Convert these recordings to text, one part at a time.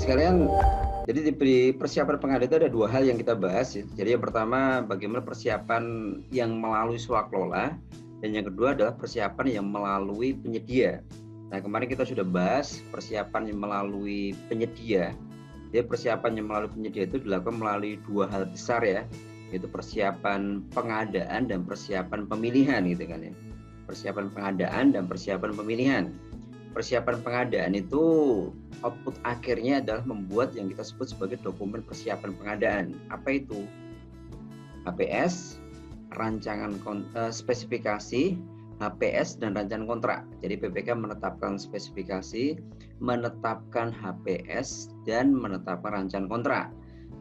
sekalian, jadi di persiapan pengadaan itu ada dua hal yang kita bahas ya. Jadi yang pertama bagaimana persiapan yang melalui swaklola, dan yang kedua adalah persiapan yang melalui penyedia. Nah, kemarin kita sudah bahas persiapan yang melalui penyedia. Jadi persiapan yang melalui penyedia itu dilakukan melalui dua hal besar ya, yaitu persiapan pengadaan dan persiapan pemilihan gitu kan ya. Persiapan pengadaan dan persiapan pemilihan. Persiapan pengadaan itu output akhirnya adalah membuat yang kita sebut sebagai dokumen persiapan pengadaan. Apa itu? HPS, rancangan spesifikasi, HPS dan rancangan kontrak. Jadi PPK menetapkan spesifikasi, menetapkan HPS dan menetapkan rancangan kontrak.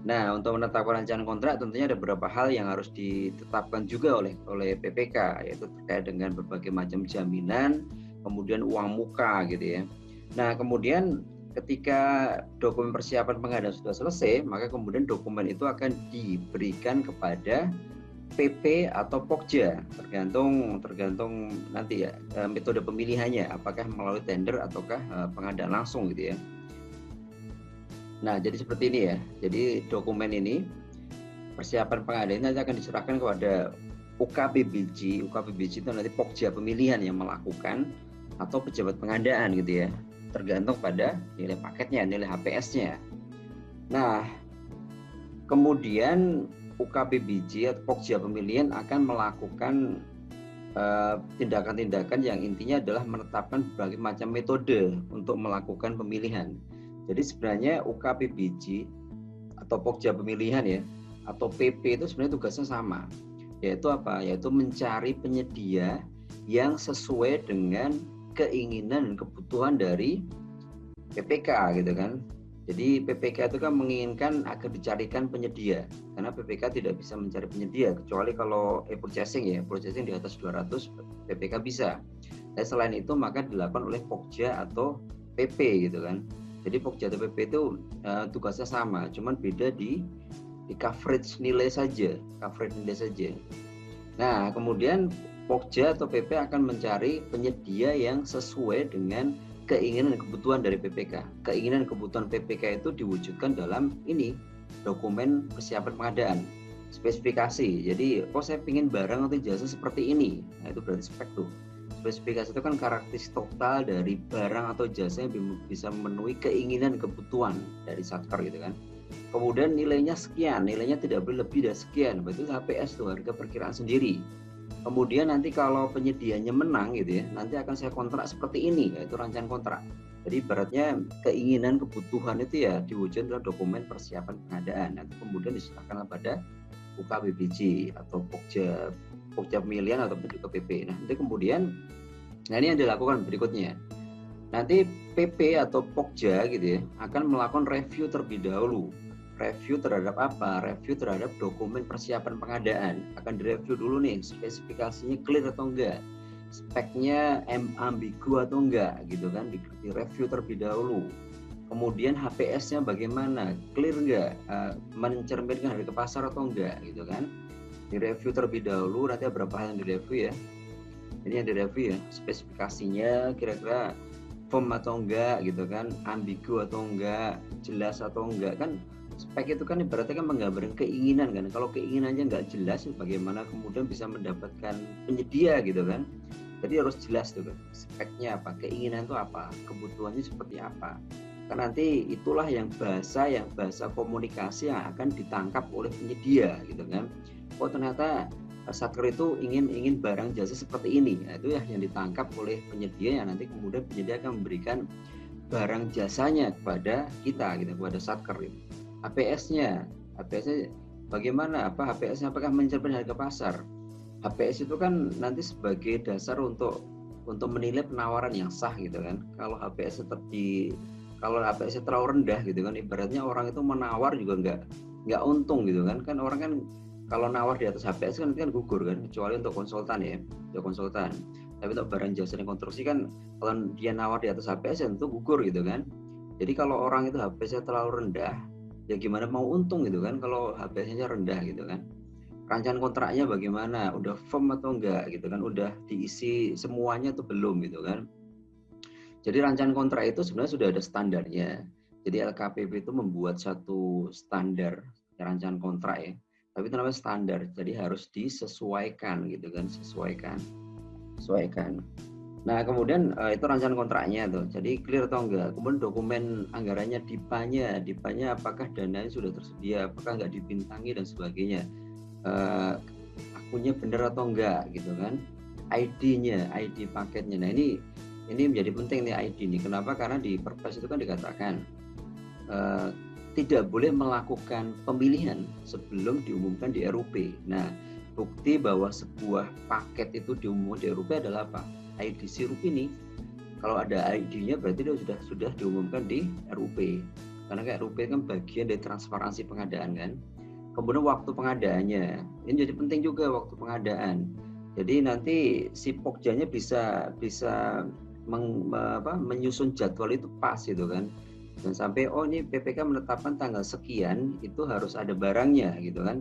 Nah, untuk menetapkan rancangan kontrak tentunya ada beberapa hal yang harus ditetapkan juga oleh PPK, yaitu terkait dengan berbagai macam jaminan, kemudian uang muka gitu ya. Nah, kemudian ketika dokumen persiapan pengadaan sudah selesai, maka kemudian dokumen itu akan diberikan kepada PP atau Pokja, tergantung nanti ya metode pemilihannya, apakah melalui tender ataukah pengadaan langsung gitu ya. Nah, jadi seperti ini ya. Jadi dokumen ini persiapan pengadaan nanti akan diserahkan kepada UKPBJ. UKPBJ itu nanti Pokja pemilihan yang melakukan atau pejabat pengadaan gitu ya, tergantung pada nilai paketnya, nilai HPS-nya. Nah, kemudian UKPBJ atau Pokja pemilihan akan melakukan tindakan-tindakan yang intinya adalah menetapkan berbagai macam metode untuk melakukan pemilihan. Jadi sebenarnya UKPBJ atau Pokja pemilihan ya, atau PP itu sebenarnya tugasnya sama, yaitu apa? Yaitu mencari penyedia yang sesuai dengan keinginan dan kebutuhan dari PPK gitu kan. Jadi PPK itu kan menginginkan agar dicarikan penyedia, karena PPK tidak bisa mencari penyedia kecuali kalau purchasing ya, purchasing di atas 200 PPK bisa. Dan selain itu maka dilakukan oleh Pokja atau PP gitu kan. Jadi Pokja atau PP itu tugasnya sama, cuman beda di coverage nilai saja, Nah, kemudian Pokja atau PP akan mencari penyedia yang sesuai dengan keinginan dan kebutuhan dari PPK. Keinginan dan kebutuhan PPK itu diwujudkan dalam ini, dokumen persiapan pengadaan, spesifikasi. Jadi, saya ingin barang atau jasa seperti ini. Nah, itu berarti spek tuh. Spesifikasi itu kan karakteristik total dari barang atau jasa yang bisa memenuhi keinginan dan kebutuhan dari satker gitu kan. Kemudian nilainya sekian, nilainya tidak boleh lebih dari sekian, berarti HPS tuh, harga perkiraan sendiri. Kemudian nanti kalau penyedianya menang gitu ya, nanti akan saya kontrak seperti ini, yaitu rancangan kontrak. Jadi ibaratnya keinginan, kebutuhan itu ya diwujudkan dalam dokumen persiapan pengadaan. Nanti kemudian diserahkan pada UKPBJ atau Pokja pemilihan atau juga PP. Nah, nanti kemudian, nah ini yang dilakukan berikutnya. Nanti PP atau Pokja gitu ya akan melakukan review terlebih dahulu. Review terhadap apa? Review terhadap dokumen persiapan pengadaan. Akan direview dulu nih, spesifikasinya clear atau enggak, speknya ambigu atau enggak gitu kan, di review terlebih dahulu. Kemudian HPS-nya bagaimana, clear enggak, mencerminkan harga pasar atau enggak gitu kan. Di review terlebih dahulu, nanti ada beberapa hal yang direview ya. Ini yang direview ya, spesifikasinya kira-kira firm atau enggak gitu kan, ambigu atau enggak, jelas atau enggak kan. Spek itu kan ibaratnya kan menggambarkan keinginan kan. Kalau keinginannya nggak jelas, bagaimana kemudian bisa mendapatkan penyedia gitu kan. Jadi harus jelas tuh kan, speknya apa, keinginan itu apa, kebutuhannya seperti apa. Kan nanti itulah yang bahasa komunikasi yang akan ditangkap oleh penyedia gitu kan. Oh ternyata satker itu ingin barang jasa seperti ini. Nah, itu ya yang ditangkap oleh penyedia, yang nanti kemudian penyedia akan memberikan barang jasanya kepada kita gitu, kepada satker gitu. HPS-nya bagaimana? HPS-nya apakah mencerminkan harga pasar? HPS itu kan nanti sebagai dasar untuk menilai penawaran yang sah gitu kan. Kalau HPS-nya terlalu rendah gitu kan, ibaratnya orang itu menawar juga nggak untung gitu kan. Kan orang kan kalau nawar di atas HPS kan nanti kan gugur kan, kecuali untuk konsultan ya, Tapi untuk barang jasa dan konstruksi kan kalau dia nawar di atas HPS ya tentu gugur gitu kan. Jadi kalau orang itu HPS-nya terlalu rendah, ya gimana mau untung gitu kan kalau HPS-nya rendah gitu kan. Rancangan kontraknya bagaimana, udah firm atau enggak gitu kan, udah diisi semuanya atau belum gitu kan. Jadi rancangan kontrak itu sebenarnya sudah ada standarnya. Jadi LKPP itu membuat satu standar rancangan kontrak ya, tapi itu namanya standar, jadi harus disesuaikan gitu kan, sesuaikan. Nah kemudian itu rancangan kontraknya tuh, jadi clear atau enggak. Kemudian dokumen anggarannya, DIPA-nya apakah dananya sudah tersedia, apakah enggak dibintangi dan sebagainya, akunnya benar atau enggak gitu kan. ID-nya, ID paketnya. Nah ini menjadi penting nih ID ini. Kenapa? Karena di Perpres itu kan dikatakan tidak boleh melakukan pemilihan sebelum diumumkan di RUP. Nah, bukti bahwa sebuah paket itu diumumkan di RUP adalah apa? ID sirup ini. Kalau ada ID-nya berarti dia sudah diumumkan di RUP. Karena kayak RUP kan bagian dari transparansi pengadaan kan. Kemudian waktu pengadaannya, ini jadi penting juga waktu pengadaan. Jadi nanti si Pokjanya bisa menyusun jadwal itu pas gitu kan. Dan sampai ini PPK menetapkan tanggal sekian itu harus ada barangnya gitu kan.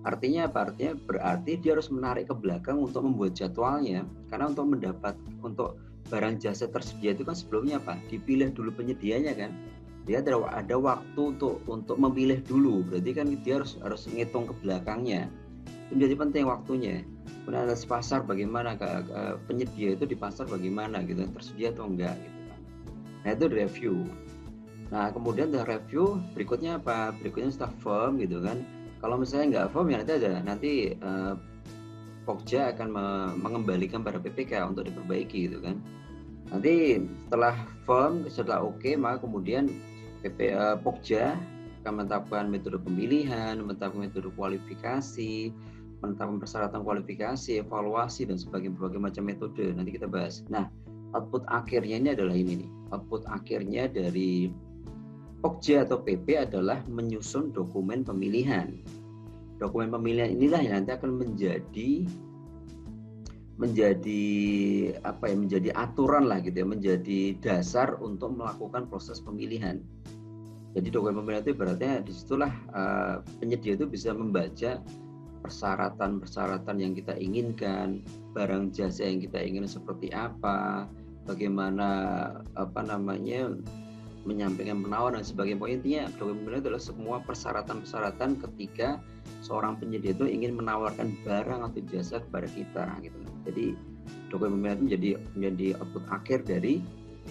Artinya apa? Artinya berarti dia harus menarik ke belakang untuk membuat jadwalnya, karena untuk barang jasa tersedia itu kan sebelumnya apa? Dipilih dulu penyedianya kan. Dia ada waktu untuk memilih dulu. Berarti kan dia harus ngitung ke belakangnya. Itu menjadi penting waktunya. Kemudian analisis pasar bagaimana, penyedia itu di pasar bagaimana gitu, tersedia atau enggak gitu kan. Nah itu review. Nah kemudian dari review berikutnya apa? Berikutnya setelah firm gitu kan. Kalau misalnya nggak firm ya nanti Pokja akan mengembalikan pada PPK untuk diperbaiki gitu kan. Nanti setelah firm, setelah oke, maka kemudian Pokja akan menetapkan metode pemilihan, menetapkan metode kualifikasi, menetapkan persyaratan kualifikasi, evaluasi dan berbagai macam metode. Nanti kita bahas. Nah, output akhirnya ini adalah ini nih. Output akhirnya dari Pokja atau PP atulah menyusun dokumen pemilihan. Dokumen pemilihan inilah yang nanti akan menjadi aturan lah gitu ya, menjadi dasar untuk melakukan proses pemilihan. Jadi dokumen pemilihan itu ibaratnya disitulah penyedia itu bisa membaca persyaratan yang kita inginkan, barang jasa yang kita inginkan seperti apa, bagaimana menyampaikan penawaran dan sebagainya. Pokoknya intinya dokumen pemilihan adalah semua persyaratan ketika seorang penyedia itu ingin menawarkan barang atau jasa kepada kita gitu. Jadi dokumen pemilihan itu menjadi output akhir dari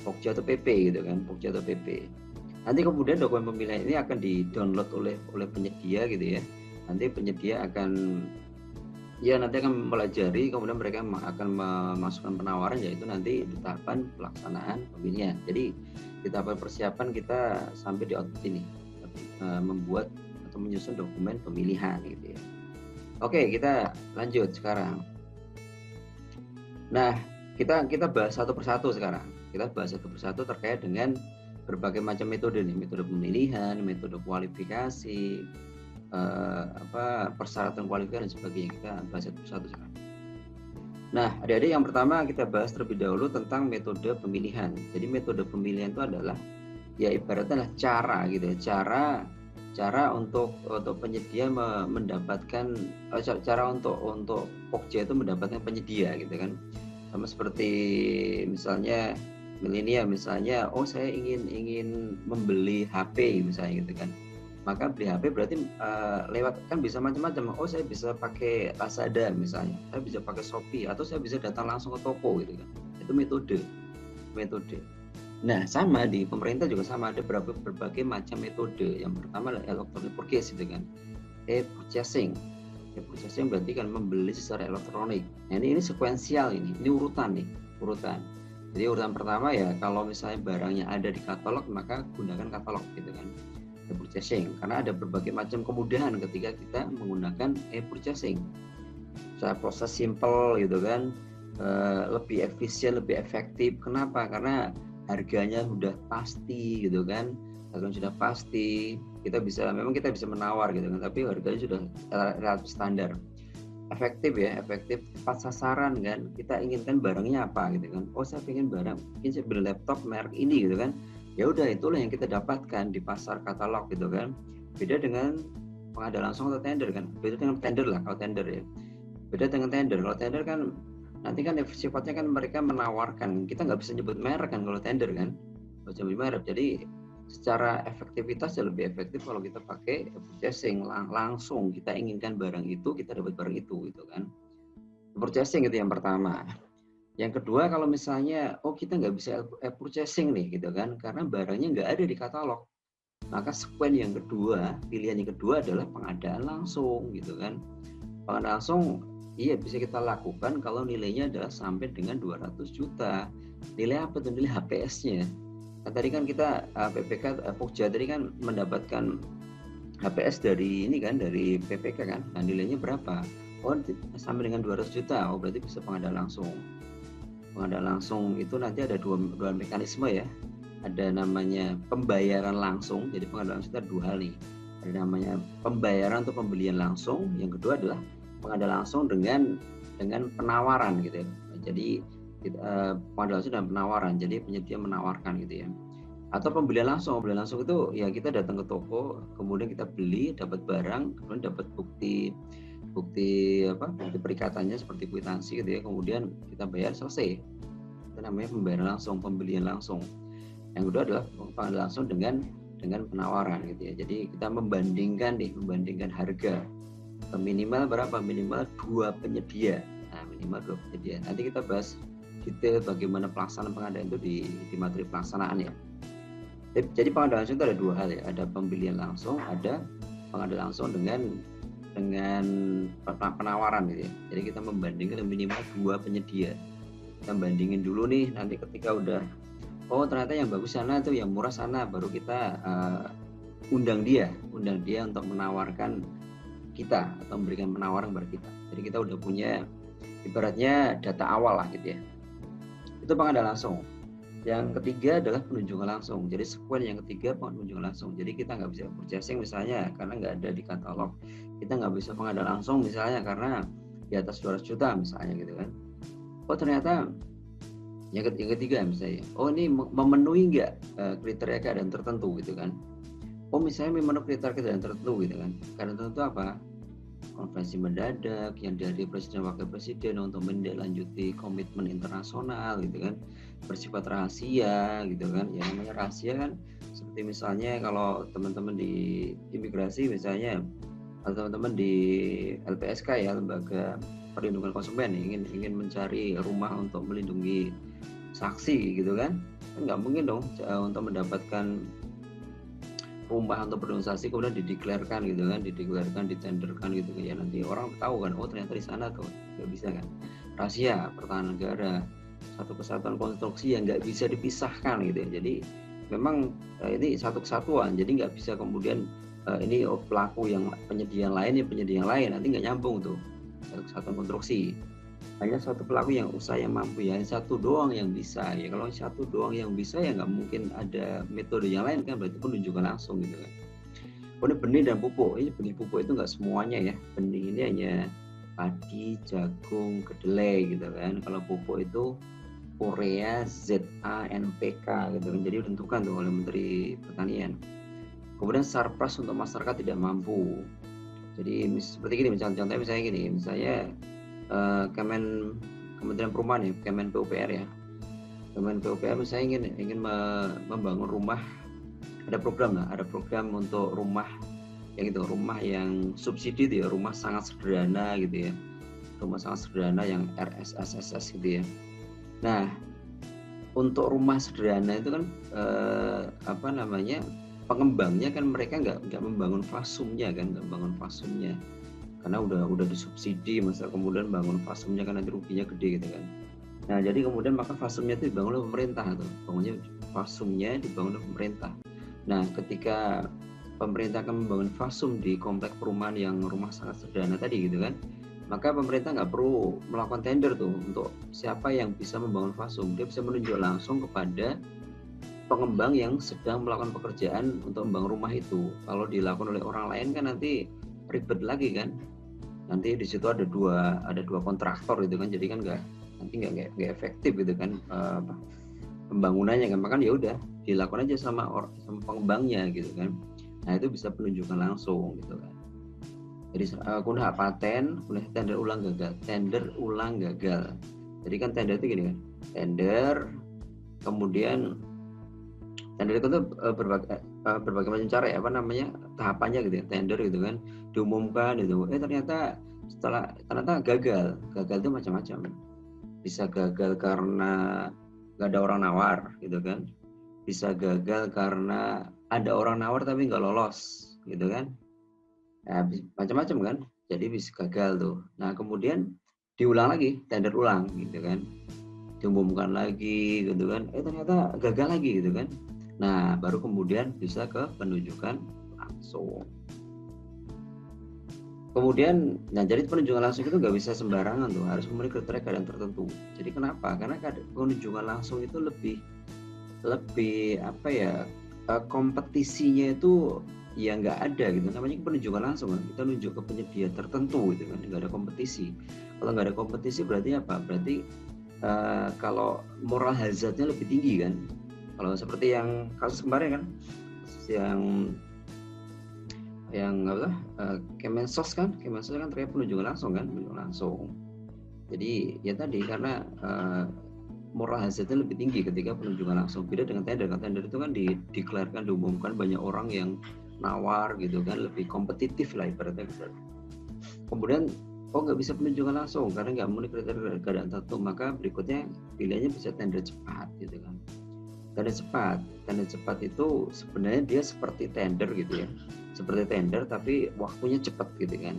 Pokja atau PP gitu kan, Pokja atau PP. Nanti kemudian dokumen pemilihan ini akan di-download oleh penyedia gitu ya. Nanti penyedia akan mempelajari, kemudian mereka akan memasukkan penawaran, yaitu nanti di tahapan pelaksanaan pemilihan. Jadi di tahapan persiapan kita sampai di output ini, membuat atau menyusun dokumen pemilihan gitu ya. Oke, kita lanjut sekarang. Nah, kita bahas satu persatu sekarang. Kita bahas satu persatu terkait dengan berbagai macam metode nih, metode pemilihan, metode kualifikasi, persyaratan kualifikasi dan sebagainya. Kita bahas satu persatu sekarang. Nah, adik-adik, yang pertama kita bahas terlebih dahulu tentang metode pemilihan. Jadi metode pemilihan itu adalah ya ibaratnya cara gitu ya, cara untuk penyedia mendapatkan cara untuk Pokja itu mendapatkan penyedia gitu kan. Sama seperti misalnya milenial misalnya, saya ingin membeli HP misalnya gitu kan. Maka beli HP berarti lewat kan bisa macam-macam. Saya bisa pakai Lazada misalnya, saya bisa pakai Shopee, atau saya bisa datang langsung ke toko gitu kan. Itu metode. Nah, sama di pemerintah juga sama, ada berbagai macam metode. Yang pertama adalah electronic purchase gitu kan. E-purchasing berarti kan membeli secara elektronik. Nah, ini sekuensial ini urutan. Jadi urutan pertama ya, kalau misalnya barangnya ada di katalog maka gunakan katalog gitu kan. E-purchasing, karena ada berbagai macam kemudahan ketika kita menggunakan e-purchasing. Saya proses simple gitu kan, lebih efisien, lebih efektif. Kenapa? Karena harganya sudah pasti gitu kan, harganya sudah pasti. Kita bisa menawar gitu kan, tapi harganya sudah relatif standar. Efektif, tepat sasaran kan. Kita inginkan barangnya apa gitu kan. Saya ingin saya beli laptop merek ini gitu kan. Ya udah, itulah yang kita dapatkan di pasar katalog gitu kan. Beda dengan pengadaan langsung atau tender kan. Beda dengan tender lah kalau tender ya. Beda dengan tender. Kalau tender kan nanti kan sifatnya kan mereka menawarkan. Kita nggak bisa nyebut merek kan kalau tender kan. Nggak bisa nyebut merek. Jadi secara efektivitas ya lebih efektif kalau kita pakai purchasing, langsung kita inginkan barang itu, kita dapat barang itu gitu kan. Purchasing itu yang pertama. Yang kedua, kalau misalnya kita nggak bisa purchasing nih gitu kan, karena barangnya nggak ada di katalog, maka sequence yang kedua, pilihan yang kedua adalah pengadaan langsung gitu kan. Pengadaan langsung iya bisa kita lakukan kalau nilainya adalah sampai dengan 200 juta. Nilai apa tuh? Nilai HPS-nya. Nah, tadi kan kita PPK Pokja tadi kan mendapatkan HPS dari ini kan, dari PPK kan. Nah, nilainya berapa? Sampai dengan 200 juta. Berarti bisa pengadaan langsung. Pengadaan langsung itu nanti ada dua mekanisme ya. Ada namanya pembayaran langsung. Jadi pengadaan langsung itu ada dua hal nih. Ada namanya pembayaran atau pembelian langsung. Yang kedua adalah pengadaan langsung dengan penawaran gitu ya. Jadi pengadaan langsung dan penawaran. Jadi penyedia menawarkan gitu ya. Atau pembelian langsung itu ya kita datang ke toko, kemudian kita beli, dapat barang, kemudian dapat bukti perikatannya seperti kwitansi gitu ya, kemudian kita bayar, selesai. Itu namanya pembayaran langsung, pembelian langsung. Yang kedua adalah pengadaan langsung dengan penawaran gitu ya. Jadi kita membandingkan harga minimal berapa? Minimal 2 penyedia. Nah, minimal 2 penyedia. Nanti kita bahas detail bagaimana pelaksanaan pengadaan itu di materi pelaksanaan ya. Jadi pengadaan langsung itu ada dua hal ya, ada pembelian langsung, ada pengadaan langsung dengan penawaran gitu ya. Jadi kita membandingkan minimal 2 penyedia. Kita bandingin dulu nih, nanti ketika udah ternyata yang bagus sana tuh, yang murah sana, baru kita undang dia untuk menawarkan kita atau memberikan penawaran kepada kita. Jadi kita udah punya ibaratnya data awal lah gitu ya. Itu pengadaan langsung. Yang ketiga adalah penunjukan langsung. Jadi sequence yang ketiga penunjukan langsung. Jadi kita nggak bisa purchasing misalnya karena nggak ada di katalog. Kita nggak bisa pengadaan langsung misalnya karena di atas 200 juta misalnya gitu kan. Ternyata yang ketiga misalnya, ini memenuhi nggak kriteria keadaan tertentu gitu kan. Misalnya memenuhi kriteria keadaan tertentu gitu kan. Keadaan tertentu apa? Konferensi mendadak yang dihadiri Presiden dan Wakil Presiden untuk menindaklanjuti komitmen internasional gitu kan, bersifat rahasia gitu kan. Yang namanya rahasia kan seperti misalnya kalau teman-teman di imigrasi misalnya, atau teman-teman di LPSK ya, Lembaga Perlindungan Konsumen, ingin mencari rumah untuk melindungi saksi gitu kan nggak mungkin dong untuk mendapatkan rumah untuk perlindungan saksi kemudian dideklarkan gitu kan, ditenderkan gitu ya, nanti orang tahu kan ternyata di sana tuh, nggak bisa kan. Rahasia pertahanan negara, satu kesatuan konstruksi yang nggak bisa dipisahkan gitu ya. Jadi memang ini satu kesatuan, jadi nggak bisa kemudian ini pelaku yang penyedia yang lain nanti nggak nyambung tuh. Satu kesatuan konstruksi, hanya satu pelaku yang usaha yang mampu ya, satu doang yang bisa ya. Kalau satu doang yang bisa ya nggak mungkin ada metode yang lain kan, berarti penunjukan langsung gitu kan. Kemudian benih dan pupuk, ini benih pupuk itu nggak semuanya ya, benih ini hanya padi, jagung, kedelai gitu kan. Kalau pupuk itu urea, ZA-NPK gitu kan, jadi ditentukan tuh oleh Menteri Pertanian. Kemudian surplus untuk masyarakat tidak mampu. Jadi seperti gini contohnya misalnya Kementerian Perumahan ya, Kemen PUPR ya. Kemen PUPR misalnya ingin membangun rumah, ada program untuk rumah yang subsidi itu ya, rumah sangat sederhana gitu ya. Rumah sangat sederhana yang RSSSS gitu ya. Nah, untuk rumah sederhana itu kan pengembangnya kan mereka nggak membangun fasumnya kan, karena udah disubsidi, masa kemudian bangun fasumnya kan nanti ruginya gede gitu kan. Nah jadi kemudian maka fasumnya itu dibangun oleh pemerintah tuh, fasumnya dibangun oleh pemerintah. Nah ketika pemerintah akan membangun fasum di komplek perumahan yang rumah sangat sederhana tadi gitu kan, maka pemerintah nggak perlu melakukan tender tuh untuk siapa yang bisa membangun fasum. Dia bisa menunjuk langsung kepada pengembang yang sedang melakukan pekerjaan untuk membangun rumah itu. Kalau dilakukan oleh orang lain kan nanti ribet lagi kan. Nanti di situ ada dua kontraktor gitu kan, jadi kan nggak efektif gitu kan pembangunannya kan. Makanya ya udah dilakukan aja sama pengembangnya gitu kan. Nah itu bisa penunjukan langsung gitu kan. Jadi kemudian hak paten, kemudian tender ulang gagal. Jadi kan tender itu gini kan, tender kemudian Tender itu berbagai macam cara ya, apa namanya, tahapannya gitu ya, tender gitu kan, diumumkan gitu. Ternyata gagal itu macam-macam. Bisa gagal karena nggak ada orang nawar gitu kan, bisa gagal karena ada orang nawar tapi nggak lolos gitu kan. Nah, macam-macam kan, jadi bisa gagal tuh. Nah kemudian diulang lagi, tender ulang gitu kan, diumumkan lagi gitu kan, ternyata gagal lagi gitu kan. Nah baru kemudian bisa ke penunjukan langsung. Kemudian, nah jadi penunjukan langsung itu nggak bisa sembarangan tuh, harus memenuhi kriteria keadaan tertentu. Jadi kenapa? Karena penunjukan langsung itu lebih apa ya, kompetisinya itu ya nggak ada gitu. Namanya penunjukan langsung kan, kita nunjuk ke penyedia tertentu gitu kan, nggak ada kompetisi. Kalau nggak ada kompetisi berarti apa? Berarti kalau moral hazardnya lebih tinggi kan. Kalau seperti yang kasus kemarin kan, yang apa, Kemensos kan terkait penunjukan langsung. Jadi ya tadi karena moral hazardnya lebih tinggi ketika penunjukan langsung, beda dengan tender. Kalau tender itu kan dideklarkan, diumumkan, banyak orang yang nawar gitu kan, lebih kompetitif lah ibaratnya gitu. Kemudian nggak bisa penunjukan langsung karena nggak memenuhi kriteria keadaan tertentu, maka berikutnya pilihannya bisa tender cepat gitu kan. Tender cepat itu sebenarnya dia seperti tender gitu ya, seperti tender tapi waktunya cepat gitu kan.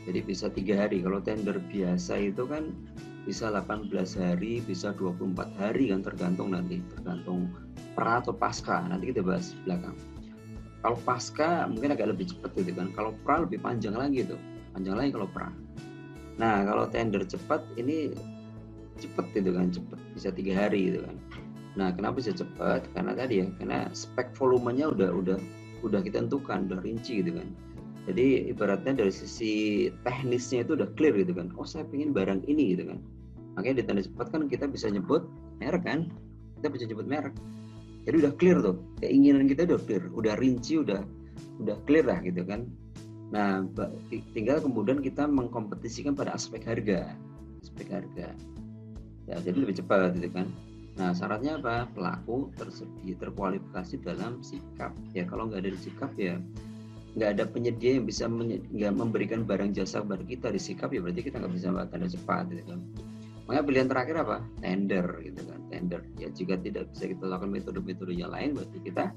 Jadi bisa 3 hari. Kalau tender biasa itu kan bisa 18 hari, bisa 24 hari kan, tergantung pra atau pasca. Nanti kita bahas belakang. Kalau pasca mungkin agak lebih cepat gitu kan. Kalau pra lebih panjang lagi tuh. Panjang lagi kalau pra. Nah, kalau tender cepat ini cepat gitu kan, cepat bisa 3 hari gitu kan. Nah, kenapa bisa cepat? Karena tadi ya, karena spek volumenya udah kita tentukan, udah rinci gitu kan. Jadi ibaratnya dari sisi teknisnya itu udah clear gitu kan. Saya pengen barang ini gitu kan. Makanya di tanda cepat kan kita bisa nyebut merek kan. Kita bisa nyebut merek. Jadi udah clear tuh. Keinginan kita udah clear, udah rinci, udah clear lah gitu kan. Nah, tinggal kemudian kita mengkompetisikan pada aspek harga. Ya, jadi lebih cepat gitu kan. Nah, syaratnya apa? Pelaku terkualifikasi dalam sikap. Ya, kalau nggak ada di sikap ya nggak ada penyedia yang bisa nggak memberikan barang jasa kepada kita di sikap, ya berarti kita nggak bisa tanda cepat gitu kan. Makanya pilihan terakhir apa? Tender gitu kan. Tender. Ya jika tidak bisa kita lakukan metode-metode yang lain, berarti kita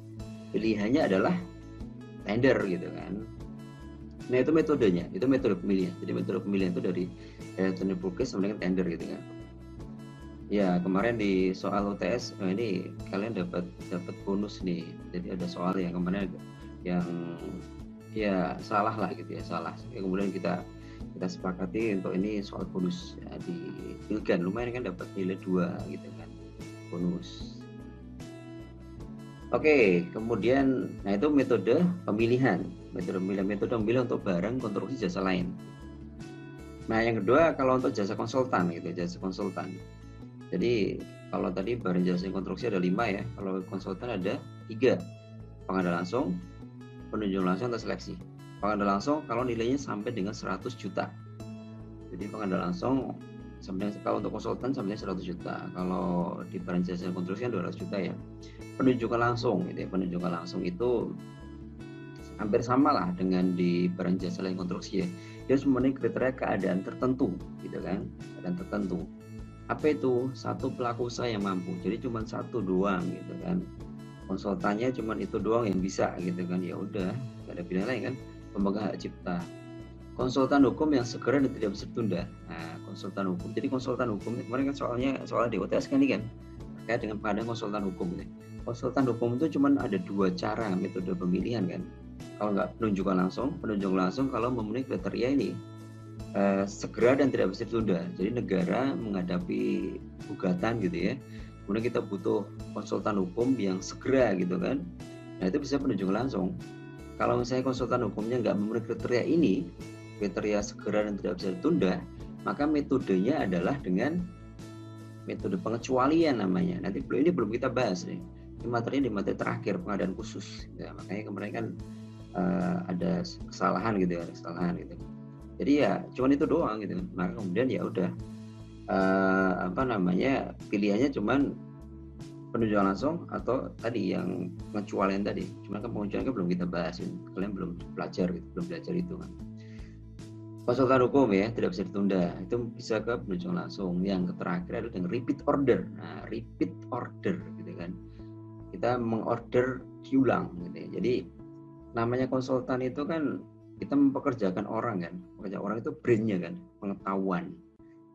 pilihannya adalah tender gitu kan. Nah itu metodenya, itu metode pemilihan. Jadi metode pemilihan itu dari tender purchase sama dengan tender gitu kan. Ya kemarin di soal UTS ini kalian dapat bonus nih. Jadi ada soal yang kemarin yang ya salah lah gitu ya, salah. Kemudian kita sepakati untuk ini soal bonus ya, di Pilgan lumayan kan, dapat nilai 2 gitu kan, bonus. Oke, kemudian nah itu metode pemilihan untuk barang, konstruksi, jasa lain. Nah yang kedua kalau untuk jasa konsultan gitu, jasa konsultan. Jadi kalau tadi barang jasa konstruksi ada 5 ya, kalau konsultan ada 3, pengadaan langsung, penunjukan langsung atau seleksi. Pengadaan langsung kalau nilainya sampai dengan 100 juta. Jadi pengadaan langsung sampai, kalau untuk konsultan sampai 100 juta. Kalau di barang jasa konstruksi kan 200 juta ya. Penunjukan langsung gitu ya. Penunjukan langsung itu hampir sama lah dengan di barang jasa lain konstruksi ya. Dia memenuhi kriteria keadaan tertentu gitu kan. Keadaan tertentu. Apa itu? Satu pelaku usaha yang mampu. Jadi cuma satu doang gitu kan. Konsultannya cuma itu doang yang bisa gitu kan. Ya udah, nggak ada pilihan lain kan. Pemegang hak cipta. Konsultan hukum yang segera dan tidak bisa ditunda. Nah, konsultan hukum. Jadi konsultan hukum kemarin kan soal di UTS kan ini kan terkait dengan pengadaan konsultan hukum. Konsultan hukum itu cuma ada 2 cara metode pemilihan kan. Kalau nggak penunjukan langsung kalau memenuhi kriteria ini segera dan tidak bisa ditunda. Jadi negara menghadapi gugatan gitu ya. Kemudian kita butuh konsultan hukum yang segera gitu kan. Nah itu bisa penunjukan langsung. Kalau misalnya konsultan hukumnya nggak memenuhi kriteria ini, kriteria segera dan tidak bisa ditunda, maka metodenya adalah dengan metode pengecualian namanya. Nanti ini belum kita bahas nih. Ini materinya di materi terakhir, pengadaan khusus. Ya, makanya kemarin kan ada kesalahan gitu ya, Jadi ya cuman itu doang gitu. Maka kemudian ya udah pilihannya cuman penunjukan langsung atau tadi yang pengecualian tadi. Cuma kan pengecualian kan belum kita bahas, kalian belum belajar gitu, belum belajar itu kan. Konsultan hukum ya tidak bisa ditunda, itu bisa ke penunjukan langsung. Yang terakhir adalah dengan repeat order. Nah, repeat order gitu kan, kita mengorder diulang gitu ya. Jadi namanya konsultan itu kan kita mempekerjakan orang kan, pekerjaan orang itu brainnya kan, pengetahuan.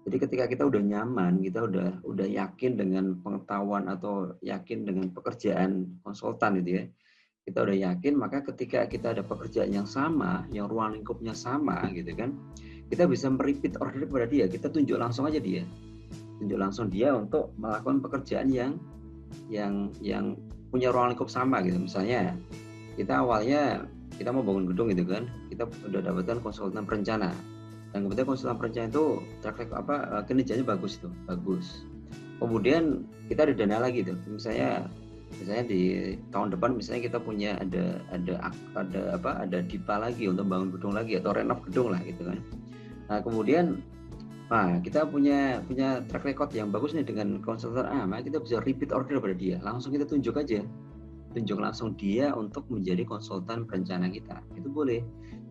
Jadi ketika kita udah nyaman, kita udah yakin dengan pengetahuan atau yakin dengan pekerjaan konsultan gitu ya, kita udah yakin, maka ketika kita ada pekerjaan yang sama, yang ruang lingkupnya sama gitu kan, kita bisa merepeat order kepada dia, kita tunjuk langsung aja dia, tunjuk langsung dia untuk melakukan pekerjaan yang punya ruang lingkup sama gitu. Misalnya kita awalnya kita mau bangun gedung gitu kan, kita udah dapatkan konsultan perencana, dan kemudian konsultan perencana itu kinerjanya bagus tuh, bagus. Kemudian kita ada dana lagi tuh, misalnya di tahun depan misalnya kita punya ada DIPA lagi untuk bangun gedung lagi atau renov gedung lah gitu kan. Nah kemudian kita punya track record yang bagus nih dengan konsultan maka kita bisa repeat order pada dia, langsung kita tunjuk langsung dia untuk menjadi konsultan perencana kita, itu boleh,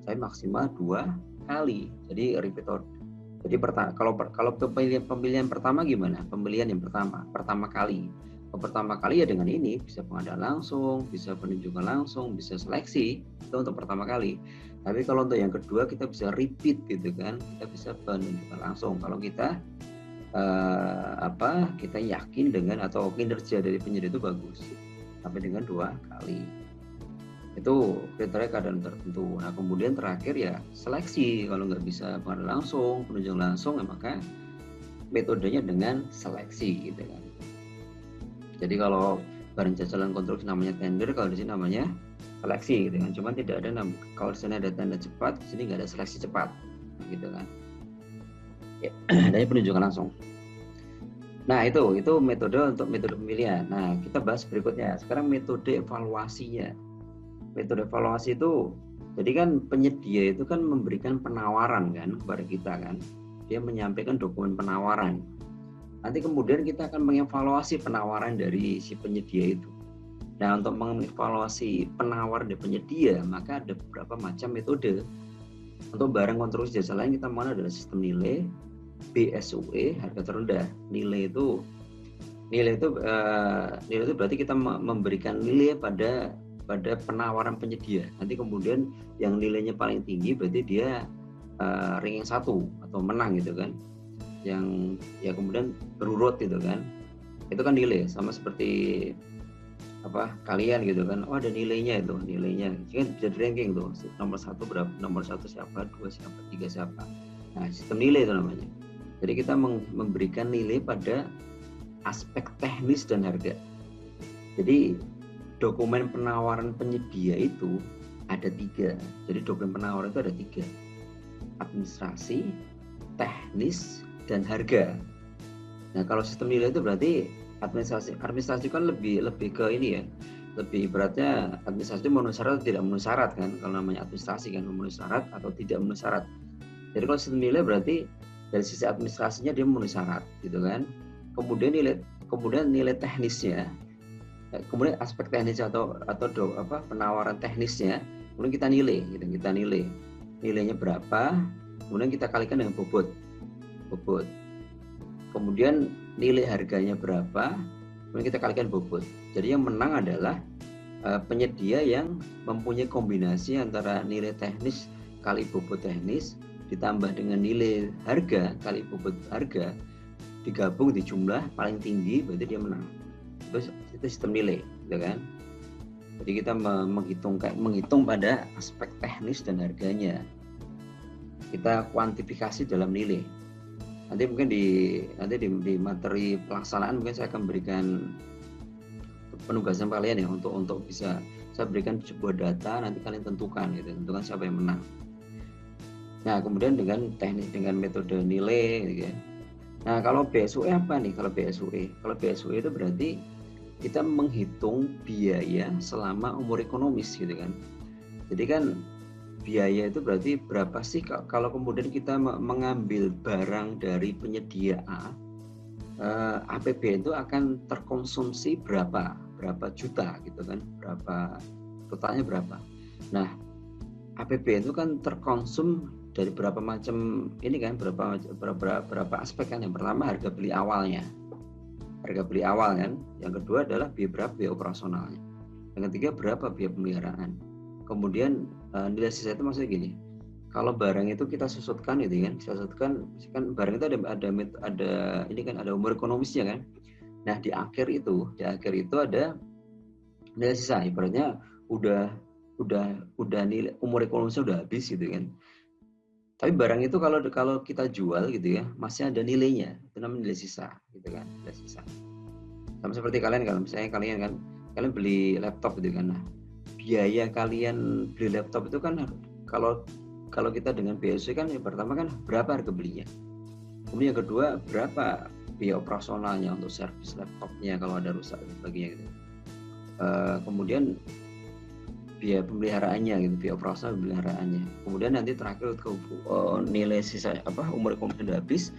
tapi maksimal 2 kali. Jadi repeat order. Jadi kalau pemilihan pertama gimana? Pemilihan yang pertama kali. Pertama kali ya dengan ini bisa pengadaan langsung, bisa penunjukan langsung, bisa seleksi, itu untuk pertama kali. Tapi kalau untuk yang kedua kita bisa repeat gitu kan, kita bisa penunjukan langsung. Kalau kita kita yakin dengan atau kinerja dari penyedia itu bagus, sampai dengan 2 kali. Itu kriteria keadaan tertentu. Nah kemudian terakhir ya seleksi. Kalau nggak bisa pengadaan langsung, penunjukan langsung, maka metodenya dengan seleksi gitu kan. Jadi kalau barang jasa dan konstruksi namanya tender, kalau di sini namanya seleksi gitu kan. Cuman tidak ada kalau di sini ada tender cepat, di sini nggak ada seleksi cepat, gitu kan. Ya, adanya penunjukan langsung. Nah itu metode untuk metode pemilihan. Nah kita bahas berikutnya. Sekarang metode evaluasinya. Metode evaluasi itu, jadi kan penyedia itu kan memberikan penawaran kan kepada kita kan. Dia menyampaikan dokumen penawaran. Nanti kemudian kita akan mengevaluasi penawaran dari si penyedia itu. Nah, untuk mengevaluasi penawaran dari penyedia, maka ada beberapa macam metode. Untuk barang konstruksi jasa lain kita menggunakan adalah sistem nilai, BSUE, harga terendah. Nilai itu berarti kita memberikan nilai pada penawaran penyedia. Nanti kemudian yang nilainya paling tinggi berarti dia ranking 1 atau menang gitu kan. Yang ya kemudian berurut gitu kan, itu kan nilai sama seperti kalian gitu kan, ada nilainya kan bisa di ranking tuh, nomor 1 berapa, nomor 1 siapa, 2 siapa, 3 siapa. Nah sistem nilai itu namanya. Jadi kita memberikan nilai pada aspek teknis dan harga. Jadi dokumen penawaran penyedia itu ada 3. Jadi dokumen penawaran itu ada 3, administrasi, teknis, dan harga. Nah kalau sistem nilai itu berarti administrasi kan lebih ke ini ya, lebih beratnya administrasi itu memenuhi syarat atau tidak memenuhi syarat kan. Kalau namanya administrasi kan memenuhi syarat atau tidak memenuhi syarat. Jadi kalau sistem nilai berarti dari sisi administrasinya dia memenuhi syarat gitu kan. Kemudian nilai teknisnya, kemudian aspek teknisnya atau penawaran teknisnya, kemudian kita nilai gitu, nilainya berapa, kemudian kita kalikan dengan bobot. Kemudian nilai harganya berapa, kemudian kita kalikan bobot. Jadi yang menang adalah penyedia yang mempunyai kombinasi antara nilai teknis kali bobot teknis ditambah dengan nilai harga kali bobot harga, digabung di jumlah paling tinggi, berarti dia menang. Terus itu sistem nilai, gitu kan? Jadi kita menghitung pada aspek teknis dan harganya. Kita kuantifikasi dalam nilai. Nanti mungkin di materi pelaksanaan mungkin saya akan berikan penugasan kalian ya untuk bisa saya berikan sebuah data, nanti kalian tentukan siapa yang menang. Nah kemudian dengan teknis, dengan metode nilai gitu ya. Nah kalau BSUE apa nih? Kalau BSUE itu berarti kita menghitung biaya selama umur ekonomis gitu kan. Jadi kan biaya itu berarti berapa sih kalau kemudian kita mengambil barang dari penyedia A, APBN itu akan terkonsumsi berapa juta gitu kan, berapa totalnya berapa. Nah, APBN itu kan terkonsum dari berapa macam ini kan, berapa aspek kan. Yang pertama harga beli awalnya, kan. Yang kedua adalah biaya operasionalnya. Yang ketiga berapa biaya pemeliharaan. Kemudian nilai sisa itu maksudnya gini, kalau barang itu kita susutkan gitu kan, misalkan barang itu ada ini kan, ada umur ekonomisnya kan. Nah di akhir itu ada nilai sisa, ibaratnya udah nilai umur ekonomisnya udah habis gitu kan. Tapi barang itu kalau kita jual gitu ya, masih ada nilainya, itu namanya nilai sisa gitu kan, nilai sisa. Sama seperti kalian, kalau misalnya kalian beli laptop gitu kan, nah biaya kalian beli laptop itu kan kalau kita dengan biaya sesuai kan, yang pertama kan berapa harga belinya, kemudian yang kedua berapa biaya operasionalnya untuk servis laptopnya kalau ada rusak dan sebagainya gitu. Kemudian biaya pemeliharaannya gitu, biaya operasional pemeliharaannya. Kemudian nanti terakhir nilai sisa umur ekonomi sudah habis,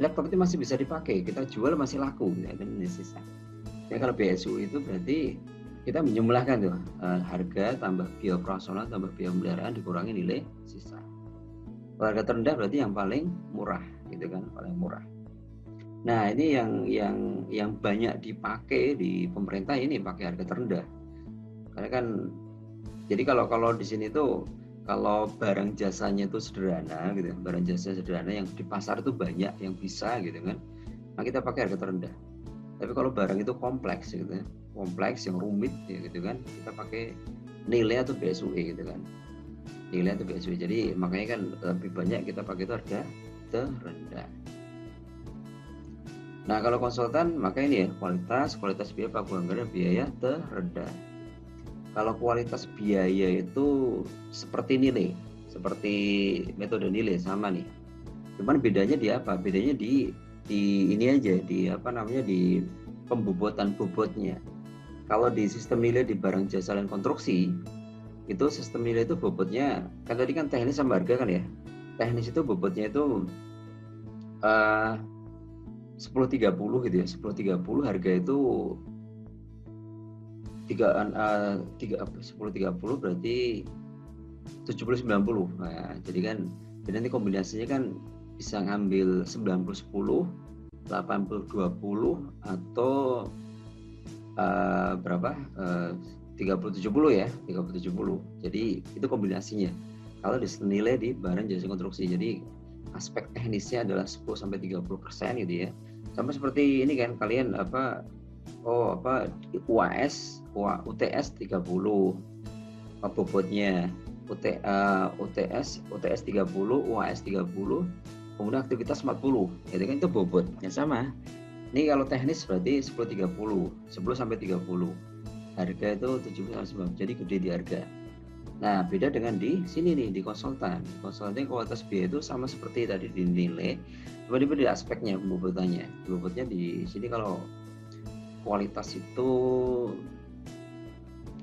laptop itu masih bisa dipakai, kita jual masih laku gitu, itu nilai sisa. Ya kalau BSU itu berarti kita menjumlahkan tuh harga tambah biaya operasional tambah biaya pemeliharaan dikurangi nilai sisa. Harga terendah berarti yang paling murah gitu kan, paling murah. Nah ini yang banyak dipakai di pemerintah, ini pakai harga terendah. Karena kan jadi kalau di sini tuh kalau barang jasanya itu sederhana gitu, barang jasa sederhana yang di pasar itu banyak yang bisa gitu kan, nah kita pakai harga terendah. Tapi kalau barang itu kompleks gitu ya, kompleks yang rumit ya gitu kan, kita pakai nilai atau BSUE gitu kan, nilai atau BSUE. Jadi makanya kan lebih banyak kita pakai itu harga terendah. Nah kalau konsultan maka ini ya, kualitas biaya Paku Anggaran biaya terendah. Kalau kualitas biaya itu seperti nilai, seperti metode nilai sama nih. Cuman bedanya di apa? Bedanya di ini aja, di di pembobotan bobotnya. Kalau di sistem nilai di barang jasa dan konstruksi, itu sistem nilai itu bobotnya, kan tadi kan teknis sama harga kan ya. Teknis itu bobotnya itu 10-30 gitu ya. 10-30 harga itu 10-30 berarti 70-90. Nah, jadi kan nanti kombinasinya kan bisa ngambil 90-10, 80-20 atau berapa? 30-70 ya, 30-70. Jadi itu kombinasinya. Kalau nilai di barang jasa konstruksi. Jadi aspek teknisnya adalah 10-30% gitu ya. Sama seperti ini kan kalian UTS 30 bobotnya, UTS 30, UAS 30, kemudian aktivitas 40. Itu kan itu bobotnya sama. Ini kalau teknis berarti 10-30, 10-30. Harga itu 70-90. Jadi gede di harga. Nah, beda dengan di sini nih, di konsultan. Konsultan kualitas biaya itu sama seperti tadi di nilai, cuma di aspeknya pembobotannya. Bobotnya di sini kalau kualitas itu,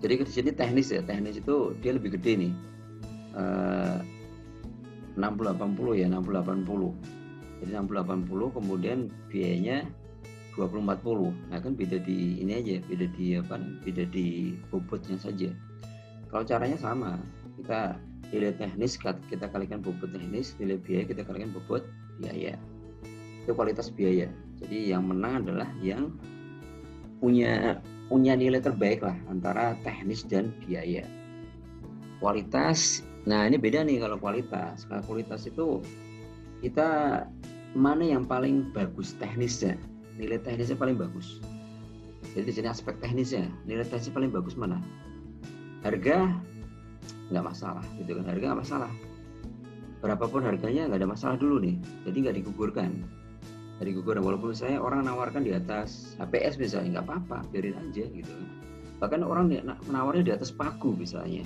jadi di sini teknis ya, teknis itu dia lebih gede nih, 60-80 ya, 60-80. Jadi 60-80, kemudian biayanya 20-40. Nah kan beda di ini aja, beda di bobotnya saja. Kalau caranya sama, kita nilai teknis kita kalikan bobot teknis, nilai biaya kita kalikan bobot biaya. Itu kualitas biaya. Jadi yang menang adalah yang punya nilai terbaik lah antara teknis dan biaya. Kualitas, nah ini beda nih kalau kualitas. Kalau kualitas itu kita mana yang paling bagus teknisnya, nilai teknisnya paling bagus. Jadi di sini aspek teknisnya, nilai teknisnya paling bagus mana? Harga nggak masalah, gitu kan? Harga nggak masalah. Berapapun harganya nggak ada masalah dulu nih. Jadi nggak digugurkan. Walaupun saya orang nawarkan di atas HPS misalnya, nggak apa-apa, biarin aja gitu. Bahkan orang menawarnya di atas paku misalnya,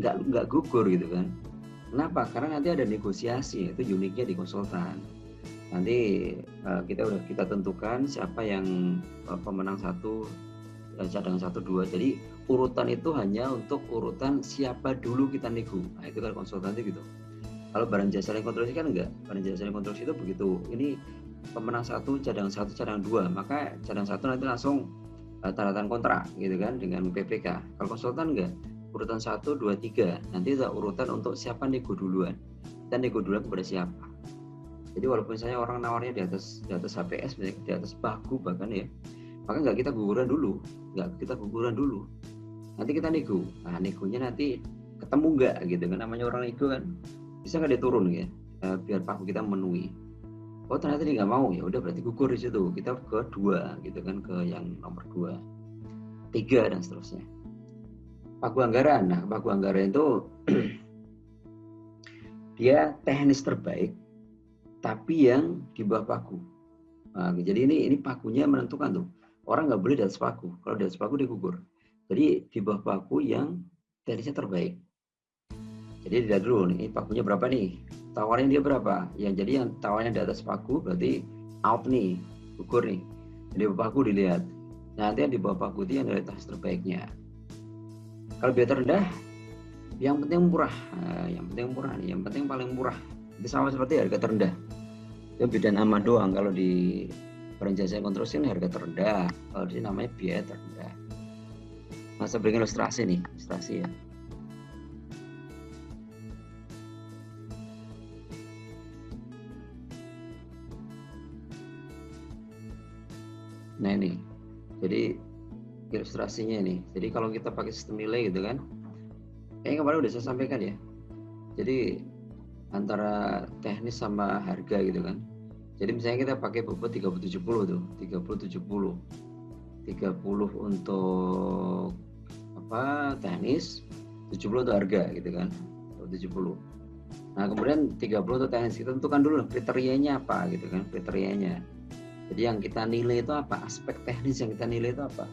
nggak gugur gitu kan. Kenapa? Karena nanti ada negosiasi, itu uniknya di konsultan. Nanti kita tentukan siapa yang pemenang 1, cadangan 1, 2. Jadi urutan itu hanya untuk urutan siapa dulu kita nego. Nah itu kan konsultan gitu. Kalau barang jasa dan konstruksi kan enggak. Barang jasa dan konstruksi itu begitu. Ini pemenang 1, cadangan 1, cadangan 2, maka cadangan 1 nanti langsung tanda tangan kontrak gitu kan dengan PPK. Kalau konsultan enggak, urutan 1, 2, 3, nanti ada urutan untuk siapa nego duluan, dan nego duluan kepada siapa. Jadi walaupun saya orang nawarnya di atas HPS, di atas pagu bahkan ya, maka nggak kita guguran dulu, nanti kita nego. Nah, negonya nanti ketemu nggak gitu kan, namanya orang nego kan, bisa nggak dia turun ya, biar pagu kita memenuhi. Oh ternyata dia nggak mau, ya udah berarti gugur di situ, kita ke 2 gitu kan, ke yang nomor 2, 3 dan seterusnya. Pagu anggaran, nah pagu anggaran itu dia teknis terbaik tapi yang di bawah pagu. Nah, jadi ini pagunya menentukan tuh, orang nggak boleh di atas pagu, kalau di atas pagu dia gugur. Jadi di bawah pagu yang teknisnya terbaik. Jadi dilihat dulu nih pagunya berapa nih, tawarnya dia berapa ya. Jadi yang tawarnya di atas pagu berarti out nih, gugur nih. Jadi di bawah pagu dilihat, nah, nanti yang di bawah pagu itu yang nilai teknis terbaiknya. Kalau biaya terendah, yang penting murah. Nah, yang penting paling murah. Itu sama seperti harga terendah. Itu beda nama doang. Kalau di perenjasa konstruksi ini harga terendah, kalau di namanya biaya terendah. Nah, saya berikan ilustrasi nih, ya. Nah ini, jadi ilustrasinya nih. Jadi kalau kita pakai sistem nilai gitu kan, kayaknya kemarin udah saya sampaikan ya. Jadi antara teknis sama harga gitu kan. Jadi misalnya kita pakai bobot 30-70 tuh, 30-70. 30 untuk teknis, 70 untuk harga gitu kan. 70. Nah, kemudian 30 untuk teknis, kita tentukan dulu kriterianya apa gitu kan, kriterianya. Jadi yang kita nilai itu apa? Aspek teknis yang kita nilai itu apa?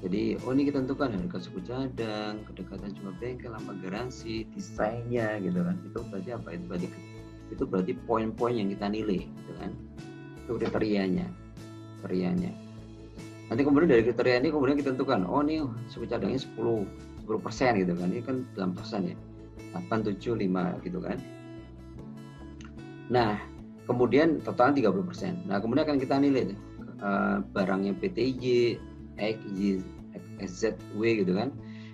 Jadi, ini kita tentukan harga suku cadang, kedekatan jumlah bengkel, lama garansi, desainnya gitu kan. Itu berarti apa? Itu berarti poin-poin yang kita nilai gitu kan. Itu kriterianya. Nanti kemudian dari kriteria ini kemudian kita tentukan, ini suku cadangnya 10% gitu kan. Ini kan 8% ya. 8, 7, 5 gitu kan. Nah, kemudian totalnya 30%. Nah, kemudian akan kita nilai barangnya PTY, XZW gitu kan.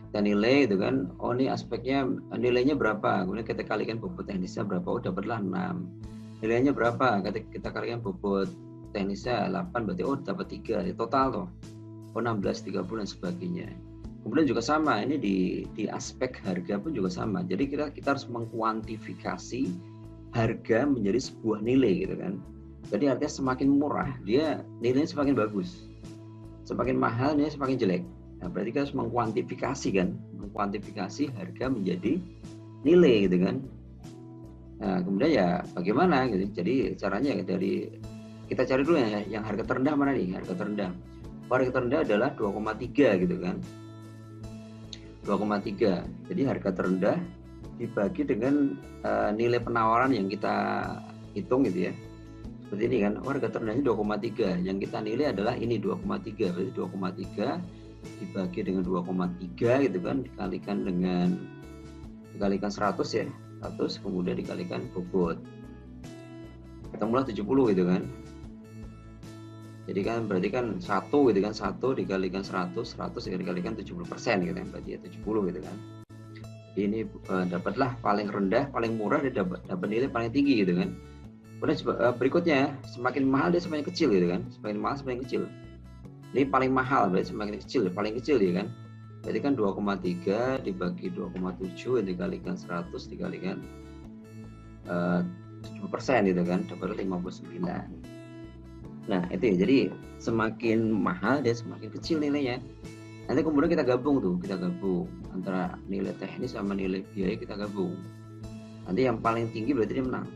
Kita nilai gitu kan. Ini aspeknya nilainya berapa? Kemudian kita kalikan bobot teknisnya berapa? Dapatlah 6. Nilainya berapa? Kita kalikan bobot teknisnya 8, berarti dapat 3. Total tuh. 16, 30 dan sebagainya. Kemudian juga sama, ini di aspek harga pun juga sama. Jadi kita harus mengkuantifikasi harga menjadi sebuah nilai gitu kan. Jadi artinya semakin murah dia nilainya semakin bagus, semakin mahal nilainya semakin jelek. Nah, berarti kita harus mengkuantifikasi harga menjadi nilai gitu kan. Nah, kemudian ya bagaimana gitu. Jadi caranya dari kita cari dulu ya yang harga terendah mana nih, harga terendah. Harga terendah adalah 2,3 gitu kan. 2,3. Jadi harga terendah dibagi dengan nilai penawaran yang kita hitung gitu ya. Seperti ini kan, harga terendahnya 2,3. Yang kita nilai adalah ini 2,3. Berarti 2,3 dibagi dengan 2,3 gitu kan, dikalikan 100 ya. 100 kemudian dikalikan bobot. Ketemulah 70 gitu kan. Jadi kan berarti kan 1 gitu kan, 1 dikalikan 100 dikalikan 70% gitu kan, berarti ya 70 gitu kan. Ini dapatlah paling rendah, paling murah, dia dapat nilai paling tinggi gitu kan. Kemudian berikutnya semakin mahal dia semakin kecil gitu kan, semakin mahal semakin kecil. Ini paling mahal berarti semakin kecil, paling kecil ya kan. Jadi kan 2,3 dibagi 2,7 dikalikan 100 dikalikan 70% gitu kan, dapat 59. Nah itu ya, jadi semakin mahal dia semakin kecil nilainya. Nanti kemudian kita gabung antara nilai teknis sama nilai biaya, kita gabung. Nanti yang paling tinggi berarti dia menang.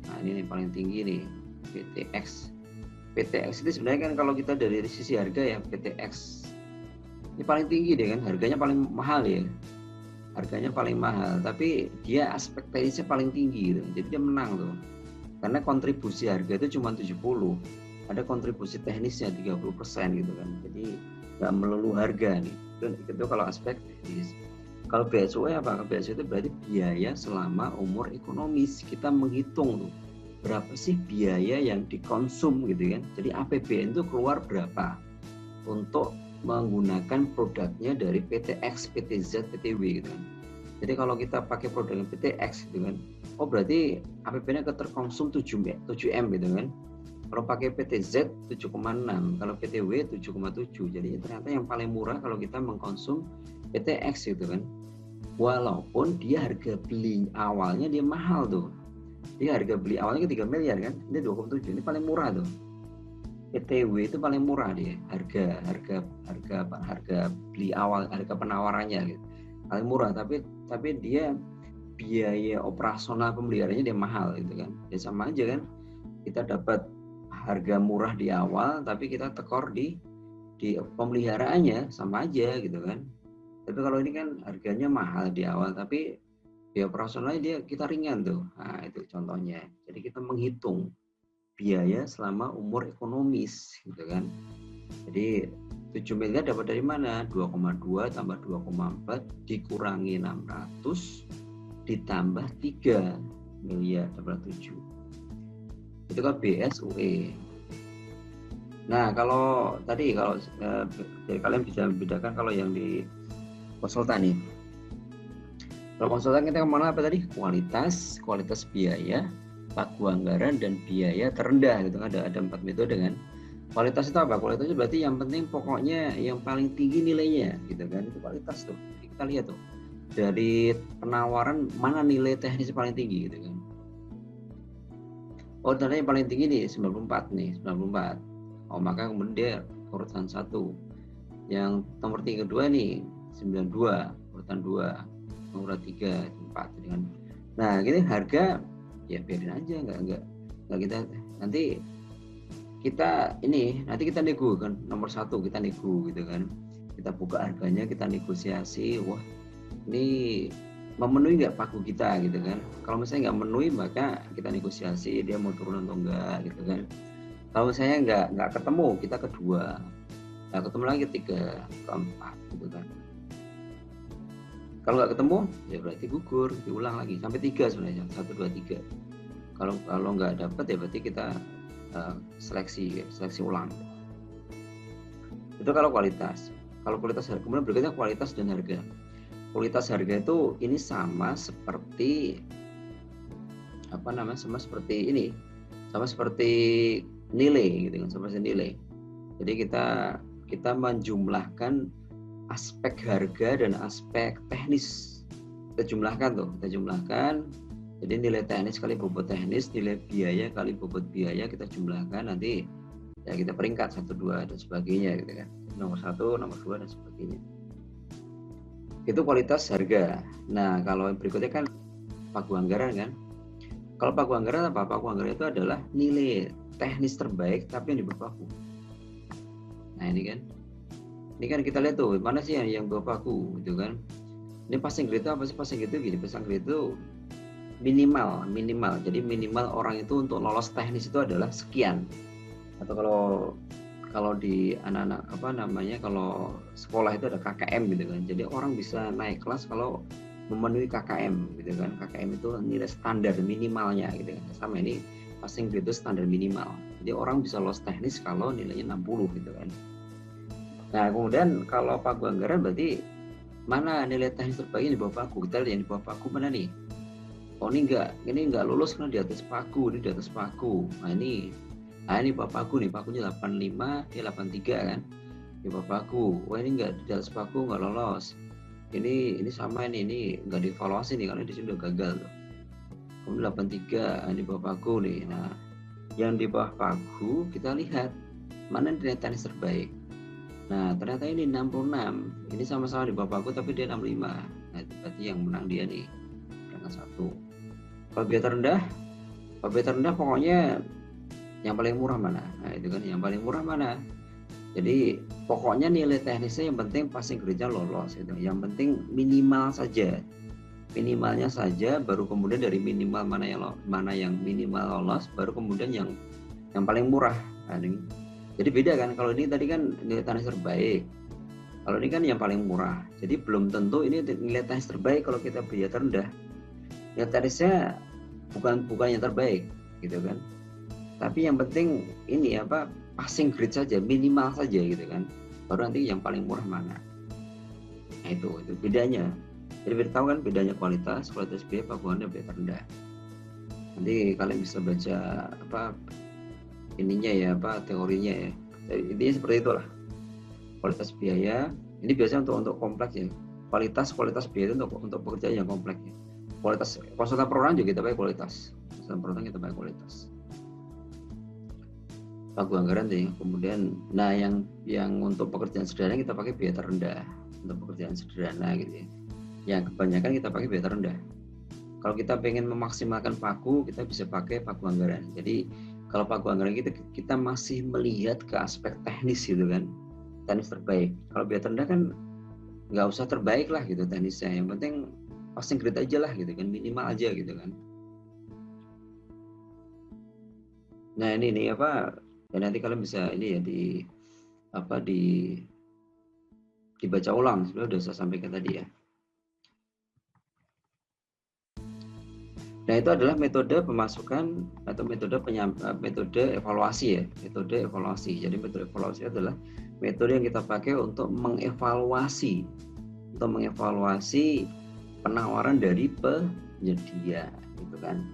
Nah ini yang paling tinggi nih, PTX. PTX itu sebenarnya kan kalau kita dari sisi harga ya, PTX ini paling tinggi deh kan, harganya paling mahal ya. Harganya paling mahal, tapi dia aspek teknisnya paling tinggi gitu. Jadi dia menang tuh. Karena kontribusi harga itu cuma 70. Ada kontribusi teknisnya 30% gitu kan. Jadi nggak melulu harga nih. Itu kalau aspek teknis. Kalau BSUE apa? BSUE itu berarti biaya selama umur ekonomis. Kita menghitung tuh berapa sih biaya yang dikonsum gitu kan. Jadi APBN itu keluar berapa untuk menggunakan produknya dari PT X, PT Z, PT W gitu kan. Jadi kalau kita pakai produk PT X gitu kan, oh berarti APBN akan terkonsum 7M gitu kan. Kalau pakai PT Z 7,6, kalau PT W 7,7. Jadi ternyata yang paling murah kalau kita mengkonsum PT X gitu kan. Walaupun dia harga beli awalnya dia mahal tuh. Dia harga beli awalnya 3 miliar kan, ini 2,7, ini paling murah tuh. PTW itu paling murah dia, harga beli awal, harga penawarannya gitu. Paling murah, tapi dia biaya operasional pemeliharaannya dia mahal gitu kan. Ya sama aja kan, kita dapat harga murah di awal tapi kita tekor di pemeliharaannya, sama aja gitu kan. Tapi kalau ini kan harganya mahal di awal tapi biaya operasionalnya dia kita ringan tuh. Nah, itu contohnya. Jadi kita menghitung biaya selama umur ekonomis gitu kan. Jadi 7 miliar dapat dari mana? 2,2 tambah 2,4 dikurangi 600 ditambah 3 miliar dapat 7. Itu kan BSUE. Nah, kalau tadi dari kalian bisa membedakan kalau yang di konsultan nih. Kalau konsultan kita kemana apa tadi? Kualitas biaya, pagu anggaran, dan biaya terendah gitu. Ada 4 metode kan. Kualitas itu apa? Kualitas itu berarti yang penting pokoknya yang paling tinggi nilainya gitu kan. Itu kualitas tuh. Jadi kita lihat tuh. Dari penawaran mana nilai teknis paling tinggi gitu kan. Oh, ternyata yang paling tinggi nih 94. Oh, maka kemudian dia urutan 1. Yang nomor 3 kedua nih 92, urutan 2. Nomor 3, 4 dengan. Nah, gini harga ya biarin aja, enggak kita nanti kita nego kan, nomor 1 kita nego gitu kan, kita buka harganya, kita negosiasi, wah ini memenuhi nggak pagu kita gitu kan. Kalau misalnya nggak memenuhi maka kita negosiasi dia mau turun atau enggak gitu kan. Kalau misalnya nggak ketemu, kita kedua, nggak ketemu lagi 3, 4 gitu kan. Kalau nggak ketemu ya berarti gugur, diulang lagi sampai 3 sebenarnya, 1, 2, 3. Kalau nggak dapat ya berarti kita seleksi ulang. Itu kalau kualitas. Kalau kualitas, kemudian berikutnya kualitas dan harga. Kualitas harga itu ini sama seperti sama seperti nilai gitu kan, sama seperti nilai. Jadi kita menjumlahkan aspek harga dan aspek teknis. Kita jumlahkan. Jadi nilai teknis kali bobot teknis, nilai biaya kali bobot biaya kita jumlahkan, nanti ya kita peringkat 1, 2 dan sebagainya gitu kan. Nomor 1, nomor 2 dan sebagainya. Itu kualitas harga. Nah, kalau yang berikutnya kan pagu anggaran kan. Kalau pagu anggaran apa? Pagu anggaran itu adalah nilai teknis terbaik tapi yang di bawah pagu. Nah, ini kan kita lihat tuh mana sih yang bawah pagu gitu kan. Ini passing grade itu apa sih? Passing grade itu gini, passing grade itu minimal. Jadi minimal orang itu untuk lolos teknis itu adalah sekian. Atau kalau di anak-anak kalau sekolah itu ada KKM gitu kan. Jadi orang bisa naik kelas kalau memenuhi KKM gitu kan. KKM itu nilai standar minimalnya gitu kan. Sama ini passing grade itu standar minimal. Jadi orang bisa lolos teknis kalau nilainya 60 gitu kan. Nah, kemudian kalau pagu anggaran berarti mana nilai teknis terbaik di bawah pagu? Kita lihat yang di bawah pagu mana nih? Oh, ini enggak lulus karena di atas pagu, ini di atas pagu. Nah, ini bawah pagu nih, pagunya 85, dia 83 kan. Di bawah pagu. Wah, ini enggak di atas pagu, enggak lolos. Ini sama ini enggak dievaluasi nih karena di sini udah gagal tuh. Kemudian 83, di bawah pagu nih. Nah, yang di bawah pagu kita lihat mana nilai teknis terbaik. Nah, ternyata ini 66. Ini sama-sama di bawah pagu tapi dia 65. Nah, itu berarti yang menang dia nih. Dengan 1. Kalau biaya terendah pokoknya yang paling murah mana? Nah, itu kan yang paling murah mana? Jadi pokoknya nilai teknisnya yang penting passing grade-nya lolos gitu. Yang penting minimal saja. Minimalnya saja, baru kemudian dari minimal mana yang minimal lolos, baru kemudian yang paling murah. Nah, ini. Jadi beda kan, kalau ini tadi kan nilai teknis terbaik. Kalau ini kan yang paling murah. Jadi belum tentu ini nilai teknis terbaik kalau kita biaya terendah. Nilai teknisnya bukan yang terbaik, gitu kan. Tapi yang penting ini apa, passing grade saja, minimal saja gitu kan. Baru nanti yang paling murah mana. Nah itu bedanya. Jadi kita tahu kan bedanya kualitas biaya paguannya biaya terendah. Nanti kalian bisa baca apa ininya ya, apa teorinya ya. Jadi intinya seperti itulah. Kualitas biaya ini biasanya untuk kompleks ya. Kualitas biaya itu untuk pekerjaan yang kompleks ya. Kualitas konsultan perorangan juga kita pakai kualitas. Konsultan perorangan kita pakai kualitas. Pagu anggaran deh. Kemudian nah yang untuk pekerjaan sederhana kita pakai biaya terendah. Untuk pekerjaan sederhana gitu ya. Yang kebanyakan kita pakai biaya terendah. Kalau kita pengen memaksimalkan pagu, kita bisa pakai pagu anggaran. Jadi kalau pagu anggaran kita masih melihat ke aspek teknis gitu kan, teknis terbaik. Kalau biaya terendah kan nggak usah terbaik lah gitu teknisnya. Yang penting passing grade aja lah gitu kan, minimal aja gitu kan. Nah ini apa? Dan nanti kalian bisa ini ya dibaca ulang. Sebenarnya udah saya sampaikan tadi ya. Nah itu adalah metode pemasukan atau metode evaluasi ya, metode evaluasi. Jadi metode evaluasi adalah metode yang kita pakai untuk mengevaluasi penawaran dari penyedia, gitu kan.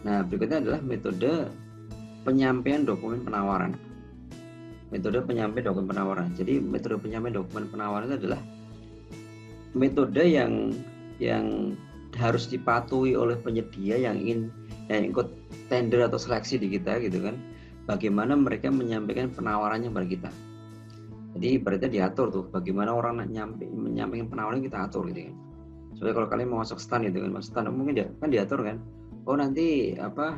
Nah berikutnya adalah metode penyampaian dokumen penawaran. Metode penyampaian dokumen penawaran. Jadi metode penyampaian dokumen penawaran itu adalah metode yang harus dipatuhi oleh penyedia yang ikut tender atau seleksi di kita gitu kan. Bagaimana mereka menyampaikan penawarannya kepada kita. Jadi berarti diatur tuh bagaimana orang menyampaikan penawaran kita atur gitu kan. Soalnya kalau kalian mau masuk stand gitu kan, masuk stand mungkin kan diatur kan. Oh nanti apa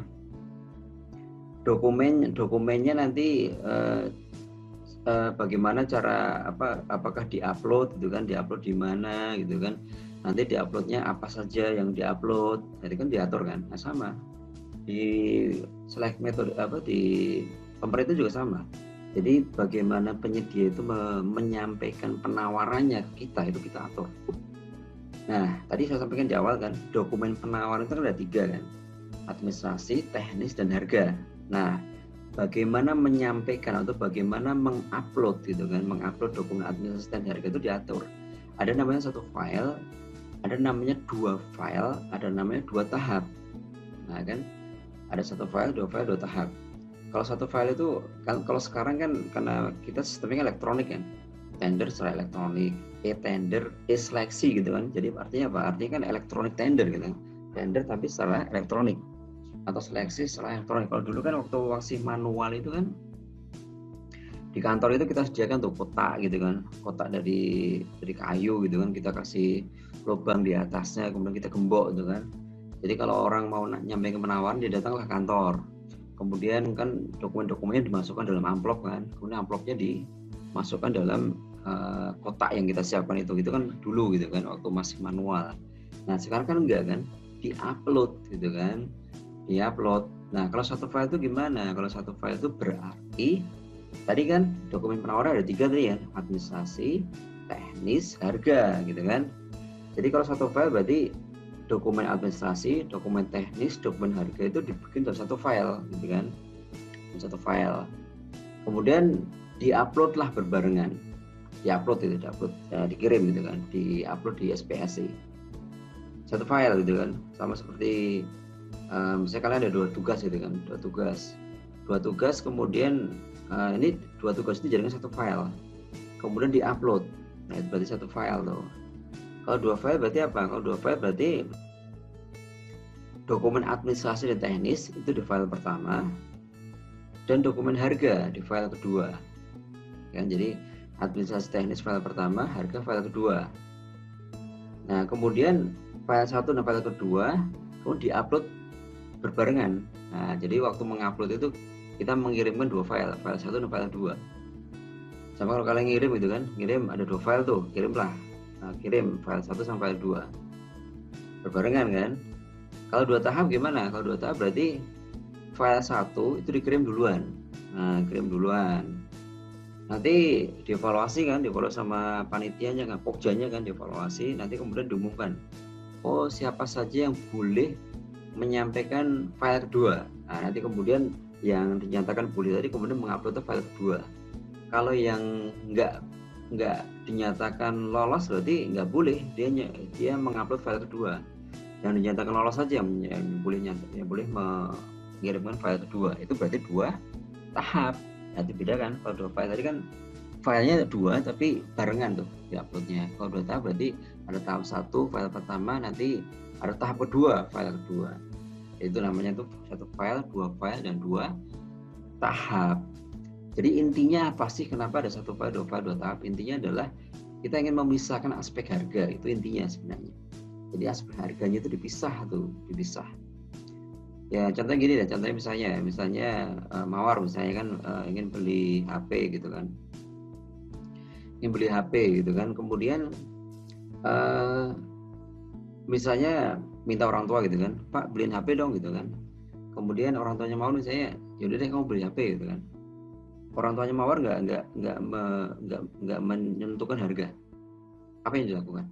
dokumennya nanti bagaimana cara apakah diupload gitu kan, diupload di mana gitu kan. Nanti diuploadnya apa saja yang diupload, jadi kan diatur kan. Nah sama di select metode di pemerintah juga sama. Jadi bagaimana penyedia itu menyampaikan penawarannya ke kita itu kita atur. Nah tadi saya sampaikan di awal kan, dokumen penawaran itu kan ada 3 kan, administrasi, teknis, dan harga. Nah bagaimana menyampaikan atau bagaimana mengupload gitu kan, mengupload dokumen administrasi dan harga itu diatur. Ada namanya satu file, ada namanya 2 file, ada namanya 2 tahap. Nah kan, ada satu file, 2 file, 2 tahap. Kalau satu file itu, kalau sekarang kan karena kita sistemnya elektronik kan, tender secara elektronik, e-tender, e-seleksi gitu kan. Jadi artinya apa? Artinya kan elektronik tender gitu. Tender tapi secara elektronik atau seleksi secara elektronik. Kalau dulu kan waktu masih manual itu kan di kantor itu kita sediakan tuh kotak gitu kan, kotak dari kayu gitu kan, kita kasih lubang di atasnya, kemudian kita gembok gitu kan. Jadi kalau orang mau nyampein penawaran dia datanglah kantor, kemudian kan dokumen-dokumennya dimasukkan dalam amplop kan, kemudian amplopnya dimasukkan dalam kotak yang kita siapkan itu kan dulu gitu kan waktu masih manual. Nah sekarang kan enggak kan, diupload gitu kan, diupload. Nah kalau satu file itu gimana? Kalau satu file itu berarti tadi kan dokumen penawaran ada 3 tadi ya, administrasi, teknis, harga gitu kan. Jadi kalau satu file berarti dokumen administrasi, dokumen teknis, dokumen harga itu dibikin dalam satu file gitu kan. Satu file. Kemudian diupload lah berbarengan. Diupload dikirim gitu kan, diupload di SPSI. Satu file gitu kan. Sama seperti misalnya kalian ada 2 tugas gitu kan, 2 tugas kemudian ini 2 tugas itu jadikan satu file, kemudian diupload. Nah itu berarti satu file tuh. Kalau 2 file berarti apa? Kalau 2 file berarti dokumen administrasi dan teknis itu di file pertama dan dokumen harga di file kedua. Kan jadi administrasi teknis file pertama, harga file kedua. Nah kemudian file 1 dan file kedua kemudian diupload berbarengan. Nah jadi waktu mengupload itu kita mengirimkan 2 file, file 1 dan file 2. Sama kalau kalian ngirim gitu kan, ngirim ada 2 file tuh, kirimlah. Nah, kirim file 1 sama file 2. Berbarengan kan? Kalau 2 tahap gimana? Kalau 2 tahap berarti file 1 itu dikirim duluan. Nah, kirim duluan. Nanti dievaluasi kan, dievaluasi sama panitianya kan, pokjanya kan dievaluasi, nanti kemudian diumumkan. Oh, siapa saja yang boleh menyampaikan file kedua. Nah, nanti kemudian yang dinyatakan boleh tadi kemudian mengupload file kedua. Kalau yang nggak dinyatakan lolos berarti nggak boleh dia mengupload file kedua. Yang dinyatakan lolos saja yang boleh mengirimkan file kedua. Itu berarti 2 tahap. Nah, itu beda kan? Kalau 2 file tadi kan filenya 2 tapi barengan tuh diuploadnya. Kalau 2 tahap berarti ada tahap 1 file pertama, nanti ada tahap kedua file kedua. Itu namanya tuh 1 file, 2 file, dan 2 tahap. Jadi intinya apa sih kenapa ada 1 file, 2 file, 2 tahap? Intinya adalah kita ingin memisahkan aspek harga, itu intinya sebenarnya. Jadi aspek harganya itu dipisah. Ya contohnya gini deh, contohnya misalnya Mawar misalnya kan ingin beli HP gitu kan. Kemudian misalnya minta orang tua gitu kan, Pak beliin HP dong gitu kan. Kemudian orang tuanya mau misalnya, yaudah deh kamu beli HP gitu kan. Orang tuanya Mawar nggak menentukan harga. Apa yang dilakukan?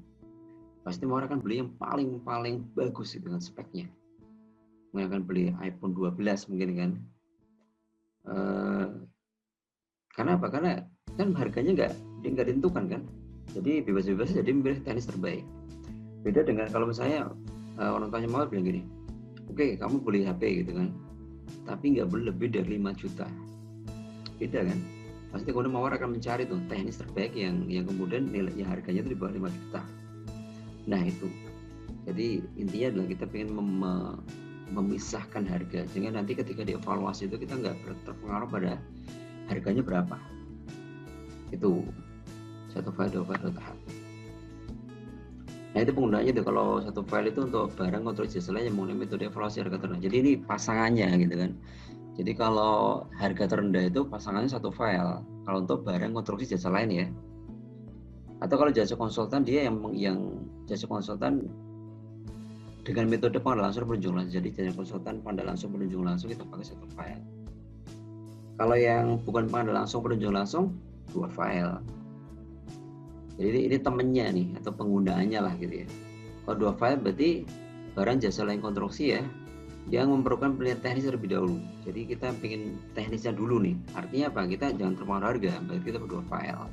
Pasti Mawar akan beli yang paling bagus gitu kan speknya. Mungkin akan beli iPhone 12 mungkin kan. Karena apa? Karena kan harganya nggak ditentukan kan. Jadi bebas-bebas jadi memilih teknis terbaik. Beda dengan kalau misalnya orang tuanya Mawar bilang gini, oke, kamu beli HP gitu kan, tapi nggak boleh lebih dari 5 juta. Beda kan? Pasti kemudian Mawar akan mencari tuh teknis terbaik yang kemudian nilainya harganya itu di bawah 5 juta. Nah itu. Jadi intinya adalah kita ingin memisahkan harga, sehingga nanti ketika dievaluasi itu kita nggak terpengaruh pada harganya berapa. Itu 1 file, 2 file, 2 tahap. Nah itu penggunaannya tuh kalau 1 file itu untuk barang konstruksi jasa lain yang menggunakan metode evaluasi harga terendah. Jadi ini pasangannya gitu kan. Jadi kalau harga terendah itu pasangannya 1 file. Kalau untuk barang konstruksi jasa lain ya. Atau kalau jasa konsultan dia yang jasa konsultan dengan metode pengadaan langsung penunjuk langsung. Jadi jasa konsultan pengadaan langsung penunjuk langsung kita pakai 1 file. Kalau yang bukan pengadaan langsung penunjuk langsung 2 file. Jadi ini temennya nih atau penggunaannya lah gitu ya. Kalau 2 file berarti barang jasa lain konstruksi ya, yang memerlukan penilaian teknis terlebih dahulu. Jadi kita pengen teknisnya dulu nih. Artinya apa? Kita jangan terpengaruh harga, berarti kita berdua file.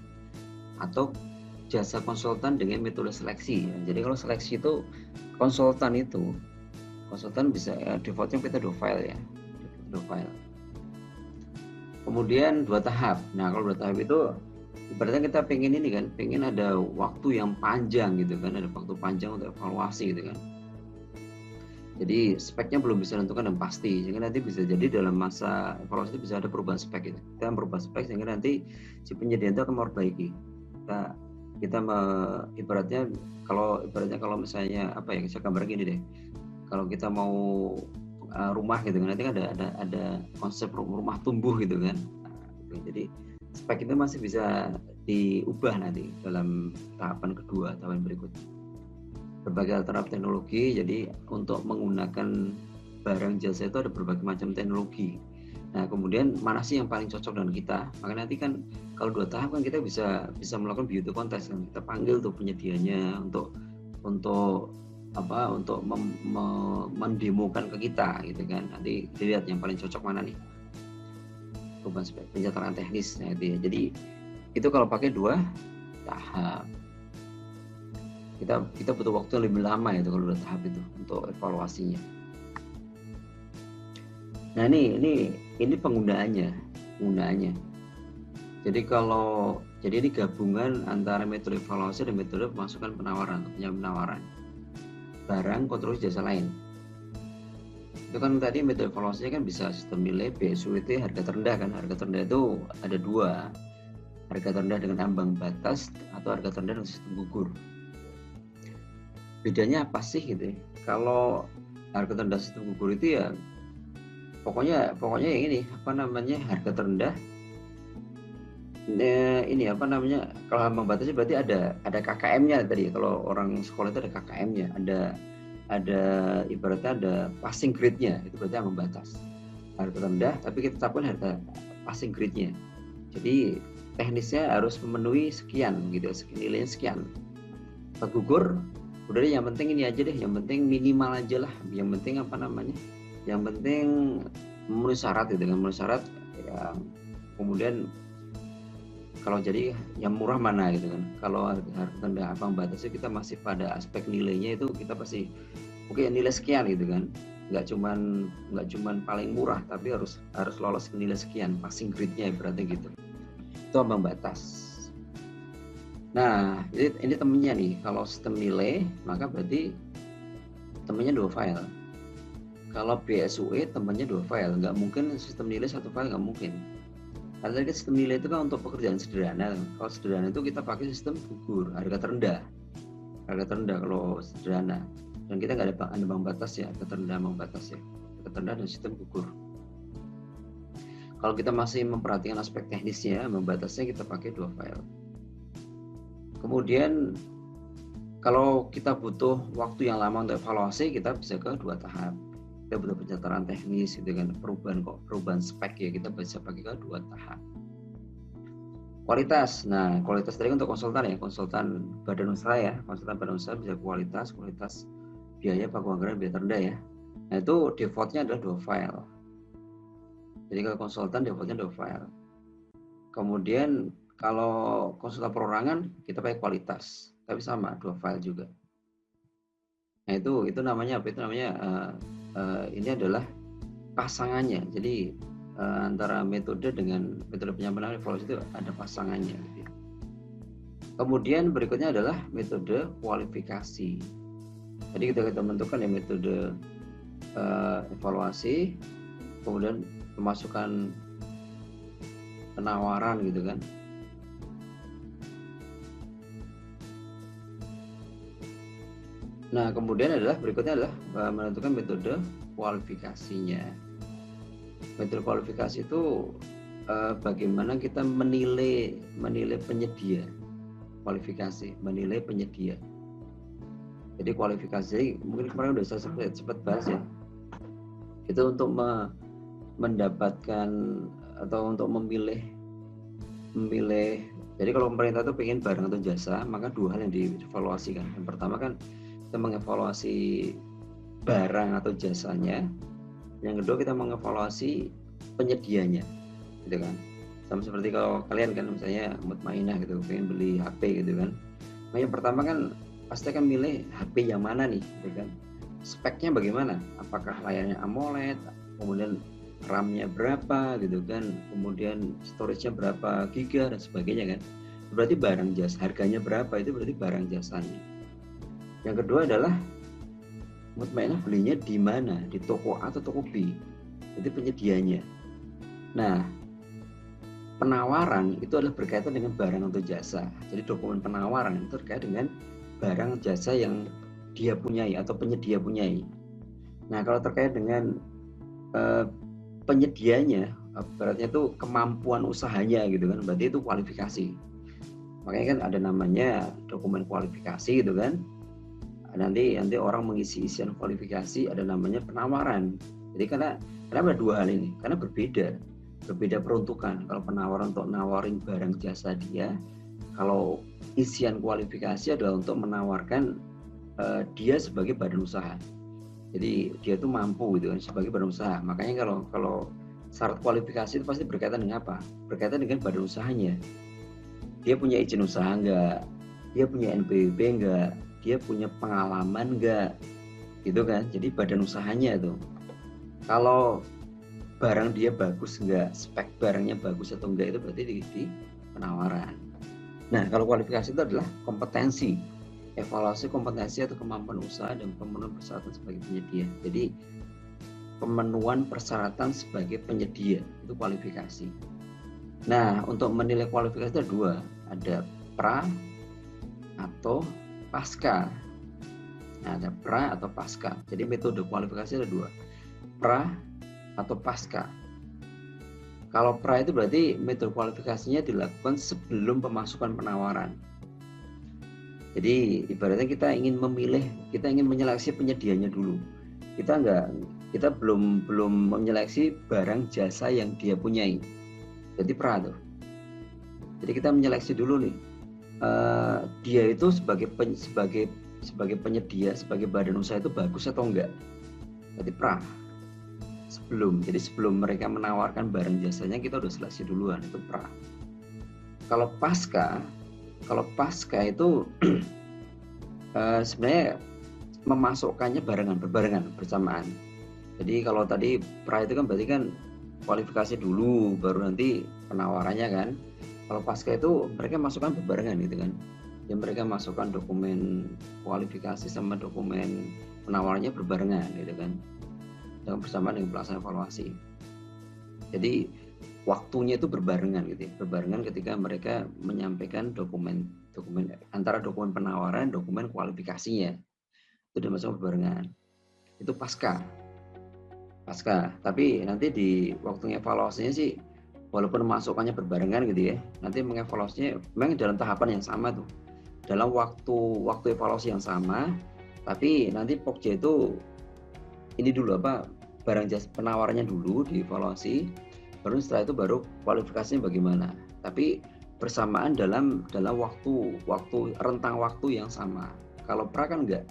Atau jasa konsultan dengan metode seleksi. Jadi kalau seleksi itu konsultan bisa defaultnya kita 2 file ya, 2 file. Kemudian 2 tahap. Nah kalau 2 tahap itu ibaratnya kita pengen ini kan, pengen ada waktu yang panjang gitu kan, ada waktu panjang untuk evaluasi gitu kan. Jadi speknya belum bisa ditentukan dan pasti, sehingga nanti bisa jadi dalam masa evaluasi itu bisa ada perubahan spek gitu. Kita merubah spek sehingga nanti si penyedia itu akan memperbaiki. Kita ibaratnya kalau misalnya apa ya, saya gambar gini deh. Kalau kita mau rumah gitu kan, nanti kan ada konsep rumah tumbuh gitu kan. Nah, jadi spek itu masih bisa diubah nanti dalam tahapan kedua, tahapan berikutnya. Berbagai alternatif teknologi, jadi untuk menggunakan barang jasa itu ada berbagai macam teknologi. Nah kemudian mana sih yang paling cocok dengan kita? Maka nanti kan kalau 2 tahap kan kita bisa melakukan beauty contest kan, kita panggil tuh penyedianya untuk mendemokan ke kita gitu kan. Nanti dilihat yang paling cocok mana nih, pencatatan teknis. Nah, itu ya. Jadi itu kalau pakai 2 tahap. Kita butuh waktu yang lebih lama itu kalau 2 tahap itu untuk evaluasinya. Nah ini penggunaannya. Jadi ini gabungan antara metode evaluasi dan metode pemasukan penawaran, penawaran barang konstruksi jasa lain. Itu kan tadi metode evaluasinya kan bisa sistem nilai, BSUT, harga terendah kan. Harga terendah itu ada 2. Harga terendah dengan ambang batas atau harga terendah dengan sistem gugur. Bedanya apa sih gitu ya? Kalau harga terendah sistem gugur itu ya pokoknya yang ini harga terendah kalau ambang batasnya berarti ada KKM-nya tadi. Kalau orang sekolah itu ada KKM-nya, ada ibaratnya ada passing grade-nya, itu berarti ambang batas. Harga rendah tapi kita tetapkan harga passing grade-nya. Jadi teknisnya harus memenuhi sekian gitu, nilainya sekian. Gugur udah deh, yang penting ini aja deh, yang penting minimal aja lah, yang penting apa namanya, yang penting memenuhi syarat gitu kan, memenuhi syarat ya. Kemudian kalau jadi yang murah mana gitu kan, kalau harga rendah ambang batasnya kita masih pada aspek nilainya, itu kita pasti oke nilai sekian gitu kan, nggak cuman paling murah, tapi harus lolos ke nilai sekian, passing grade-nya berarti gitu, itu ambang batas. Nah ini temennya nih, kalau sistem nilai maka berarti temennya 2 file. Kalau BSUE temennya 2 file, nggak mungkin sistem nilai 1 file, nggak mungkin. Karena sistem nilai itu kan untuk pekerjaan sederhana. Kalau sederhana itu kita pakai sistem gugur, harga terendah kalau sederhana. Dan kita nggak ada ambang batas ya, harga terendah ambang batas ya, harga terendah dan sistem gugur. Kalau kita masih memperhatikan aspek teknisnya, ambang batasnya kita pakai 2 file. Kemudian kalau kita butuh waktu yang lama untuk evaluasi, kita bisa ke 2 tahap. Kita butuh pencatatan teknis gitu kan, perubahan spek ya, kita bisa pakai ke 2 tahap. Kualitas, nah kualitas tadi untuk konsultan ya, konsultan badan usaha ya, konsultan badan usaha bisa kualitas biaya baku anggaran biaya terendah ya. Nah itu defaultnya adalah 2 file. Jadi kalau konsultan defaultnya 2 file. Kemudian kalau konsultan perorangan kita pakai kualitas, tapi sama 2 file juga. Nah itu namanya apa? Itu namanya ini adalah pasangannya. Jadi antara metode dengan metode penyampaian evaluasi itu ada pasangannya. Gitu. Kemudian berikutnya adalah metode kualifikasi. Jadi kita menentukan ya metode evaluasi, kemudian pemasukan penawaran gitu kan. Nah, kemudian berikutnya adalah menentukan metode kualifikasinya. Metode kualifikasi itu bagaimana kita menilai penyedia. Kualifikasi, menilai penyedia. Jadi kualifikasi mungkin kemarin udah saya sempat bahas ya. Itu untuk mendapatkan atau untuk memilih. Jadi kalau pemerintah itu pengen barang atau jasa, maka 2 hal yang dievaluasi kan. Yang pertama kan kita mengevaluasi barang atau jasanya. Yang kedua kita mengevaluasi penyedianya, gitu kan. Sama seperti kalau kalian kan misalnya mutmainah gitu, pengen beli HP gitu kan. Nah yang pertama kan pasti akan milih HP yang mana nih, gitu kan. Speknya bagaimana? Apakah layarnya AMOLED, kemudian RAM-nya berapa gitu kan, kemudian storage-nya berapa giga dan sebagainya kan. Berarti barang jasa, harganya berapa, itu berarti barang jasanya. Yang kedua adalah mutmainah belinya di mana, di toko A atau toko B, itu penyedianya. Nah penawaran itu adalah berkaitan dengan barang atau jasa. Jadi dokumen penawaran itu terkait dengan barang jasa yang dia punyai atau penyedia punyai. Nah kalau terkait dengan penyedianya, berarti itu kemampuan usahanya gitu kan, berarti itu kualifikasi. Makanya kan ada namanya dokumen kualifikasi gitu kan. Nanti orang mengisi isian kualifikasi, ada namanya penawaran. Jadi kenapa 2 hal ini? Karena berbeda peruntukan. Kalau penawaran untuk nawarin barang jasa dia, kalau isian kualifikasi adalah untuk menawarkan dia sebagai badan usaha. Jadi dia itu mampu gitu kan sebagai badan usaha. Makanya kalau syarat kualifikasi itu pasti berkaitan dengan apa? Berkaitan dengan badan usahanya. Dia punya izin usaha enggak? Dia punya NPWP enggak? Dia punya pengalaman enggak? Gitu kan. Jadi badan usahanya itu. Kalau barang dia bagus enggak, spek barangnya bagus atau enggak, itu berarti di penawaran. Nah, kalau kualifikasi itu adalah kompetensi. Evaluasi kompetensi atau kemampuan usaha dan pemenuhan persyaratan sebagai penyedia. Jadi pemenuhan persyaratan sebagai penyedia itu kualifikasi. Nah, untuk menilai kualifikasi ada 2, ada pra atau pasca. Nah, ada pra atau pasca. Jadi metode kualifikasi ada 2, pra atau pasca. Kalau pra itu berarti metode kualifikasinya dilakukan sebelum pemasukan penawaran. Jadi ibaratnya kita ingin menyeleksi penyedianya dulu. Kita belum menyeleksi barang jasa yang dia punyai. Jadi pra tuh. Jadi kita menyeleksi dulu nih. Dia itu sebagai sebagai penyedia, sebagai badan usaha itu bagus atau enggak. Berarti pra. Jadi sebelum mereka menawarkan barang jasanya kita udah seleksi duluan, itu pra. Kalau pasca itu sebenarnya memasukkannya berbarengan bersamaan. Jadi kalau tadi pra itu kan berarti kan kualifikasi dulu baru nanti penawarannya kan. Kalau pasca itu mereka masukkan berbarengan gitu kan. Yang mereka masukkan dokumen kualifikasi sama dokumen penawarannya berbarengan gitu kan. Dengan bersamaan dengan pelaksanaan evaluasi. Jadi waktunya itu berbarengan gitu ya. Berbarengan ketika mereka menyampaikan dokumen antara dokumen penawaran dan dokumen kualifikasinya. Itu dimasukkan berbarengan. Itu pasca. Tapi nanti di waktu evaluasinya sih walaupun masukannya berbarengan gitu ya, nanti mengevaluasinya memang dalam tahapan yang sama tuh. Dalam waktu evaluasi yang sama, tapi nanti Pokja itu ini dulu barang jasa penawarannya dulu dievaluasi, baru setelah itu baru kualifikasinya bagaimana. Tapi bersamaan dalam rentang waktu yang sama. Kalau pra kan enggak.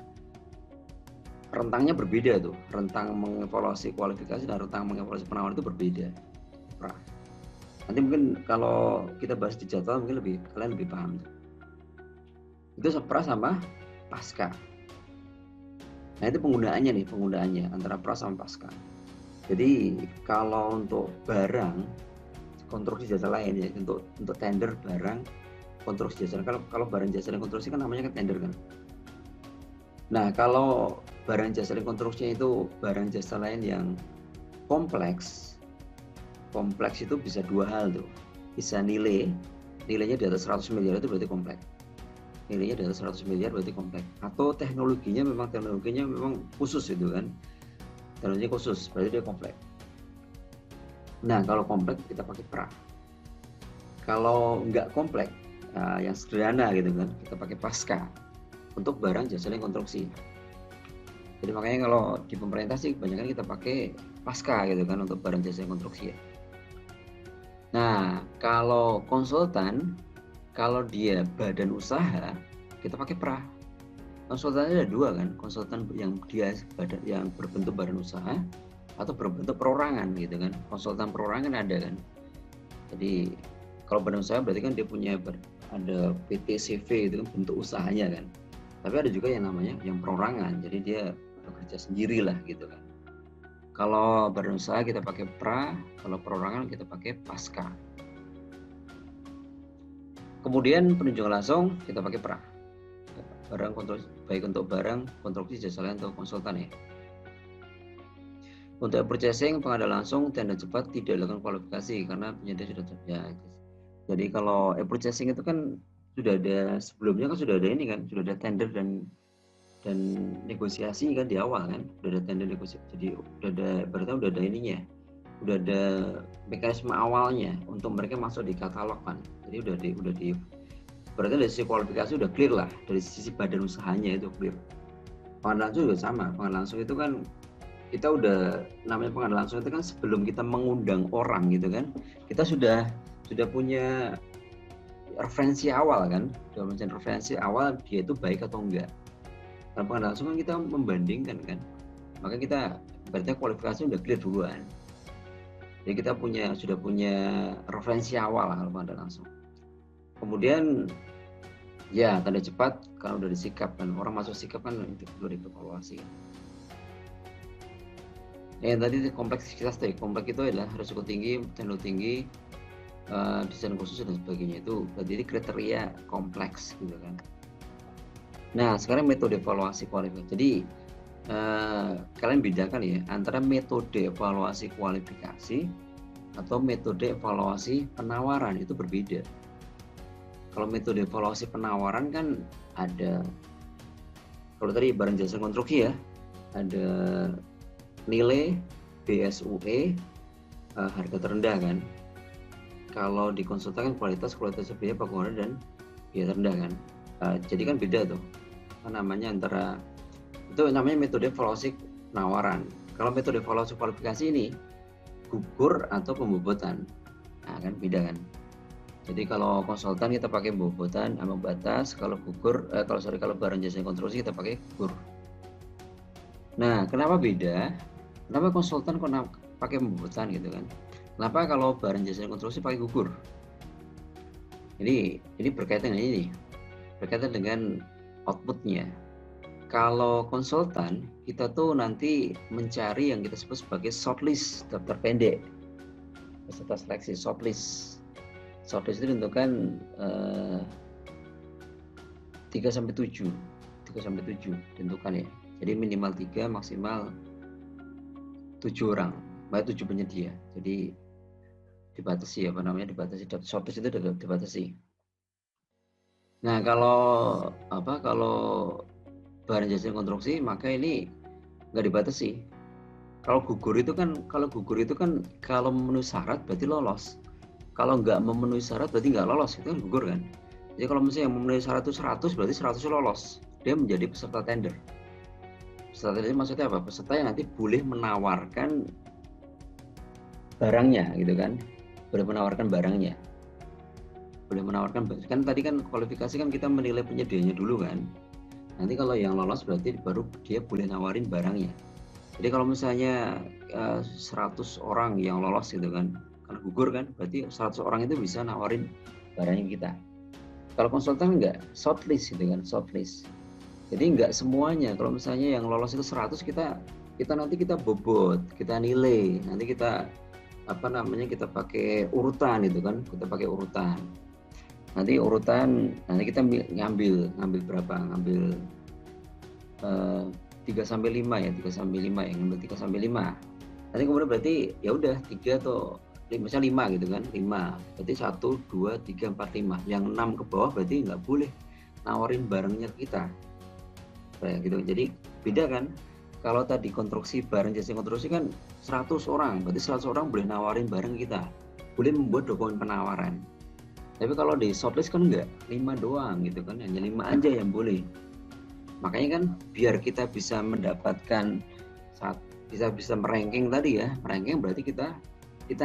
Rentangnya berbeda tuh, rentang mengevaluasi kualifikasi dan rentang mengevaluasi penawaran itu berbeda. Pra. Nanti mungkin kalau kita bahas di jadwal mungkin kalian lebih paham. Itu pra sama pasca. Nah itu penggunaannya antara pra sama pasca. Jadi kalau untuk barang konstruksi jasa lain ya, untuk tender barang konstruksi jasa, kalau barang jasa dan konstruksi kan namanya kan tender kan. Nah kalau barang jasa dan konstruksinya itu barang jasa lain yang kompleks itu bisa dua hal tuh. Bisa nilainya di atas 100 miliar itu berarti kompleks. Nilainya di atas 100 miliar berarti kompleks. Atau teknologinya memang khusus itu kan. Teknologinya khusus berarti dia kompleks. Nah kalau kompleks kita pakai pra. Kalau nggak kompleks, yang sederhana gitu kan, kita pakai pasca untuk barang jasa dan konstruksi. Jadi makanya kalau di pemerintah sih kebanyakan kita pakai pasca gitu kan untuk barang jasa dan konstruksi ya. Nah, kalau konsultan, kalau dia badan usaha, kita pakai pra. Konsultannya ada dua kan, konsultan yang berbentuk badan usaha atau berbentuk perorangan gitu kan. Konsultan perorangan ada kan. Jadi kalau badan usaha berarti kan dia punya ada PT CV itu kan bentuk usahanya kan. Tapi ada juga yang namanya yang perorangan, jadi dia bekerja sendiri lah gitu kan. Kalau badan usaha kita pakai pra, kalau perorangan kita pakai pasca. Kemudian penunjukan langsung kita pakai pra. Barang konstruksi, baik untuk barang konstruksi jasa lain atau konsultan ya. Untuk purchasing pengadaan langsung tender cepat tidak dilakukan kualifikasi karena penyedia sudah tersedia. Jadi kalau purchasing itu kan sudah ada sebelumnya kan sudah ada ini kan, sudah ada tender dan negosiasi kan di awal kan, udah ada tender negosiasi, jadi berarti udah ada ininya, udah ada mekanisme awalnya untuk mereka masuk di katalog kan, jadi udah di berarti dari sisi kualifikasi udah clear lah, dari sisi badan usahanya itu clear. Pengadaan langsung juga sama, pengadaan langsung itu kan kita udah namanya pengadaan langsung itu kan sebelum kita mengundang orang gitu kan, kita sudah punya referensi awal kan, sudah mencari referensi awal dia itu baik atau enggak. Karena pengadaan langsung kan kita membandingkan kan, maka kita berarti kualifikasi udah clear duluan. Jadi kita sudah punya referensi awal kalau pengadaan langsung. Kemudian ya tanda cepat kalau udah disikap kan, orang masuk sikap kan itu perlu dievaluasi. Tadi kompleksitas tadi, kompleks itu adalah risiko tinggi, teknologi tinggi, desain khusus dan sebagainya, itu berarti kriteria kompleks gitu kan. Nah sekarang metode evaluasi kualifikasi. Jadi kalian bedakan ya antara metode evaluasi kualifikasi atau metode evaluasi penawaran, itu berbeda. Kalau metode evaluasi penawaran kan ada, kalau tadi barang jasa konstruksi ya, ada nilai, BSUE, harga terendah kan. Kalau di konsultan kan kualitas biaya pengeluaran dan biaya terendah kan. Jadi kan beda tuh, namanya antara itu namanya metode evaluasi penawaran. Kalau metode evaluasi kualifikasi ini gugur atau pembobotan, nah kan beda kan. Jadi kalau konsultan kita pakai bobotan ambang batas, kalau barang jasa konstruksi kita pakai gugur. Nah, kenapa beda? Kenapa konsultan kok pakai bobotan gitu kan? Kenapa kalau barang jasa konstruksi pakai gugur? Ini berkaitan dengan ini, berkaitan dengan outputnya. Kalau konsultan, kita tuh nanti mencari yang kita sebut sebagai shortlist, daftar pendek, peserta seleksi, shortlist. Shortlist itu ditentukan 3-7 ditentukan ya. Jadi minimal 3, maksimal 7 orang, 7 penyedia. Jadi dibatasi shortlist itu dibatasi. Nah, kalau barang jasa konstruksi maka ini nggak dibatasi. Kalau gugur itu kan kalau memenuhi syarat berarti lolos. Kalau nggak memenuhi syarat berarti nggak lolos, itu kan gugur kan. Jadi kalau misalnya yang memenuhi syarat itu 100 berarti 100 lolos. Dia menjadi peserta tender. Peserta tender maksudnya apa? Peserta yang nanti boleh menawarkan barangnya gitu kan. Boleh menawarkan kan tadi kan kualifikasi kan kita menilai penyedianya dulu kan. Nanti kalau yang lolos berarti baru dia boleh nawarin barangnya. Jadi kalau misalnya 100 orang yang lolos gitu kan, karena gugur kan, berarti 100 orang itu bisa nawarin barangnya kita. Kalau konsultan enggak, shortlist gitu kan, shortlist. Jadi enggak semuanya. Kalau misalnya yang lolos itu 100 kita nanti kita bobot, kita nilai, nanti kita kita pakai urutan gitu kan, kita pakai urutan. Nanti kita ngambil berapa? Ngambil 3-5 ya, ngambil 3-5. Nanti kemudian berarti ya udah 3 atau 5, misalnya 5 gitu kan, 5. Berarti 1, 2, 3, 4, 5. Yang 6 ke bawah berarti nggak boleh nawarin barangnya kita. Kayak gitu. Jadi beda kan? Kalau tadi barang jasa konstruksi kan 100 orang, berarti 100 orang boleh nawarin barang kita. Boleh membuat dokumen penawaran. Tapi kalau di shortlist kan enggak, 5 doang gitu kan, hanya 5 aja yang boleh. Makanya kan biar kita bisa mendapatkan bisa meranking tadi ya, meranking berarti kita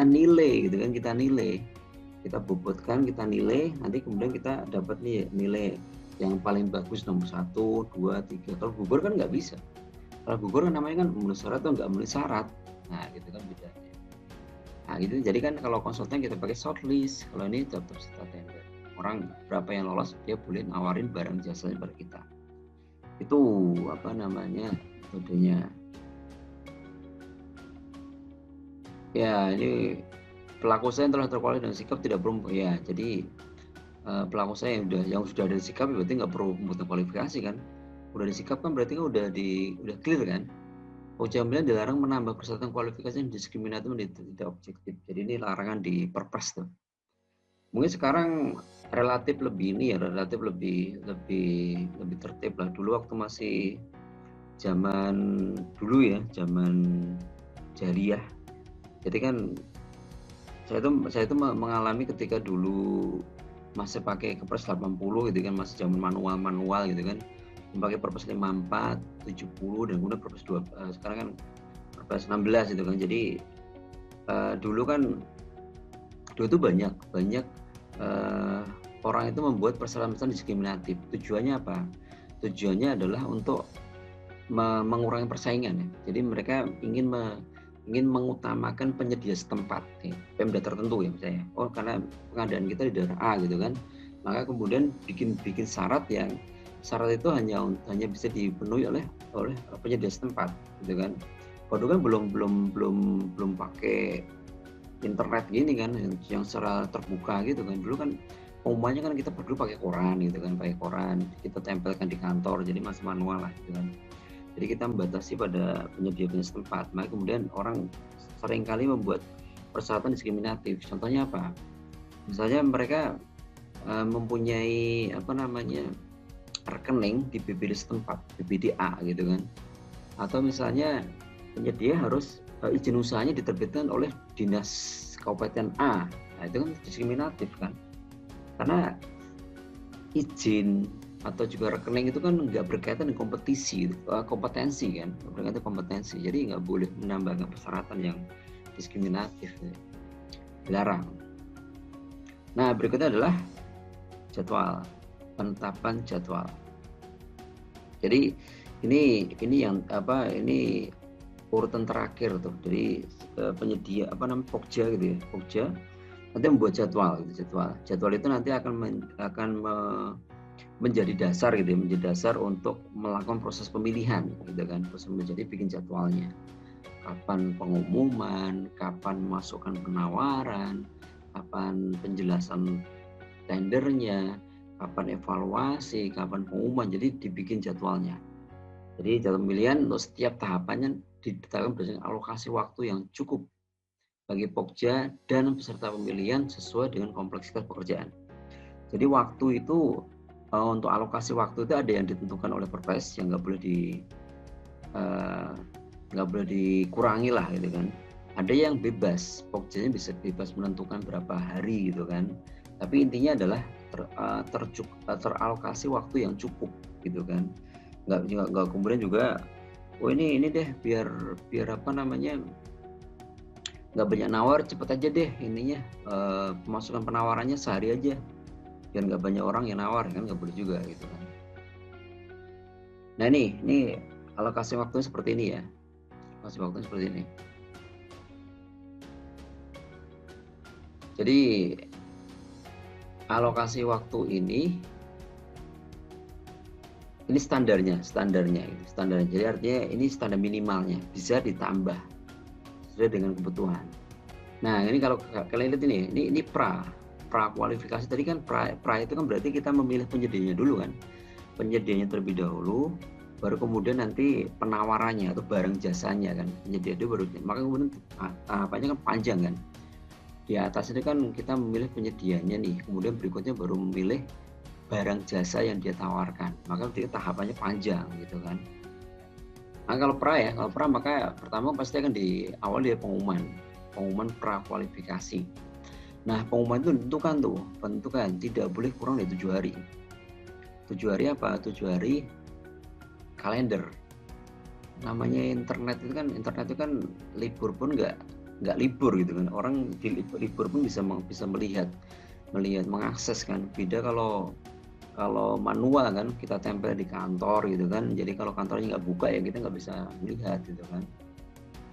nilai gitu kan, kita bobotkan, kita nilai, nanti kemudian kita dapat nih nilai yang paling bagus nomor 1, 2, 3. Kalau gugur kan nggak bisa. Kalau gugur kan namanya kan memenuhi syarat atau nggak memenuhi syarat. Nah gitu kan bedanya. Nah gitu, jadi kan kalau konsultan kita pakai shortlist, kalau ini tetap peserta tender. Orang berapa yang lolos dia boleh nawarin barang jasanya pada kita. Itu metodenya. Ya ini pelaku usaha yang telah terkualifikasi dan sikap tidak perlu ya. Jadi pelaku usaha yang sudah ada sikap berarti nggak perlu membutuhkan kualifikasi kan. Udah disikap kan berarti kan udah clear kan. Ujamnya dilarang menambah persyaratan kualifikasi yang diskriminatif dan tidak objektif. Jadi ini larangan di Perpres tuh. Mungkin sekarang relatif lebih tertib lah. Dulu waktu masih zaman jariah. Jadi kan saya itu mengalami ketika dulu masih pakai Kepres 80 gitu kan, masih zaman manual gitu kan. Pakai Perpres 54, 70 dan kemudian Perpres 2 sekarang kan Perpres 16 gitu kan. Jadi dulu itu banyak orang itu membuat persyaratan diskriminatif. Tujuannya apa? Tujuannya adalah untuk mengurangi persaingan ya. Jadi mereka ingin mengutamakan penyedia setempat Pemda tertentu ya misalnya. Oh karena pengadaan kita di daerah A gitu kan. Maka kemudian bikin syarat itu hanya bisa dipenuhi oleh penyedia setempat gitu kan. Waduh kan belum pakai internet gini kan yang secara terbuka gitu kan. Dulu kan umumnya kan kita perlu pakai koran gitu kan, kita tempelkan di kantor, jadi masih manual lah gitu kan. Jadi kita membatasi pada penyedia setempat. Maka kemudian orang seringkali membuat persyaratan diskriminatif. Contohnya apa? Misalnya mereka mempunyai rekening di BPD setempat, BPDA gitu kan. Atau misalnya penyedia harus izin usahanya diterbitkan oleh dinas kabupaten A. Nah, itu kan diskriminatif kan. Karena izin atau juga rekening itu kan nggak berkaitan dengan kompetensi kan, berkaitan kompetensi. Jadi nggak boleh menambahkan persyaratan yang diskriminatif, dilarang. Nah, berikutnya adalah jadwal, penetapan jadwal. Jadi ini yang ini urutan terakhir tuh. Jadi penyedia Pokja gitu ya. Pokja nanti membuat jadwal gitu, jadwal itu nanti akan menjadi dasar gitu ya, menjadi dasar untuk melakukan proses pemilihan gitu kan. Proses menjadi bikin jadwalnya. Kapan pengumuman, kapan masukkan penawaran, kapan penjelasan tendernya, kapan evaluasi, kapan pengumuman. Jadi dibikin jadwalnya. Jadi jadwal pemilihan untuk setiap tahapannya ditetapkan berdasarkan alokasi waktu yang cukup bagi Pokja dan peserta pemilihan sesuai dengan kompleksitas pekerjaan. Jadi waktu itu untuk alokasi waktu itu ada yang ditentukan oleh Perpres yang nggak boleh dikurangi lah gitu kan. Ada yang bebas, Pokjanya bisa bebas menentukan berapa hari gitu kan. Tapi intinya adalah teralokasi waktu yang cukup gitu kan. Nggak kemudian juga ini deh biar nggak banyak nawar, cepet aja deh ininya pemasukan penawarannya sehari aja biar nggak banyak orang yang nawar kan, nggak boleh juga gitu kan. Nah ini alokasi waktunya seperti ini ya, alokasi waktunya seperti ini. Jadi alokasi waktu ini standarnya. Jadi artinya ini standar minimalnya, bisa ditambah sesuai dengan kebutuhan. Nah ini kalau kalian lihat ini pra kualifikasi tadi kan, pra itu kan berarti kita memilih penyedianya dulu kan, penyedianya terlebih dahulu, baru kemudian nanti penawarannya atau barang jasanya kan, penyedia itu baru, maka kemudian tahapannya kan panjang kan. Di atas itu kan kita memilih penyedianya nih, kemudian berikutnya baru memilih barang jasa yang dia tawarkan, maka tahapannya panjang gitu kan. Nah kalau pra maka pertama pasti akan diawali dari pengumuman pra kualifikasi. Nah pengumuman itu tentukan tidak boleh kurang dari 7 hari. 7 hari apa? 7 hari kalender. Namanya internet itu kan libur pun nggak libur gitu kan. Orang di libur pun bisa melihat, mengakses kan. Beda kalau manual kan, kita tempel di kantor gitu kan. Jadi kalau kantornya nggak buka ya kita nggak bisa melihat gitu kan.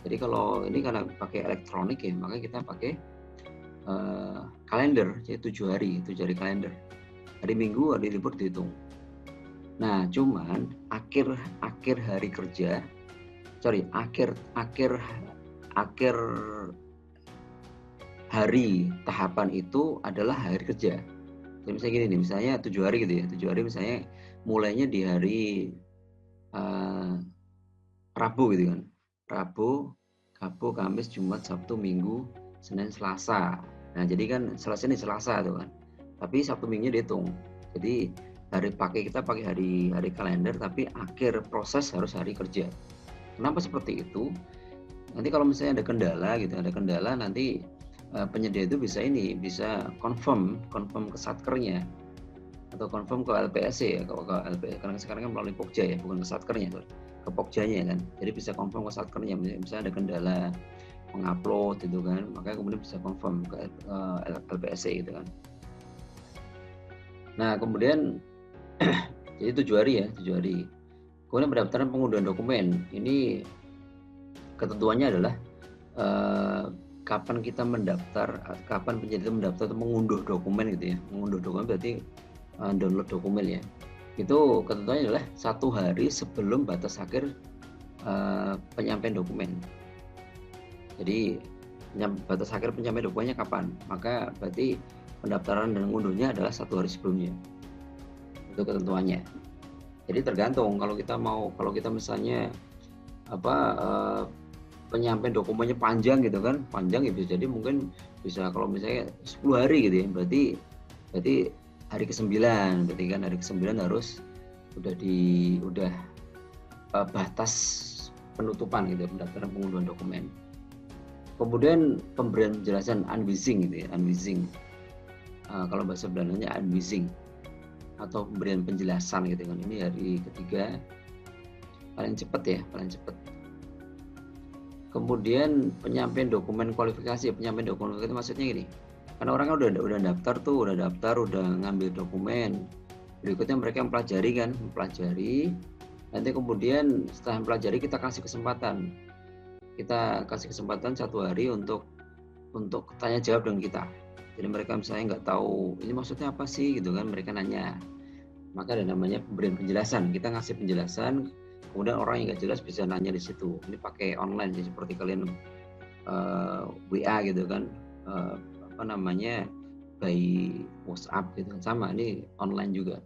Jadi kalau ini karena pakai elektronik ya, maka kita pakai kalender, jadi 7 hari kalender. Hari Minggu, hari libur dihitung. Nah, cuman akhir hari kerja, akhir hari tahapan itu adalah hari kerja. Jadi misalnya gini nih, misalnya 7 hari gitu ya, 7 hari misalnya mulainya di hari Rabu gitu kan. Rabu, Kamis, Jumat, Sabtu, Minggu, Senin, Selasa. Nah, jadi kan Selasa tuh kan. Tapi Sabtu Minggunya dihitung. Jadi kita pakai hari kalender, tapi akhir proses harus hari kerja. Kenapa seperti itu? Nanti kalau misalnya ada kendala nanti penyedia itu bisa confirm ke satkernya atau confirm ke LPSC ya, karena sekarang kan melalui Pokja ya, bukan ke satkernya, ke Pokjanya kan. Jadi bisa confirm ke satkernya, misalnya ada kendala mengupload gitu kan, maka kemudian bisa confirm ke LPSC gitu kan. Nah kemudian jadi 7 hari. Kemudian pendaftaran pengunduhan dokumen, ini ketentuannya adalah kapan kita kapan penyedia mendaftar atau mengunduh dokumen gitu ya. Mengunduh dokumen berarti download dokumen ya. Itu ketentuannya adalah 1 hari sebelum batas akhir penyampaian dokumen. Jadi batas akhir penyampaian dokumennya kapan? Maka berarti pendaftaran dan mengunduhnya adalah 1 hari sebelumnya. Itu ketentuannya. Jadi tergantung kalau kita misalnya penyampaian dokumennya panjang gitu kan, panjang ya bisa jadi mungkin bisa kalau misalnya 10 hari gitu ya, berarti hari ke-9, berarti kan hari ke-9 harus udah batas penutupan gitu ya, pendaftaran pengunduhan dokumen. Kemudian pemberian penjelasan unvising gitu ya, kalau bahasa Belandanya unvising atau pemberian penjelasan gitu kan, ini hari ketiga paling cepat. Kemudian penyampaian dokumen kualifikasi maksudnya gini, Karena orang kan udah daftar tuh, udah ngambil dokumen. Berikutnya mereka mempelajari. Nanti kemudian setelah mempelajari kita kasih kesempatan. Kita kasih kesempatan 1 hari untuk tanya jawab dengan kita. Jadi mereka misalnya nggak tahu ini maksudnya apa sih gitu kan, mereka nanya. Maka ada namanya pemberian penjelasan. Kita ngasih penjelasan, kemudian orang yang nggak jelas bisa nanya di situ. Ini pakai online sih, seperti kalian WA gitu kan, by WhatsApp gitu kan, sama ini online juga.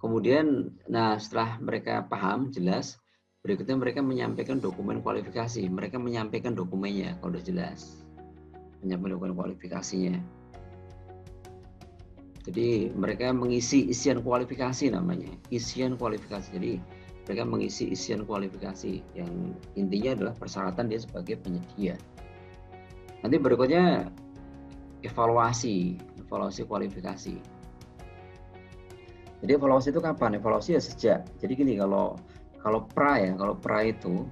Kemudian, nah setelah mereka paham jelas, berikutnya mereka menyampaikan dokumen kualifikasi. Mereka menyampaikan dokumennya kalau udah jelas, menyampaikan dokumen kualifikasinya. Jadi mereka mengisi isian kualifikasi namanya, isian kualifikasi. Jadi mereka mengisi isian kualifikasi yang intinya adalah persyaratan dia sebagai penyedia. Nanti berikutnya evaluasi kualifikasi. Jadi evaluasi itu kapan? Evaluasi ya sejak. Jadi gini, kalau pra itu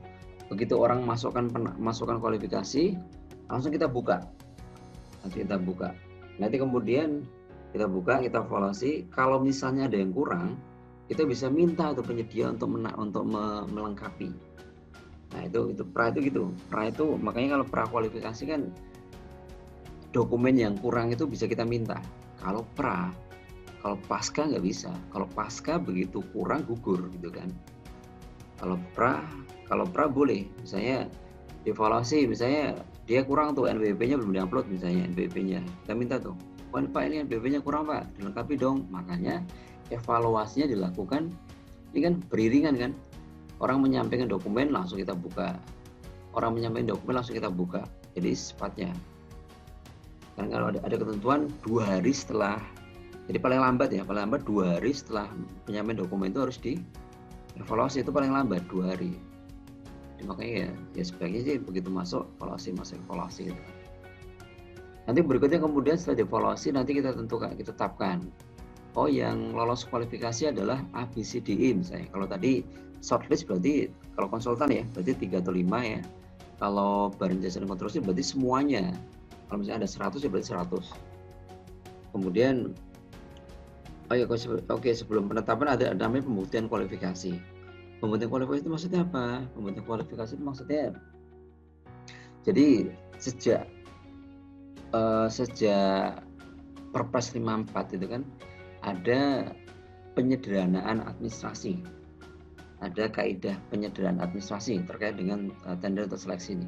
begitu orang masukkan kualifikasi, langsung kita buka. Nanti kemudian kita buka, kita evaluasi. Kalau misalnya ada yang kurang, kita bisa minta atau penyedia untuk melengkapi. Nah itu pra itu gitu. Pra itu makanya kalau pra kualifikasi kan dokumen yang kurang itu bisa kita minta. Kalau pra, kalau pasca nggak bisa. Kalau pasca begitu kurang gugur gitu kan. Kalau pra boleh. Misalnya evaluasi, misalnya dia kurang tuh NPWP-nya belum diupload misalnya NPWP-nya. Kita minta tuh, Pak ini NPWP-nya kurang Pak, dilengkapi dong. Makanya evaluasinya dilakukan, ini kan beriringan kan. Orang menyampaikan dokumen langsung kita buka. Jadi secepatnya. Karena kalau ada ketentuan 2 hari setelah, jadi paling lambat 2 hari setelah penyampaian dokumen itu harus dievaluasi, itu paling lambat 2 hari. Jadi makanya ya sebaiknya sih begitu masuk evaluasi gitu. Nanti berikutnya kemudian setelah dievaluasi nanti kita tetapkan. Oh yang lolos kualifikasi adalah ABCDE misalnya. Kalau tadi shortlist berarti kalau konsultan ya berarti 3 atau 5 ya. Kalau barang jasa dan konstruksi berarti semuanya. Kalau misalnya ada 100 ya berarti 100. Kemudian sebelum penetapan ada namanya pembuktian kualifikasi. Pembuktian kualifikasi itu maksudnya apa? Pembuktian kualifikasi itu maksudnya jadi sejak Perpres 54 itu kan ada penyederhanaan administrasi. Ada kaidah penyederhanaan administrasi terkait dengan tender atau seleksi ini.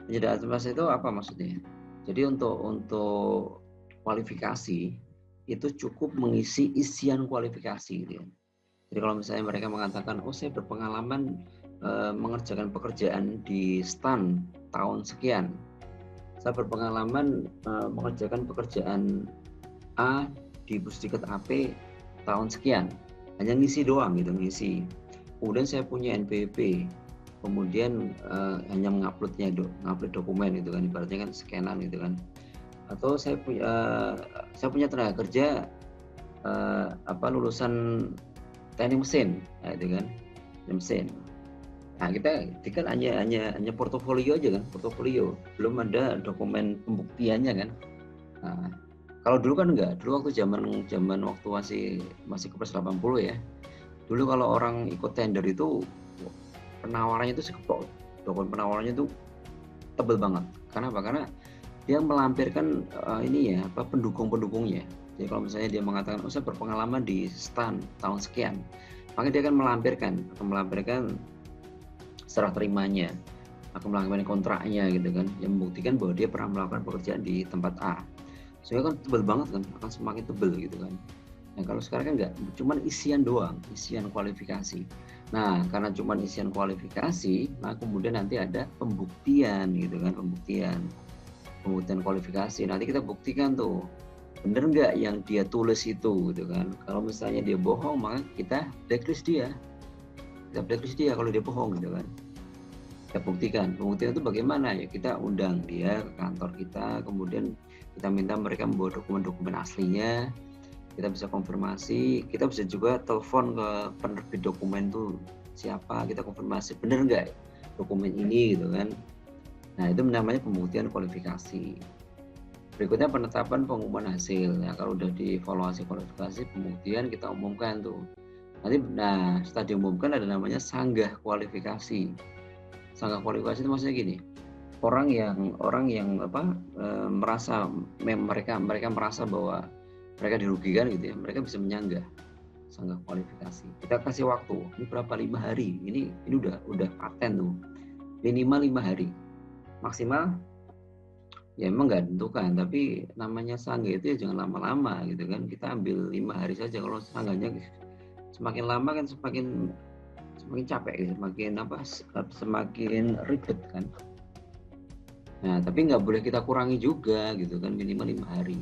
Penyederhanaan administrasi itu apa maksudnya? Jadi untuk kualifikasi itu cukup mengisi isian kualifikasi gitu ya. Jadi kalau misalnya mereka mengatakan, saya berpengalaman mengerjakan pekerjaan di STAN tahun sekian. Saya berpengalaman mengerjakan pekerjaan A di Pusdikes AP tahun sekian. Hanya ngisi doang gitu, ngisi. Kemudian saya punya NPWP. Kemudian hanya ngupload dokumen gitu kan, ibaratnya kan scanan gitu kan. Atau saya punya tenaga kerja lulusan teknik mesin, nah, itu kan mesin. Nah kita kan hanya portofolio aja kan, belum ada dokumen pembuktiannya kan. Nah, kalau dulu kan enggak, dulu waktu zaman waktu masih Kepres 80 ya. Dulu kalau orang ikut tender itu penawarannya itu sekepok, dokumen penawarannya itu tebel banget. Karena apa? Karena dia melampirkan pendukung-pendukungnya. Jadi kalau misalnya dia mengatakan, saya berpengalaman di STAN tahun sekian, maka dia akan melampirkan serah terimanya, akan melakukan kontraknya gitu kan, yang membuktikan bahwa dia pernah melakukan pekerjaan di tempat A. Sehingga kan tebel banget kan, akan semakin tebel gitu kan. Nah kalau sekarang kan enggak, cuman isian doang, isian kualifikasi. Nah karena cuman isian kualifikasi, nah kemudian nanti ada pembuktian gitu kan, pembuktian kualifikasi. Nanti kita buktikan tuh, bener nggak yang dia tulis itu gitu kan. Kalau misalnya dia bohong, maka kita blacklist dia. Kalau dia bohong gitu kan. Kita buktikan. Pembuktian itu bagaimana ya? Kita undang dia ke kantor kita, kemudian kita minta mereka membawa dokumen-dokumen aslinya. Kita bisa konfirmasi, kita bisa juga telepon ke penerbit dokumen itu siapa, kita konfirmasi bener nggak dokumen ini gitu kan. Nah itu namanya pembuktian kualifikasi. Berikutnya penetapan pengumuman hasil. Ya, kalau udah dievaluasi kualifikasi, kemudian kita umumkan tuh. Nanti, setelah diumumkan ada namanya sanggah kualifikasi. Sanggah kualifikasi itu maksudnya gini, orang yang merasa mereka merasa bahwa mereka dirugikan gitu ya, mereka bisa menyanggah sanggah kualifikasi. Kita kasih waktu, ini berapa, 5 hari. Ini udah paten tuh. Minimal 5 hari. Maksimal ya emang nggak tentukan, tapi namanya sanggah itu ya jangan lama-lama gitu kan. Kita ambil 5 hari saja. Kalau sanggahnya semakin lama kan semakin capek gitu, semakin ribet kan. Nah, tapi nggak boleh kita kurangi juga gitu kan, minimal 5 hari.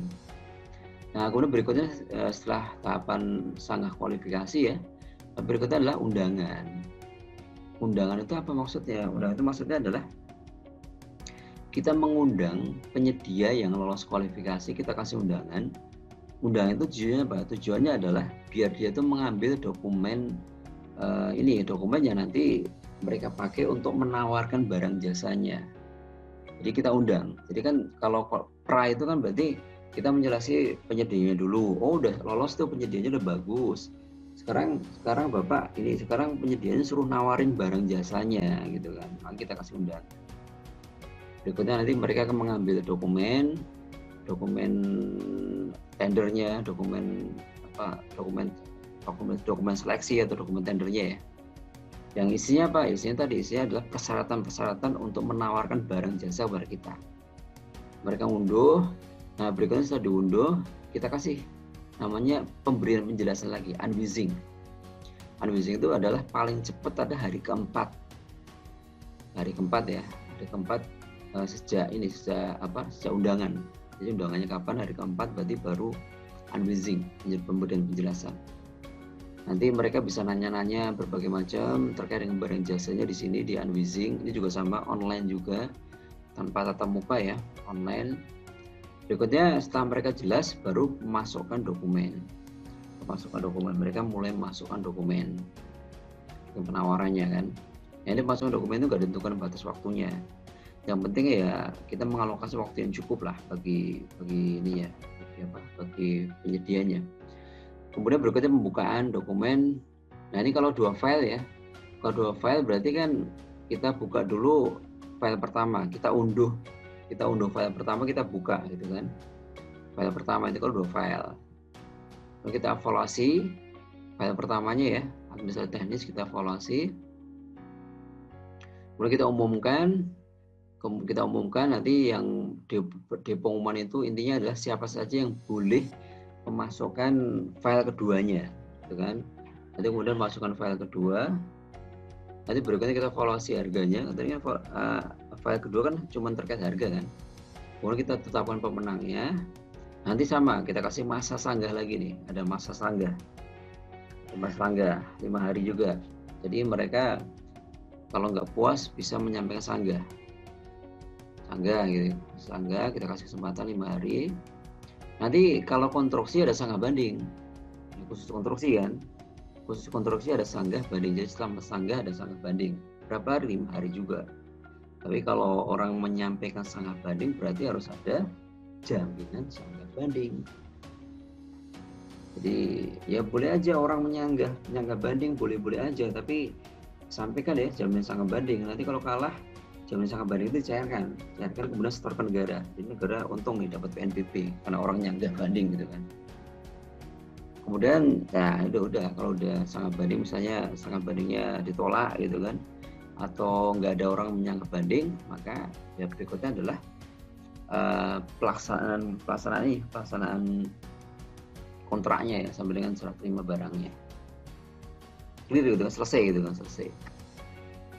Nah, kemudian berikutnya setelah tahapan sanggah kualifikasi ya, berikutnya adalah undangan. Undangan itu apa maksudnya? Undangan itu maksudnya adalah kita mengundang penyedia yang lolos kualifikasi, kita kasih undangan. Undangan itu tujuannya apa? Tujuannya adalah biar dia itu mengambil dokumen dokumen yang nanti mereka pakai untuk menawarkan barang jasanya. Jadi kita undang. Jadi kan kalau pra itu kan berarti kita menjelaskan penyedianya dulu. Oh, udah lolos tuh, penyedianya udah bagus. Sekarang Bapak ini sekarang penyedianya suruh nawarin barang jasanya gitu kan. Maka kita kasih undang. Berikutnya nanti mereka akan mengambil dokumen tendernya, dokumen seleksi atau dokumen tendernya ya. Yang isinya apa? Isinya adalah persyaratan-persyaratan untuk menawarkan barang jasa kepada kita. Mereka unduh. Nah, berikutnya setelah diunduh, kita kasih namanya pemberian penjelasan lagi, unwizing. Unwizing itu adalah paling cepat ada hari keempat. Hari keempat ya. Hari keempat sejak undangan. Jadi undangannya kapan? Hari keempat, berarti baru unwizing, pemberian penjelasan. Nanti mereka bisa nanya-nanya berbagai macam terkait dengan barang jasanya di sini di unwizing. Ini juga sama, online juga, tanpa tatap muka ya, online. Berikutnya setelah mereka jelas baru memasukkan dokumen. Mereka mulai memasukkan dokumen penawarannya kan. Ini masukkan dokumen itu nggak ditentukan batas waktunya. Yang penting ya kita mengalokasi waktu yang cukup lah bagi penyedianya. Kemudian berikutnya pembukaan dokumen. Nah, ini kalau 2 file ya. Kalau 2 file berarti kan kita buka dulu file pertama, kita unduh file pertama, kita buka gitu kan. File pertama itu kalau 2 file. Lalu kita evaluasi file pertamanya ya, administrasi teknis kita evaluasi. Kemudian kita umumkan nanti yang di pengumuman itu intinya adalah siapa saja yang boleh memasukkan file keduanya, gitu kan. Nanti kemudian masukkan file kedua. Nanti berikutnya kita evaluasi harganya. Tadi file kedua kan cuma terkait harga kan. Kemudian kita tetapkan pemenangnya. Nanti sama, kita kasih masa sanggah lagi nih. Ada masa sanggah. 5 hari juga. Jadi mereka kalau nggak puas bisa menyampaikan sanggah gitu. Sanggah kita kasih kesempatan 5 hari. Nanti kalau konstruksi ada sanggah banding. Khusus konstruksi kan. Khusus konstruksi ada sanggah banding. Jadi setelah sanggah ada sanggah banding. Berapa hari? 5 hari juga. Tapi kalau orang menyampaikan sanggah banding berarti harus ada jaminan sanggah banding. Jadi ya boleh aja orang menyanggah banding, boleh-boleh aja. Tapi sampaikan ya jaminan sanggah banding. Nanti kalau kalah, jaminan sanggah banding itu dicairkan kemudian setor ke negara. Jadi negara untung nih dapat PNBP karena orang nyanggah banding gitu kan. Kemudian ya udah kalau udah sanggah banding, misalnya sanggah bandingnya ditolak gitu kan, atau nggak ada orang menyanggah banding, maka ya berikutnya adalah pelaksanaan kontraknya ya sampai dengan serah terima barangnya. Ini gitu kan, selesai.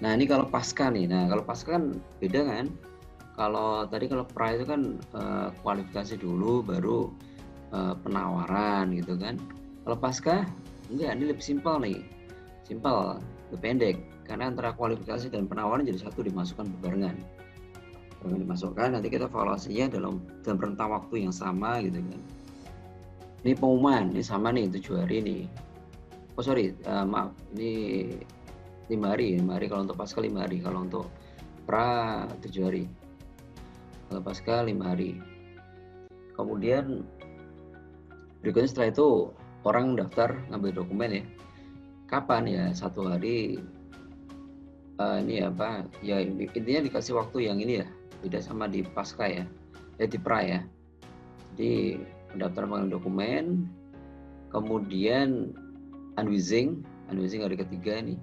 Nah, ini kalau pasca nih. Nah, kalau pasca kan beda kan. Kalau pra itu kan kualifikasi dulu baru penawaran gitu kan. Kalau pasca enggak, ini lebih simpel nih. Lebih pendek. Karena antara kualifikasi dan penawaran jadi satu, dimasukkan barengan. Dimasukkan, nanti kita evaluasinya dalam rentang waktu yang sama gitu kan. Ini pengumuman, ini sama nih 7 hari nih. Maaf, ini 5 hari kalau untuk pasca 5 hari, kalau untuk pra 7 hari, kalau pasca 5 hari. Kemudian berikutnya setelah itu orang daftar ngambil dokumen ya. Kapan ya? 1 hari ini apa? Ya intinya dikasih waktu yang ini ya. Beda sama di pasca ya. Di pra ya. Jadi mendaftar mengambil dokumen, kemudian unwitting hari ketiga nih.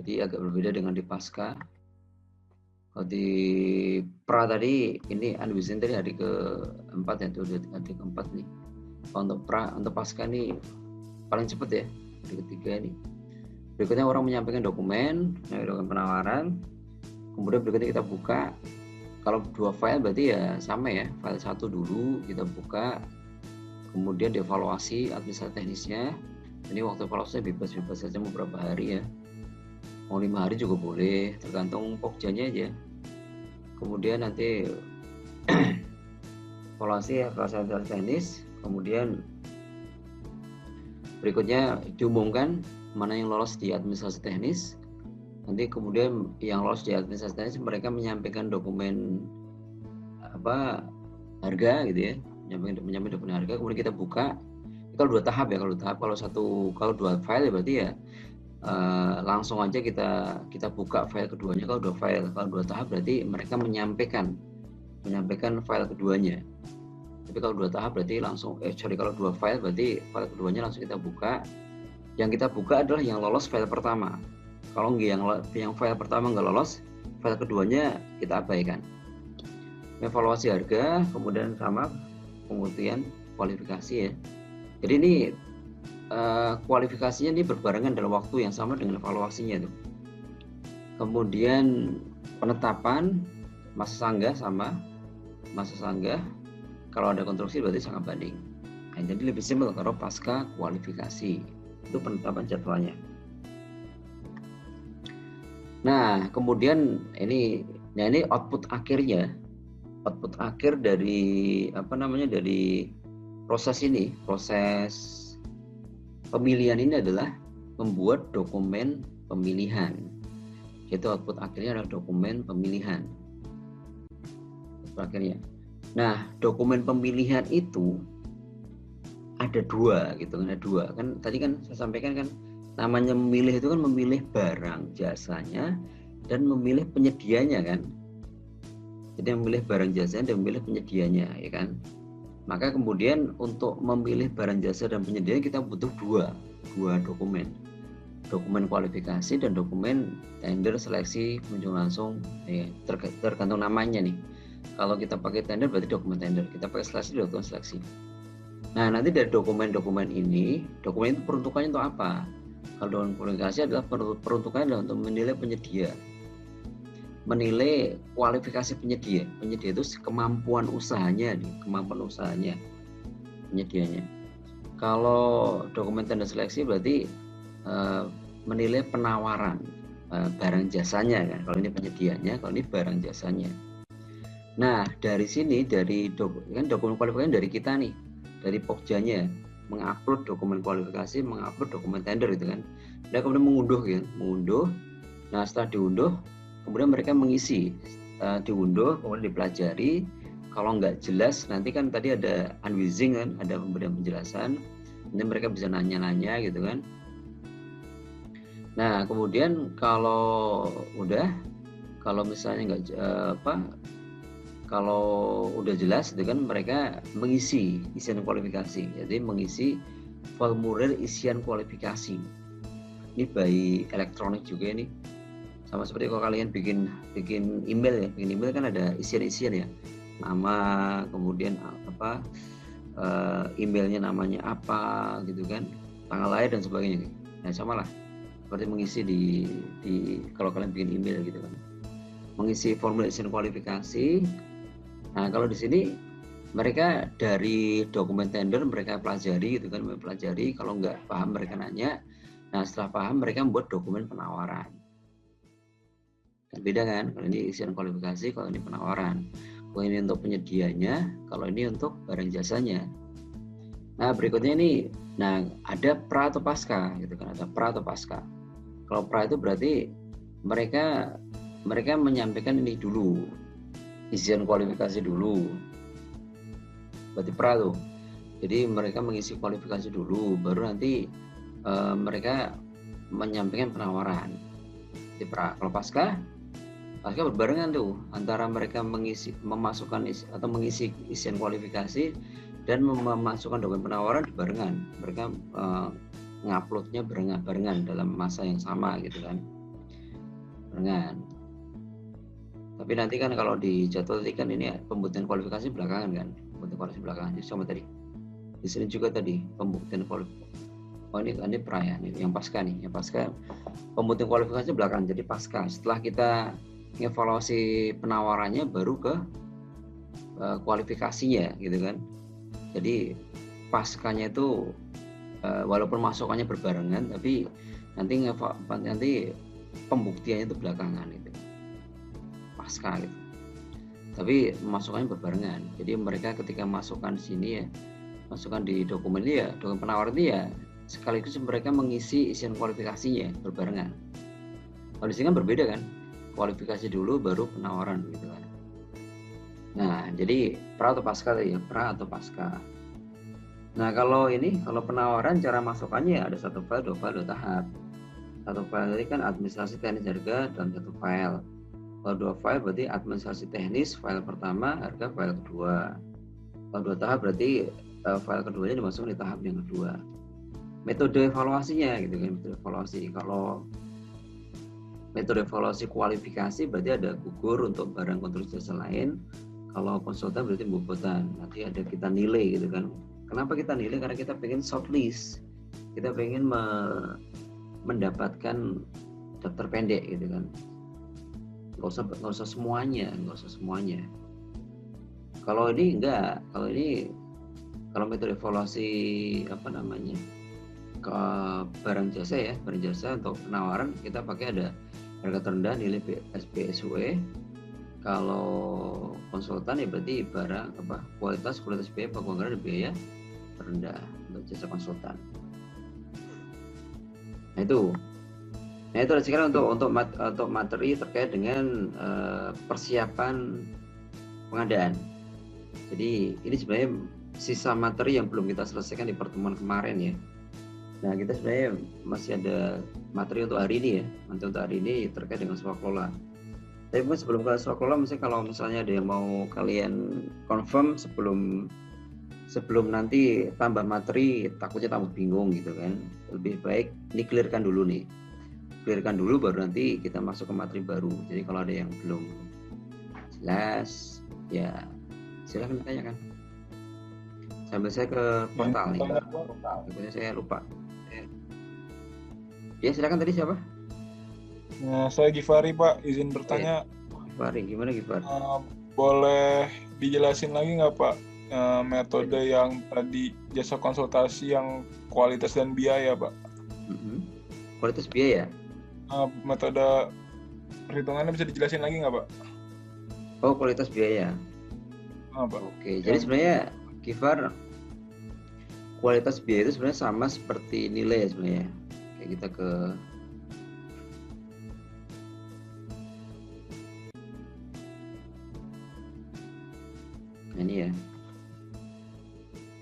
Jadi agak berbeda dengan di pasca. Kalau di pra tadi ini unwitting tadi hari keempat ya, itu hari keempat nih. Kalau untuk pasca nih paling cepat ya, hari ketiga nih. Berikutnya orang menyampaikan dokumen penawaran. Kemudian berikutnya kita buka. Kalau 2 file berarti ya sama ya, file 1 dulu kita buka. Kemudian dievaluasi administrasi teknisnya. Ini waktu evaluasinya bebas saja mau berapa hari ya. Mau 5 hari juga boleh, tergantung pokjanya aja. Kemudian nanti evaluasi administrasi teknis. Kemudian berikutnya diumumkan mana yang lolos di administrasi teknis. Nanti kemudian yang lolos di administrasi teknis mereka menyampaikan dokumen harga gitu ya, menyampaikan dokumen harga. Kemudian kita buka. Kalau 2 tahap ya, kalau 2 file ya berarti ya langsung aja kita buka file keduanya. Kalau 2 file, kalau 2 tahap berarti mereka menyampaikan file keduanya. Tapi kalau 2 tahap berarti kalau 2 file berarti file keduanya langsung kita buka. Yang kita buka adalah yang lolos file pertama. Kalau yang file pertama nggak lolos, file keduanya kita abaikan. Evaluasi harga, kemudian sama pembuktian kualifikasi ya. Jadi ini kualifikasinya ini berbarengan dalam waktu yang sama dengan evaluasinya tuh. Kemudian penetapan masa sanggah sama masa sanggah. Kalau ada konstruksi berarti sangat banding. Nah, jadi lebih simpel kalau pasca kualifikasi. Itu penetapan jadwalnya. Nah, kemudian ini output akhirnya. Output akhir dari dari proses pemilihan ini adalah membuat dokumen pemilihan. Itu output akhirnya adalah dokumen pemilihan. Output akhirnya. Nah, dokumen pemilihan itu ada 2 gitu kan, ada 2. Kan tadi kan saya sampaikan kan namanya memilih itu kan memilih barang jasanya dan memilih penyedianya kan. Jadi memilih barang jasanya dan memilih penyedianya ya kan. Maka kemudian untuk memilih barang jasa dan penyedia kita butuh 2 dokumen. Dokumen kualifikasi dan dokumen tender seleksi pengunjung langsung ya, tergantung namanya nih. Kalau kita pakai tender berarti dokumen tender, kita pakai seleksi dokumen seleksi. Nah, nanti dari dokumen-dokumen ini, dokumen itu peruntukannya untuk apa? Kalau dokumen kualifikasi adalah peruntukannya adalah untuk menilai penyedia. Menilai kualifikasi penyedia. Penyedia itu kemampuan usahanya penyedianya. Kalau dokumen tender seleksi berarti menilai penawaran barang jasanya kan. Kalau ini penyedianya, kalau ini barang jasanya. Nah, dari sini dokumen kualifikasi dari kita nih, dari pokjanya mengupload dokumen kualifikasi, mengupload dokumen tender gitu kan. Dan kemudian mengunduh. Nah, setelah diunduh kemudian mereka mengisi, diunduh, kemudian dipelajari. Kalau nggak jelas, nanti kan tadi ada unwitting kan, ada pemberian penjelasan. Nanti mereka bisa nanya-nanya gitu kan. Nah, kemudian kalau misalnya nggak kalau udah jelas itu kan mereka mengisi isian kualifikasi. Jadi mengisi formulir isian kualifikasi. Ini by elektronik juga ini. Sama seperti kalau kalian bikin email ya, bikin email kan ada isian-isian ya, nama, kemudian emailnya namanya apa gitu kan, tanggal lahir dan sebagainya. Nah, sama lah seperti mengisi di kalau kalian bikin email gitu kan, mengisi formulir isian kualifikasi. Nah, kalau di sini mereka dari dokumen tender mereka pelajari gitu kan, kalau nggak paham mereka nanya. Nah, setelah paham mereka membuat dokumen penawaran. Beda kan, kalau ini isian kualifikasi, kalau ini penawaran. Kalau ini untuk penyedianya, kalau ini untuk barang jasanya. Nah, berikutnya ini, ada pra atau pasca gitu kan, ada pra atau pasca. Kalau pra itu berarti mereka menyampaikan ini dulu, isian kualifikasi dulu. berarti pra tuh. Jadi mereka mengisi kualifikasi dulu, baru nanti mereka menyampaikan penawaran. Di pra. Kalau pasca berbarengan tuh antara mereka memasukkan atau mengisi isian kualifikasi dan memasukkan dokumen penawaran barengan. Mereka nguploadnya barengan dalam masa yang sama gitu kan, barengan. Tapi nanti kan kalau di jadwal tadi kan ini pembuktian kualifikasi belakangan kan, pembuktian kualifikasi belakangan. Jadi sama tadi di sini juga tadi pembuktian kualifikasi. Oh ini pra ya, ini yang pasca nih, yang pasca pembuktian kualifikasi belakangan. Jadi pasca setelah kita evaluasi penawarannya baru ke kualifikasinya gitu kan. Jadi paskanya itu walaupun masukannya berbarengan, tapi nanti pembuktiannya itu belakangan gitu, pasca gitu. Tapi masukannya berbarengan. Jadi mereka ketika masukkan sini ya, masukkan di dokumen ini ya, dokumen penawaran ini ya, sekaligus mereka mengisi isian kualifikasinya berbarengan. Kalau di sini kan berbeda kan, kualifikasi dulu baru penawaran gitu kan. Nah, jadi pra atau pasca tadi ya, pra atau pasca. Nah, kalau penawaran cara masukannya ada 1 file, 2 file, 2 tahap. 1 file tadi kan administrasi teknis harga dalam 1 file. Kalau 2 file berarti administrasi teknis file pertama, harga file kedua. Kalau 2 tahap berarti file keduanya dimasukkan di tahap yang kedua. Metode evaluasinya gitu kan, metode evaluasi. Kalau metode evaluasi kualifikasi berarti ada gugur untuk barang konstruksi jasa lain. Kalau konsultan berarti pembobotan. Nanti ada kita nilai gitu kan. Kenapa kita nilai? Karena kita pengen shortlist. Kita pengen mendapatkan daftar pendek gitu kan. Nggak usah semuanya. Kalau ini enggak. Kalau metode evaluasi ke barang jasa untuk penawaran kita pakai ada harga terendah nilai SPSUE. Kalau konsultan ya berarti barang kualitas biaya penganggaran dan biaya terendah untuk jasa konsultan. Nah itu sekarang untuk materi terkait dengan persiapan pengadaan. Jadi ini sebenarnya sisa materi yang belum kita selesaikan di pertemuan kemarin ya. Nah kita sebenarnya masih ada materi untuk hari ini ya. Nanti untuk hari ini terkait dengan swaklola. Tapi sebelum ke swaklola, kalau misalnya ada yang mau kalian confirm sebelum nanti tambah materi, takutnya tambah bingung gitu kan. Lebih baik ini clearkan dulu baru nanti kita masuk ke materi baru. Jadi kalau ada yang belum jelas ya silakan ditanyakan. Sambil saya ke portal nih. Takutnya saya lupa. Ya silakan, tadi siapa? Nah, saya Gifari Pak, izin bertanya. Gifari, gimana Gifari? Boleh dijelasin lagi nggak Pak metode yang tadi jasa konsultasi yang kualitas dan biaya Pak? Kualitas biaya? Metode perhitungannya bisa dijelasin lagi nggak Pak? Oh, kualitas biaya. Pak. Oke, jadi sebenarnya Gifar, kualitas biaya itu sebenarnya sama seperti nilai ya sebenarnya. Kayak kita ke ini ya.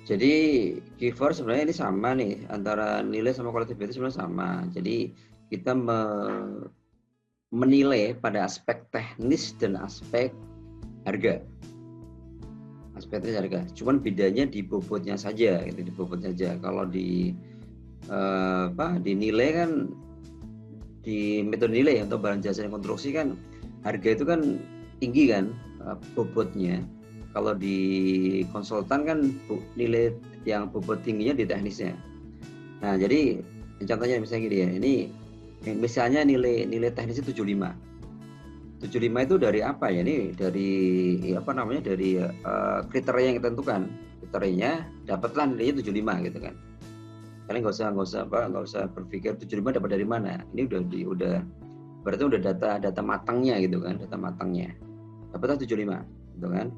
Jadi Gifar sebenarnya ini sama nih, antara nilai sama kualitas biaya itu sebenarnya sama. Jadi kita menilai pada aspek teknis dan aspek harga. Aspeknya harga. Cuman bedanya di bobotnya saja, gitu, di bobotnya saja. Kalau di nilai kan, di metode nilai untuk barang jasa dan konstruksi kan harga itu kan tinggi kan bobotnya. Kalau di konsultan kan nilai yang bobot tingginya di teknisnya. Nah, jadi contohnya misalnya gini ya. Ini misalnya nilai teknisnya 75. 75 itu dari apa ya? Ini dari dari kriteria yang kita tentukan. Kriterianya dapatlah nilainya 75 gitu kan. Kalian nggak usah berpikir 75 dapat dari mana. Ini udah berarti udah data matangnya gitu kan, data matangnya. Dapatlah 75 gitu kan.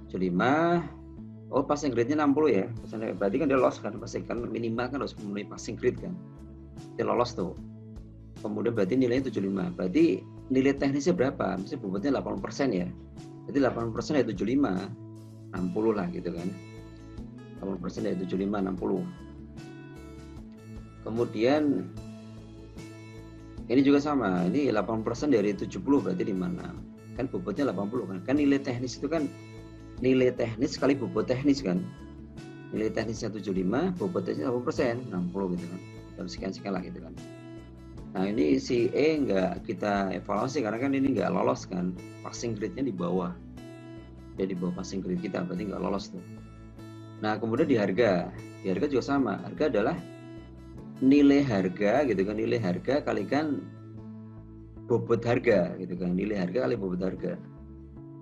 75, oh passing grade-nya 60 ya. Berarti kan dia lolos kan, pasti kan minimal kan harus memenuhi passing grade kan. Dia lolos tuh. Kemudian berarti nilainya 75. Berarti nilai teknisnya berapa? Misalnya bobotnya 80% ya. Jadi 80% ya 75. 60 lah gitu kan. 80% dari 75, 60. Kemudian ini juga sama, ini 80% dari 70 berarti 56. Kan bobotnya 80 kan. Kan nilai teknis itu kan nilai teknis kali bobot teknis kan. Nilai teknisnya 75, bobot teknisnya 80%, 60 gitu kan. Harus sekian-sekian lah gitu kan. Nah ini si E nggak kita evaluasi karena kan ini nggak lolos kan, passing grade-nya di bawah. Dia di bawah passing grade kita, berarti nggak lolos tuh. Nah kemudian di harga juga sama. Harga adalah nilai harga gitu kan, nilai harga kalikan bobot harga gitu kan, nilai harga kali bobot harga.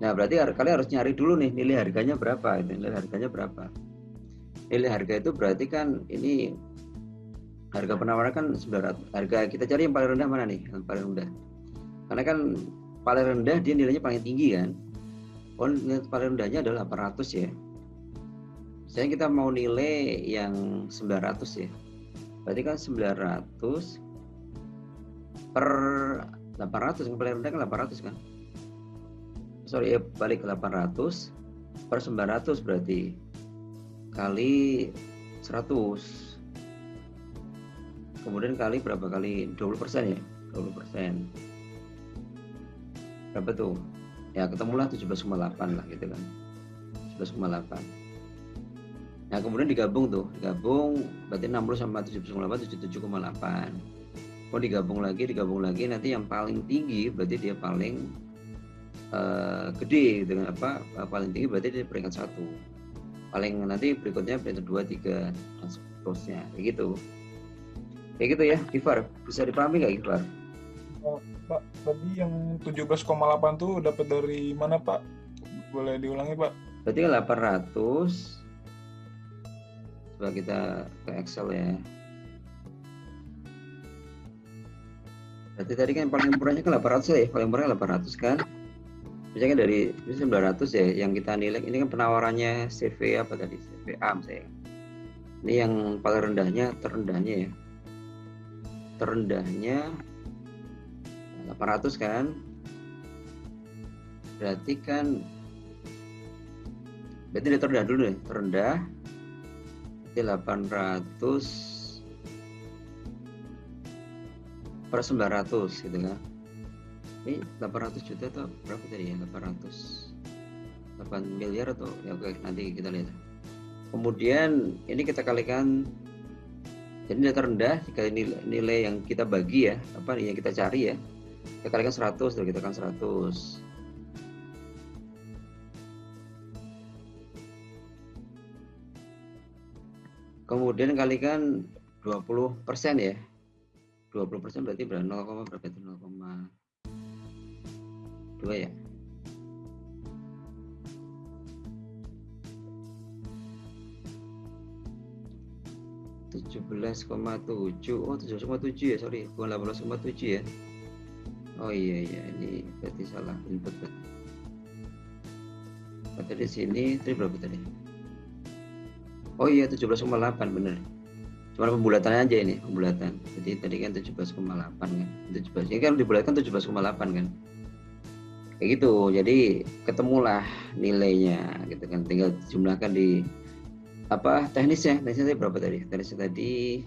Nah berarti kalian harus nyari dulu nih nilai harganya berapa, gitu. Nilai harganya berapa. Nilai harga itu berarti kan ini harga penawaran kan 900. Harga kita cari yang paling rendah mana nih? Yang paling rendah. Karena kan paling rendah dia nilainya paling tinggi kan. Oh, nilai paling rendahnya adalah 800 ya. Misalnya kita mau nilai yang 900 ya. Berarti kan 900 per 800, yang paling rendah kan 800 kan. Sorry ya, balik ke 800 per 900 berarti kali 100. Kemudian kali berapa kali 20% ya, 20%. Berapa tuh? Ya ketemulah 17,8 lah gitu kan. 17,8. Nah kemudian digabung berarti 60 sama 17,8 77,8. Kalau digabung lagi nanti yang paling tinggi berarti dia paling gede dengan apa? Paling tinggi berarti dia peringkat 1. Paling nanti berikutnya peringkat 2, 3 dan seterusnya kayak gitu. Kayak gitu ya, Gifar. Bisa dipahami nggak, Gifar? Pak, tadi yang 17,8 tuh dapat dari mana, Pak? Boleh diulangi, Pak? Berarti kan 800. Coba kita ke Excel ya. Berarti tadi kan paling murahnya kan 800 ya, paling murah 800 kan. Misalnya dari 900 ya, yang kita nilai ini kan penawarannya CV apa tadi? CVA misalnya. Ini yang paling rendahnya, terendahnya ya. Terendahnya 800 kan. Berarti kan dia terendah dulu nih, terendah. Berarti 800 per 900 gitu kan. Ini 800 juta atau berapa tadi ya? 8 miliar atau ya, oke nanti kita lihat. Kemudian ini kita kalikan, jadi nilai terendah jika nilai yang kita bagi ya, apa yang kita cari ya, kita kalikan 100, dan kita kan 100. Kemudian kalikan 20% ya. 20% berarti berapa? 0, berapa itu? 0,2 ya. (17,7) oh 17,7 ya, sorry, bukan 18,7 ya. Oh iya ini berarti salah input berarti di sini tadi berapa tadi? Oh iya 17,8 bener, cuma pembulatannya aja ini, pembulatan. Jadi tadi kan 17,8 kan, 17 ini kan dibulatkan 17,8 kan, kayak gitu. Jadi ketemulah nilainya gitu kan, tinggal jumlahkan di apa teknisnya tadi berapa tadi? Teknisnya tadi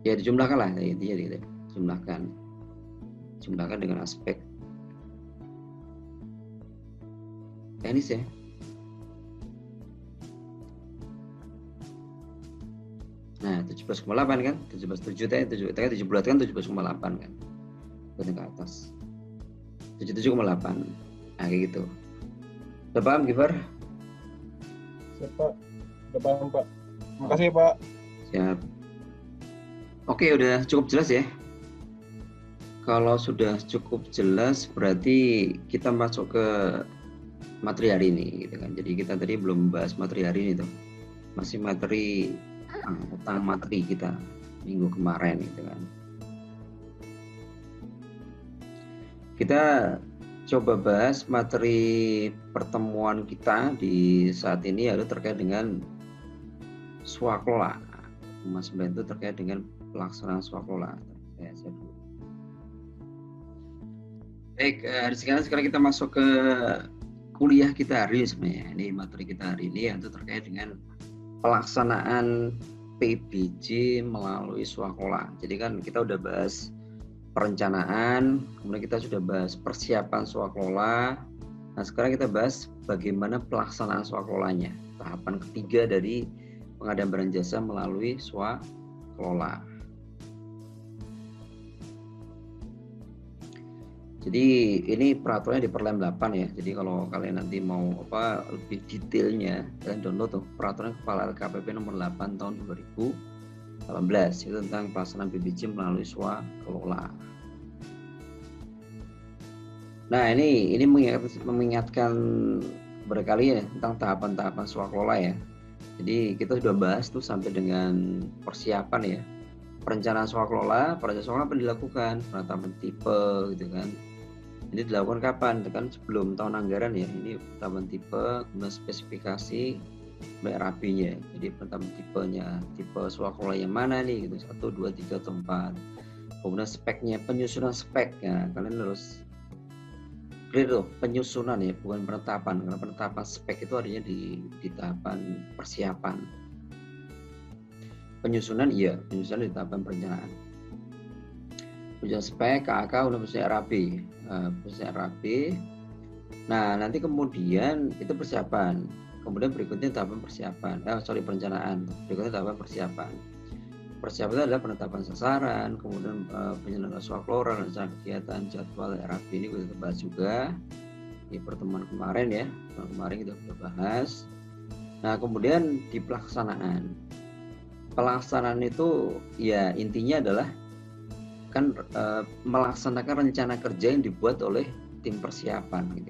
ya dijumlahkan lah intinya gitu. Jumlahkan dengan aspek teknis ya. Nah 17,8 kan, 17,7 tadi dibulatkan 17,8 kan, ke atas 77,8. Nah kayak gitu. Udah paham, Gifar? Siap, Pak. Udah paham, Pak. Makasih, Pak. Siap. Oke, udah cukup jelas ya. Kalau sudah cukup jelas berarti kita masuk ke materi hari ini gitu kan. Jadi kita tadi belum bahas materi hari ini tuh. Masih materi tentang materi kita minggu kemarin gitu kan. Kita coba bahas materi pertemuan kita di saat ini yaitu terkait dengan swaklola. Mas Ben itu terkait dengan pelaksanaan swaklola. Saya dulu. Baik, sekarang kita masuk ke kuliah kita hari ini sebenarnya. Ini materi kita hari ini yaitu terkait dengan pelaksanaan PBJ melalui swakola. Jadi kan kita udah bahas perencanaan, kemudian kita sudah bahas persiapan swakola. Nah, sekarang kita bahas bagaimana pelaksanaan swakolanya. Tahapan ketiga dari pengadaan barang jasa melalui swakelola. Jadi ini peraturannya di Perlem 8 ya. Jadi kalau kalian nanti mau lebih detailnya, kalian download tuh peraturan Kepala LKPP nomor 8 tahun 2018 itu tentang pelaksanaan PBJ melalui swakelola. Nah, ini mengingatkan berkali ya tentang tahapan-tahapan swakelola ya. Jadi kita sudah bahas tuh sampai dengan persiapan ya. Perencanaan swakelola, perencanaan swakelola apa dilakukan? Penetapan tipe gitu kan. Ini dilakukan kapan? Kan sebelum tahun anggaran ya. Ini penetapan tipe, kemudian spesifikasi, RAB-nya. Jadi penetapan tipenya, tipe swakelola yang mana nih gitu. 1, 2, 3 atau 4. Kemudian speknya, penyusunan spek ya. Kalian harus clear tuh, penyusunan ya, bukan penetapan. Karena penetapan spek itu artinya di tahapan persiapan. Penyusunan iya, penyusunan di tahapan perencanaan. Penyusunan spek, KAK, udah penyusunan RAB. Penyusunan RAB. Nah, nanti kemudian itu persiapan. Kemudian berikutnya tahapan persiapan. Perencanaan. Berikutnya tahapan persiapan. Persiapan itu adalah penetapan sasaran, kemudian penyelenggaraan swakelola, rencana kegiatan, jadwal RAB ini kita bahas juga di pertemuan kemarin ya. Kemarin kita sudah bahas. Nah, kemudian di pelaksanaan. Pelaksanaan itu ya intinya adalah kan melaksanakan rencana kerja yang dibuat oleh tim persiapan gitu.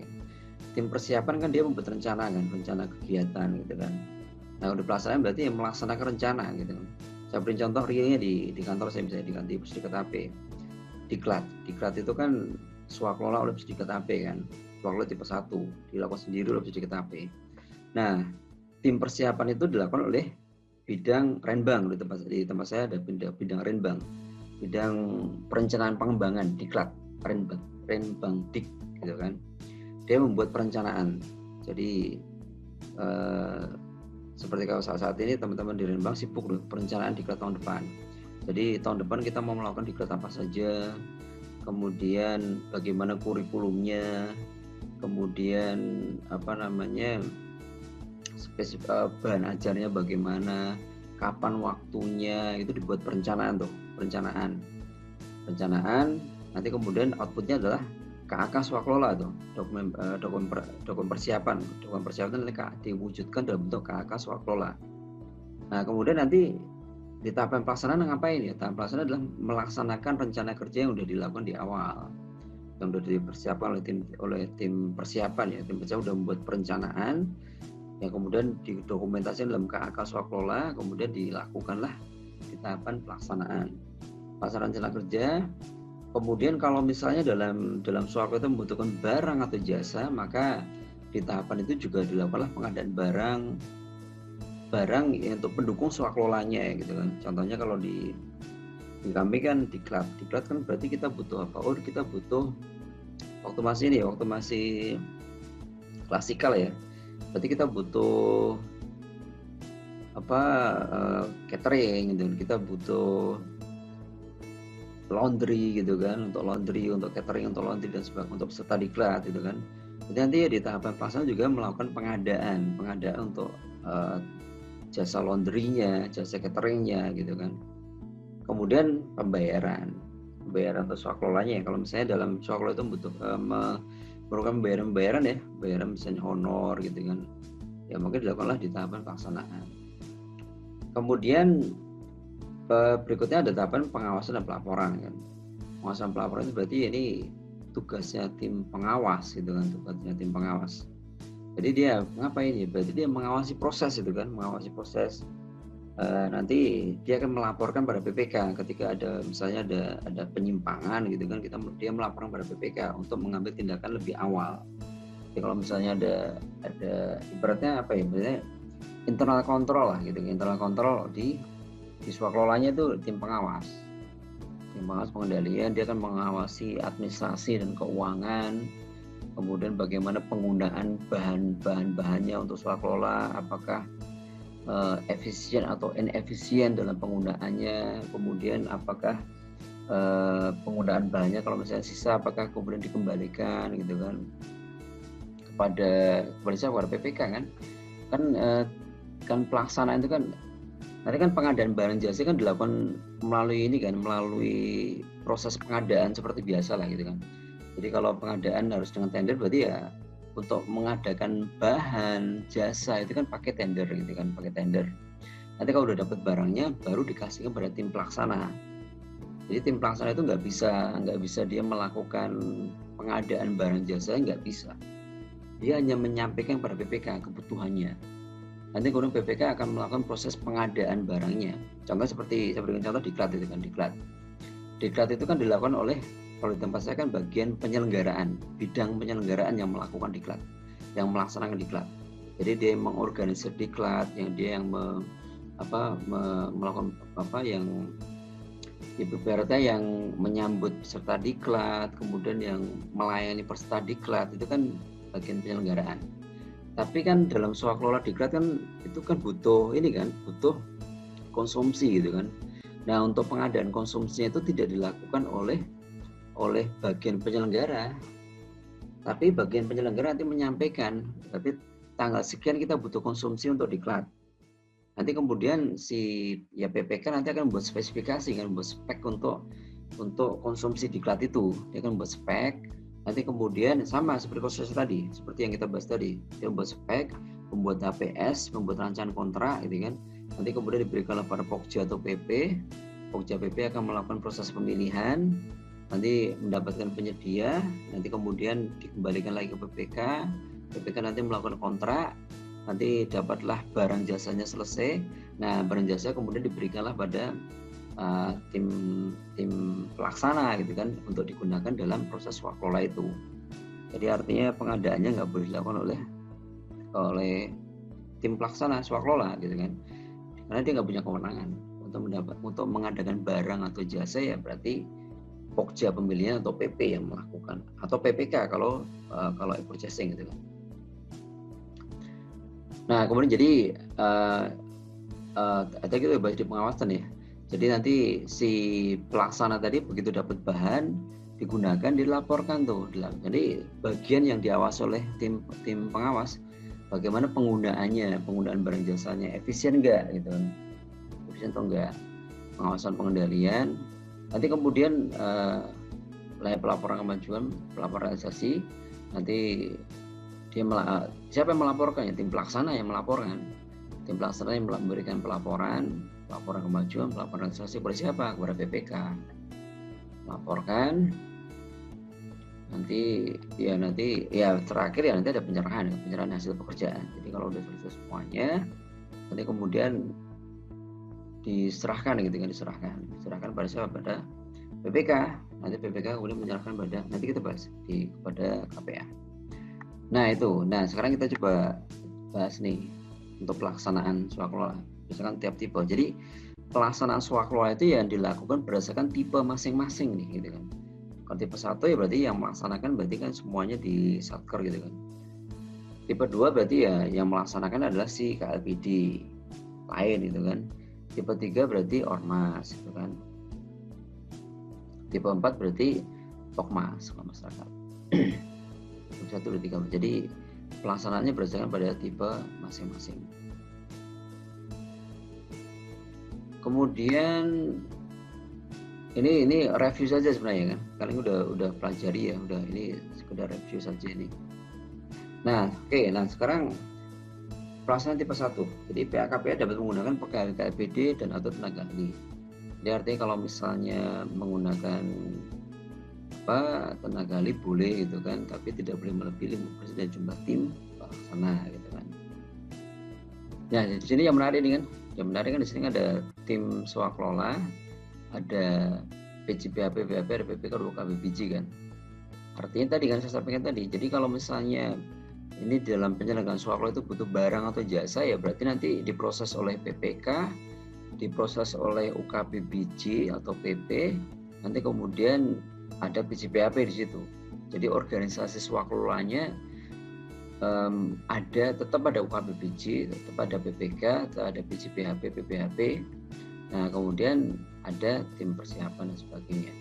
Tim persiapan kan dia membuat rencana kan, rencana kegiatan gitu kan. Nah, udah pelaksanaan berarti yang melaksanakan rencana gitu kan. Saya beri contoh realnya di kantor saya bisa diganti Pusdiket AP. Diklat itu kan swakelola oleh Pusdiket AP kan. Swakelola tipe 1 dilakukan sendiri oleh Pusdiket AP. Nah, tim persiapan itu dilakukan oleh bidang renbang di tempat saya ada bidang renbang. Bidang perencanaan pengembangan diklat renbang dik gitu kan. Dia membuat perencanaan. Jadi seperti kalau saat ini teman-teman di Renbang sibuk perencanaan diklat tahun depan. Jadi tahun depan kita mau melakukan diklat apa saja, kemudian bagaimana kurikulumnya, kemudian bahan ajarnya bagaimana, kapan waktunya, itu dibuat perencanaan. Nanti kemudian outputnya adalah KAK swakelola tuh, dokumen persiapan diwujudkan dalam bentuk KAK swakelola. Nah, kemudian nanti di tahapan pelaksanaan ngapain ya? Tahapan pelaksanaan adalah melaksanakan rencana kerja yang sudah dilakukan di awal, yang sudah dipersiapkan oleh tim persiapan ya. Tim persiapan sudah membuat perencanaan, yang kemudian didokumentasikan dalam KAK swakelola, kemudian dilakukanlah di tahapan pelaksanaan rencana kerja. Kemudian kalau misalnya dalam swakelola itu membutuhkan barang atau jasa, maka di tahapan itu juga dilakukanlah pengadaan barang untuk pendukung swakelolanya gitu kan. Contohnya kalau di kami kan diklat kan berarti kita butuh apa? Oh, kita butuh waktu masih klasikal ya. Berarti kita butuh catering gitu. Kita butuh laundry gitu kan, untuk catering, untuk laundry dan sebagainya, untuk peserta diklat gitu kan. Jadi nanti di tahapan pelaksanaan juga melakukan pengadaan untuk jasa laundrynya, jasa cateringnya gitu kan. Kemudian pembayaran untuk swakelolanya ya. Kalau misalnya dalam swakelola itu memerlukan pembayaran ya, bayaran misalnya honor gitu kan. Ya mungkin dilakukanlah di tahapan pelaksanaan. Kemudian berikutnya ada tahapan pengawasan dan pelaporan kan. Pengawasan pelaporan itu berarti ini tugasnya tim pengawas gitu kan, tugasnya tim pengawas. Jadi dia ngapain ya? Berarti dia mengawasi proses itu kan, nanti dia akan melaporkan pada PPK ketika misalnya ada penyimpangan gitu kan, dia melaporkan pada PPK untuk mengambil tindakan lebih awal. Jadi kalau misalnya ada ibaratnya misalnya internal kontrol lah gitu, internal kontrol di swakelolanya itu tim pengawas. Tim pengawas pengendalian dia akan mengawasi administrasi dan keuangan, kemudian bagaimana penggunaan bahan-bahannya untuk swakelola, apakah efisien atau inefisien dalam penggunaannya, kemudian apakah penggunaan bahannya kalau misalnya sisa apakah kemudian dikembalikan gitu kan kepada PPK kan pelaksanaan itu kan nanti kan pengadaan barang jasa kan dilakukan melalui proses pengadaan seperti biasa lah gitu kan. Jadi kalau pengadaan harus dengan tender berarti ya untuk mengadakan bahan jasa itu kan pakai tender gitu kan, pakai tender. Nanti kalau udah dapat barangnya baru dikasihkan pada tim pelaksana. Jadi tim pelaksana itu nggak bisa dia melakukan pengadaan barang jasa, nggak bisa. Dia hanya menyampaikan pada PPK kebutuhannya. Nanti kemudian PPK akan melakukan proses pengadaan barangnya. Contoh seperti saya berikan contoh diklat itu kan, diklat itu kan dilakukan oleh, kalau di tempat saya kan bagian penyelenggaraan, bidang penyelenggaraan yang melakukan diklat, yang melaksanakan diklat. Jadi dia mengorganisir diklat, yang melakukan yang ibaratnya yang menyambut peserta diklat, kemudian yang melayani peserta diklat itu kan bagian penyelenggaraan. Tapi kan dalam swakelola diklat kan itu kan butuh konsumsi gitu kan. Nah untuk pengadaan konsumsinya itu tidak dilakukan oleh bagian penyelenggara, tapi bagian penyelenggara nanti menyampaikan, tapi tanggal sekian kita butuh konsumsi untuk diklat. Nanti kemudian PPK nanti akan membuat spesifikasi, kan membuat spek untuk konsumsi diklat itu. Dia akan membuat spek. Nanti kemudian sama seperti proses tadi, seperti yang kita bahas tadi, dia membuat spek, membuat HPS, membuat rancangan kontrak, gitu kan. Nanti kemudian diberikan kepada Pokja atau PP. Pokja PP akan melakukan proses pemilihan, nanti mendapatkan penyedia, nanti kemudian dikembalikan lagi ke PPK. PPK nanti melakukan kontrak, nanti dapatlah barang jasanya selesai. Nah, barang jasa kemudian diberikanlah pada tim pelaksana gitu kan untuk digunakan dalam proses swakelola itu. Jadi artinya pengadaannya nggak boleh dilakukan oleh tim pelaksana swakelola gitu kan, karena dia nggak punya kewenangan untuk mengadakan barang atau jasa, ya berarti Pokja pemilihan atau PP yang melakukan, atau PPK kalau e-purchasing gitu kan. Nah kemudian jadi tadi kita bahas di pengawasan ya. Jadi nanti si pelaksana tadi begitu dapat bahan digunakan dilaporkan tuh. Jadi bagian yang diawasi oleh tim pengawas bagaimana penggunaan barang jasanya, efisien enggak gitu kan. Efisien atau enggak. Pengawasan pengendalian. Nanti kemudian pelaporan kemajuan, pelaporan realisasi, nanti siapa yang melaporkan ya, tim pelaksana yang melaporkan. Tim pelaksana yang memberikan pelaporan kemajuan, pelaporan realisasi kepada siapa? Kepada PPK. Melaporkan. Nanti terakhir ya nanti ada penyerahan hasil pekerjaan. Jadi kalau udah selesai semuanya, nanti kemudian diserahkan pada siapa? Pada PPK. Nanti PPK kemudian menyerahkan nanti kita bahas kepada KPA. Nah sekarang kita coba bahas nih untuk pelaksanaan swakelola berdasarkan tiap tipe. Jadi pelaksanaan swakelola itu yang dilakukan berdasarkan tipe masing-masing nih gitu kan. Kalau tipe 1 ya berarti yang melaksanakan berarti kan semuanya di Satker gitu kan. Tipe 2 berarti ya yang melaksanakan adalah si KLPD lain gitu kan. Tipe 3 berarti Ormas gitu kan. Tipe 4 berarti Pokmas masyarakat. Tipe 1, 2, 3. Jadi pelaksanaannya berdasarkan pada tipe masing-masing. Kemudian ini review saja sebenarnya kan. Kalian udah pelajari ya, ini sekedar review saja ini. Nah, nah sekarang pelaksanaan tipe 1. Jadi PA-KPA dapat menggunakan pegawai KLPD dan atau tenaga ahli. Jadi artinya kalau misalnya menggunakan tenaga ahli boleh gitu kan, tapi tidak boleh melebihi 5% dari jumlah tim pelaksana gitu kan. Nah, di sini yang menarik ini kan. Yang menarik kan di sini ada tim swakelola, ada PJPHP, BAP, ada PPK, 2 KBBJ kan. Artinya tadi kan saya sampaikan tadi. Jadi kalau misalnya ini dalam penyelenggaraan swakelola itu butuh barang atau jasa, ya berarti nanti diproses oleh PPK, diproses oleh UKBBJ atau PP, nanti kemudian ada PJPHP di situ. Jadi organisasi swakelolanya tetap ada UKBPJ, tetap ada PPK, tetap ada PJPHP, PPHP. Nah, kemudian ada tim persiapan dan sebagainya.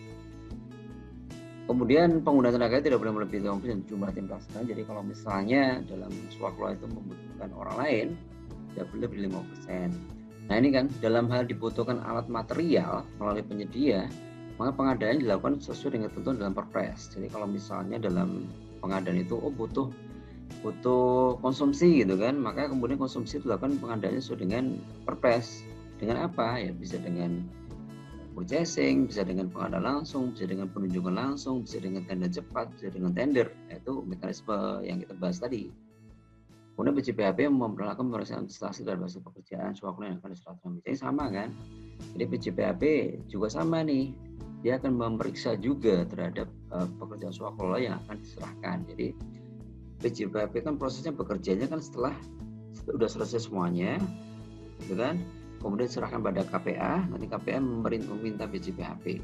Kemudian pengguna tenaga tidak boleh melebihi jumlah tim pelaksana. Jadi kalau misalnya dalam swakelola itu membutuhkan orang lain, tidak boleh lebih 5%. Nah ini kan dalam hal dibutuhkan alat material melalui penyedia, maka pengadaan dilakukan sesuai dengan ketentuan dalam Perpres. Jadi kalau misalnya dalam pengadaan itu butuh konsumsi gitu kan, maka kemudian konsumsi dilakukan pengadaannya sesuai dengan Perpres. Dengan apa? Ya bisa dengan purchasing, bisa dengan pengadaan langsung, bisa dengan penunjukan langsung, bisa dengan tender cepat, bisa dengan tender. Itu mekanisme yang kita bahas tadi. Kemudian PJPHP memperlakukan pemeriksaan administrasi terhadap hasil pekerjaan swakelola yang akan diserahkan. Jadi sama kan? Jadi PJPHP juga sama nih. Dia akan memeriksa juga terhadap pekerjaan swakelola yang akan diserahkan. Jadi PJPHP kan prosesnya bekerjanya kan setelah sudah selesai semuanya, gitu kan? Kemudian diserahkan pada KPA, nanti KPA meminta PJPHP.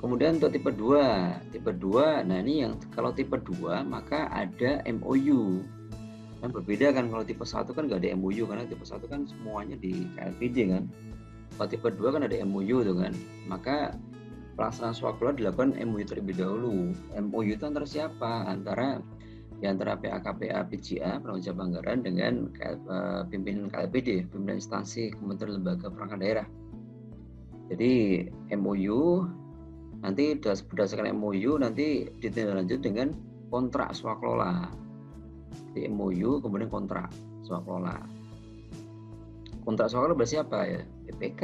Kemudian untuk tipe 2, nah ini yang kalau tipe 2 maka ada MOU. Kan berbeda kan, kalau tipe 1 kan nggak ada MOU, karena tipe 1 kan semuanya di KLPD kan. Kalau tipe 2 kan ada MOU tuh kan. Maka pelaksanaan swakelola dilakukan MOU terlebih dahulu. MOU itu antara siapa? Antara PA-KPA PJA, penanggung jawab anggaran, dengan pimpinan KLPD, pimpinan instansi Kementerian Lembaga Perangkat Daerah. Jadi MOU nanti berdasarkan MOU nanti ditindaklanjut dengan kontrak swakelola. Di MOU kemudian kontrak swakelola. Kontrak swakelola berarti apa ya? PPK.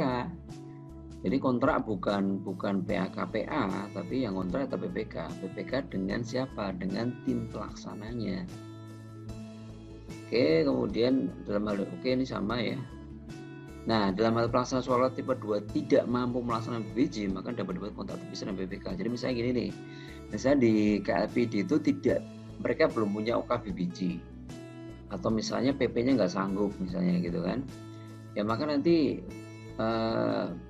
Jadi kontrak bukan PA-KPA, tapi yang kontrak atau PPK. PPK dengan siapa? Dengan tim pelaksananya. Oke, kemudian dalam hal ini sama ya. Nah, dalam hal pelaksanaan swakelola tipe 2 tidak mampu melaksanakan PBJ, maka dapat kontrak terpisah dengan PPK. Jadi misalnya gini nih, misalnya di KLPD itu mereka belum punya UKBPJ, atau misalnya PP-nya nggak sanggup misalnya gitu kan. Ya maka nanti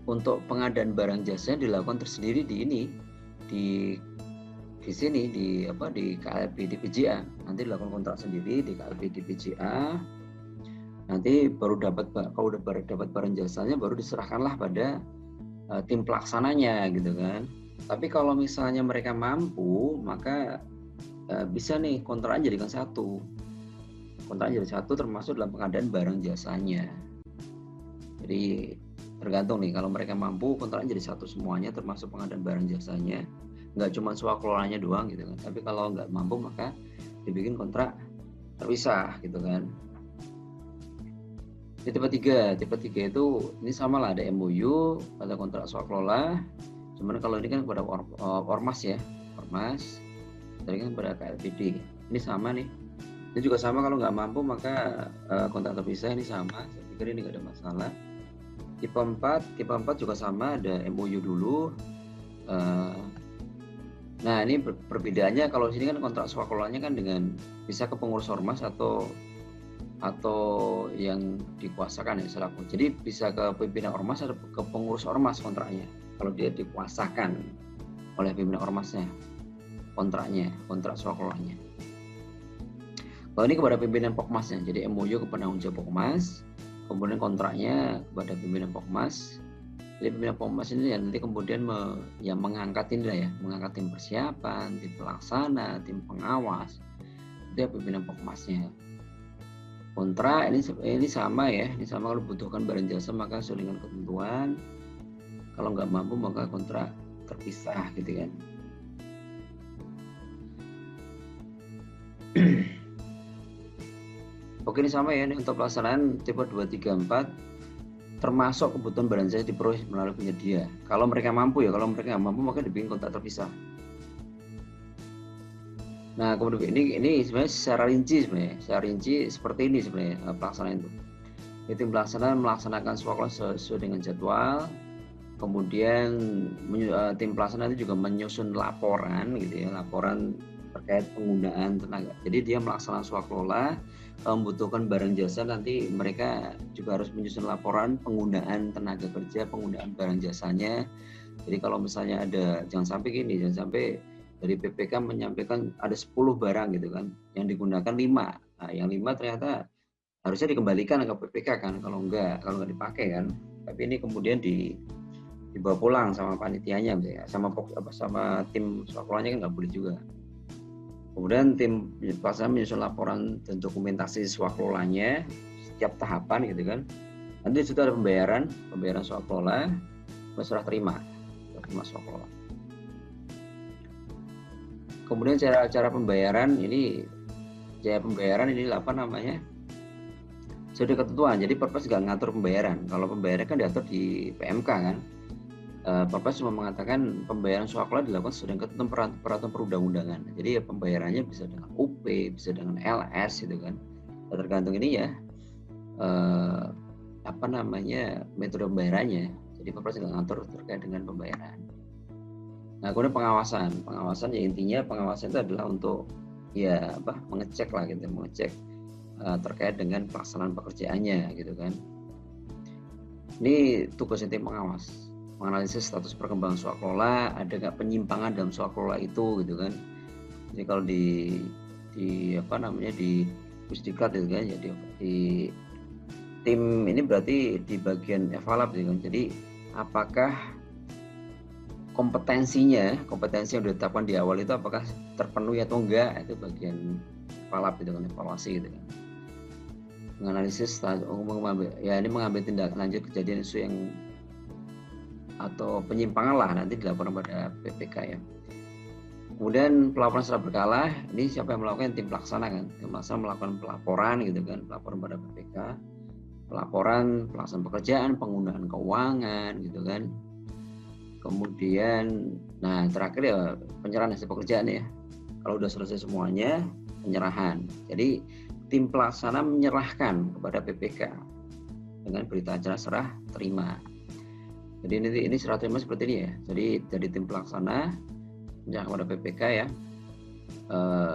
untuk pengadaan barang jasa dilakukan tersendiri di sini di KLPD PJA. Nanti dilakukan kontrak sendiri di KLPD PJA. Nanti kalau udah dapat barang jasanya baru diserahkanlah pada tim pelaksananya gitu kan. Tapi kalau misalnya mereka mampu, maka bisa nih kontraknya jadikan satu. Kontraknya jadi satu termasuk dalam pengadaan barang jasanya. Jadi tergantung nih, kalau mereka mampu kontraknya jadi satu semuanya termasuk pengadaan barang jasanya, nggak cuma swakelolanya doang gitu kan. Tapi kalau nggak mampu maka dibikin kontrak terpisah gitu kan. Di tipe 3 itu ini sama lah, ada MOU, ada kontrak swakelola. Cuman kalau ini kan kepada ormas ya, ormas. Tadi kan pada KLPD. Ini sama nih. Ini juga sama, kalau nggak mampu maka kontrak terpisah, ini sama. Saya pikir ini nggak ada masalah. Tipe 4 juga sama, ada MOU dulu. Nah ini perbedaannya, kalau di sini kan kontrak swakelolanya kan dengan bisa ke pengurus ormas atau yang dikuasakan ya selaku. Jadi bisa ke pimpinan ormas atau ke pengurus ormas kontraknya. Kalau dia dikuasakan oleh pimpinan ormasnya kontrak swakelolanya. Kalau ini kepada pimpinan Pokmasnya, jadi MOU kepada penanggung jawab Pokmas. Kemudian kontraknya kepada pimpinan Pokmas. Jadi pimpinan Pokmas ini nanti kemudian mengangkat mengangkat tim persiapan, tim pelaksana, tim pengawas. Itu pimpinan Pokmasnya. Kontrak ini sama ya, ini sama, kalau butuhkan barang jasa maka sesuai dengan ketentuan. Kalau nggak mampu maka kontrak terpisah gitu kan. Oke, ini sama ya, ini untuk pelaksanaan tipe 2, 3, 4 termasuk kebutuhan barang jasa diperoleh melalui penyedia. Kalau mereka mampu ya, kalau mereka nggak mampu maka dibikin kontrak terpisah. Nah, kemudian ini sebenarnya secara rinci seperti ini sebenarnya pelaksanaan itu. Tim pelaksanaan melaksanakan swakelola sesuai dengan jadwal. Kemudian tim pelaksanaan itu juga menyusun laporan gitu ya, laporan terkait penggunaan tenaga. Jadi dia melaksanakan swakelola, membutuhkan barang jasa, nanti mereka juga harus menyusun laporan penggunaan tenaga kerja, penggunaan barang jasanya, Jadi kalau misalnya ada, jangan sampai dari PPK menyampaikan ada 10 barang gitu kan, yang digunakan 5. Nah, yang 5 ternyata harusnya dikembalikan ke PPK kan, kalau nggak dipakai kan. Tapi ini kemudian dibawa pulang sama panitianya, sama tim sekolahnya kan nggak boleh juga. Kemudian tim pelaksana menyusun laporan dan dokumentasi swakelolanya setiap tahapan gitu kan. Nanti di situ ada pembayaran swaklola, serah terima swaklola. Kemudian cara pembayaran ini apa namanya? Sudah ketentuan. Jadi Perpres nggak ngatur pembayaran. Kalau pembayaran kan diatur di PMK kan. Perpres cuma mengatakan pembayaran swaklola dilakukan sesuai dengan ketentuan peraturan perundang-undangan. Jadi ya pembayarannya bisa dengan UP, bisa dengan LS gitu kan. Tergantung ini ya metode pembayarannya. Jadi Perpres nggak ngatur terkait dengan pembayaran. Nah, kemudian pengawasan ya intinya pengawasan itu adalah untuk mengecek terkait dengan pelaksanaan pekerjaannya gitu kan. Ini tugasnya tim pengawas, menganalisis status perkembangan swaklola, ada nggak penyimpangan dalam swaklola itu gitu kan. Jadi kalau di Pusdiklat gitu kan, jadi di tim ini berarti di bagian evaluat gitu kan. Jadi apakah kompetensi yang ditetapkan di awal itu apakah terpenuhi atau enggak, itu bagian evaluasi gitu kan. Menganalisis mengambil tindak lanjut kejadian isu yang atau penyimpangan lah nanti dilaporkan pada PPK ya. Kemudian pelaporan secara berkala, ini siapa yang melakukan? Tim pelaksana kan. Tim pelaksana melakukan pelaporan gitu kan, pelaporan pada PPK, pelaporan pelaksanaan pekerjaan, penggunaan keuangan gitu kan. Kemudian, terakhir ya penyerahan hasil pekerjaan ya. Kalau udah selesai semuanya, penyerahan. Jadi tim pelaksana menyerahkan kepada PPK dengan berita acara serah terima. Jadi ini serah terima seperti ini ya. Jadi dari tim pelaksana menyerahkan kepada PPK ya.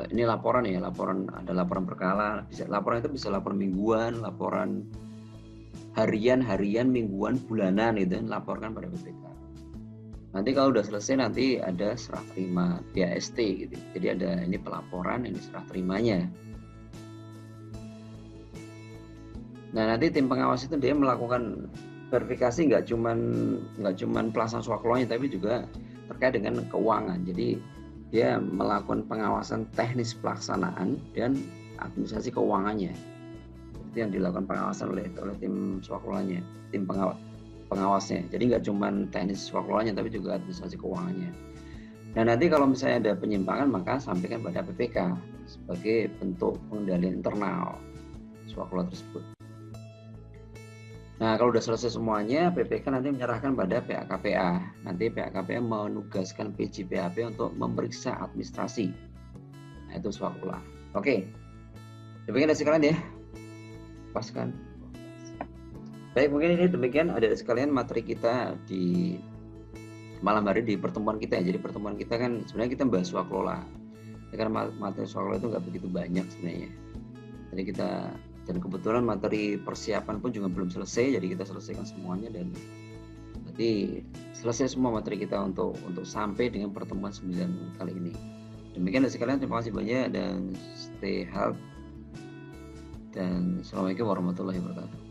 Ini laporan ya, ada laporan berkala. Laporan itu bisa laporan mingguan, laporan harian, mingguan, bulanan gitu, laporkan pada PPK. Nanti kalau udah selesai nanti ada serah terima DAST gitu. Jadi ada ini pelaporan, ini serah terimanya. Nah, nanti tim pengawas itu dia melakukan verifikasi nggak cuman pelaksanaan swakloanya tapi juga terkait dengan keuangan. Jadi dia melakukan pengawasan teknis pelaksanaan dan administrasi keuangannya. Itu yang dilakukan pengawasan oleh tim swaklolanya, tim pengawasnya. Jadi nggak cuma teknis swaklolanya tapi juga administrasi keuangannya. Nah, nanti kalau misalnya ada penyimpangan maka sampaikan pada PPK sebagai bentuk pengendalian internal swaklola tersebut. Nah, kalau sudah selesai semuanya, PPK nanti menyerahkan pada PAKPA. Nanti PAKPA menugaskan PJPAP untuk memeriksa administrasi. Nah, itu swaklola. Oke. Demikian dari sekalian ya. Paskan. Baik, mungkin ini demikian ada sekalian materi kita di malam hari di pertemuan kita ya. Jadi pertemuan kita kan sebenarnya kita bahas swaklola. Karena materi swaklola itu nggak begitu banyak sebenarnya. Jadi dan kebetulan materi persiapan pun juga belum selesai, jadi kita selesaikan semuanya dan berarti selesai semua materi kita untuk sampai dengan pertemuan 9 kali ini. Demikian dari sekalian, terima kasih banyak dan stay healthy dan assalamualaikum warahmatullahi wabarakatuh.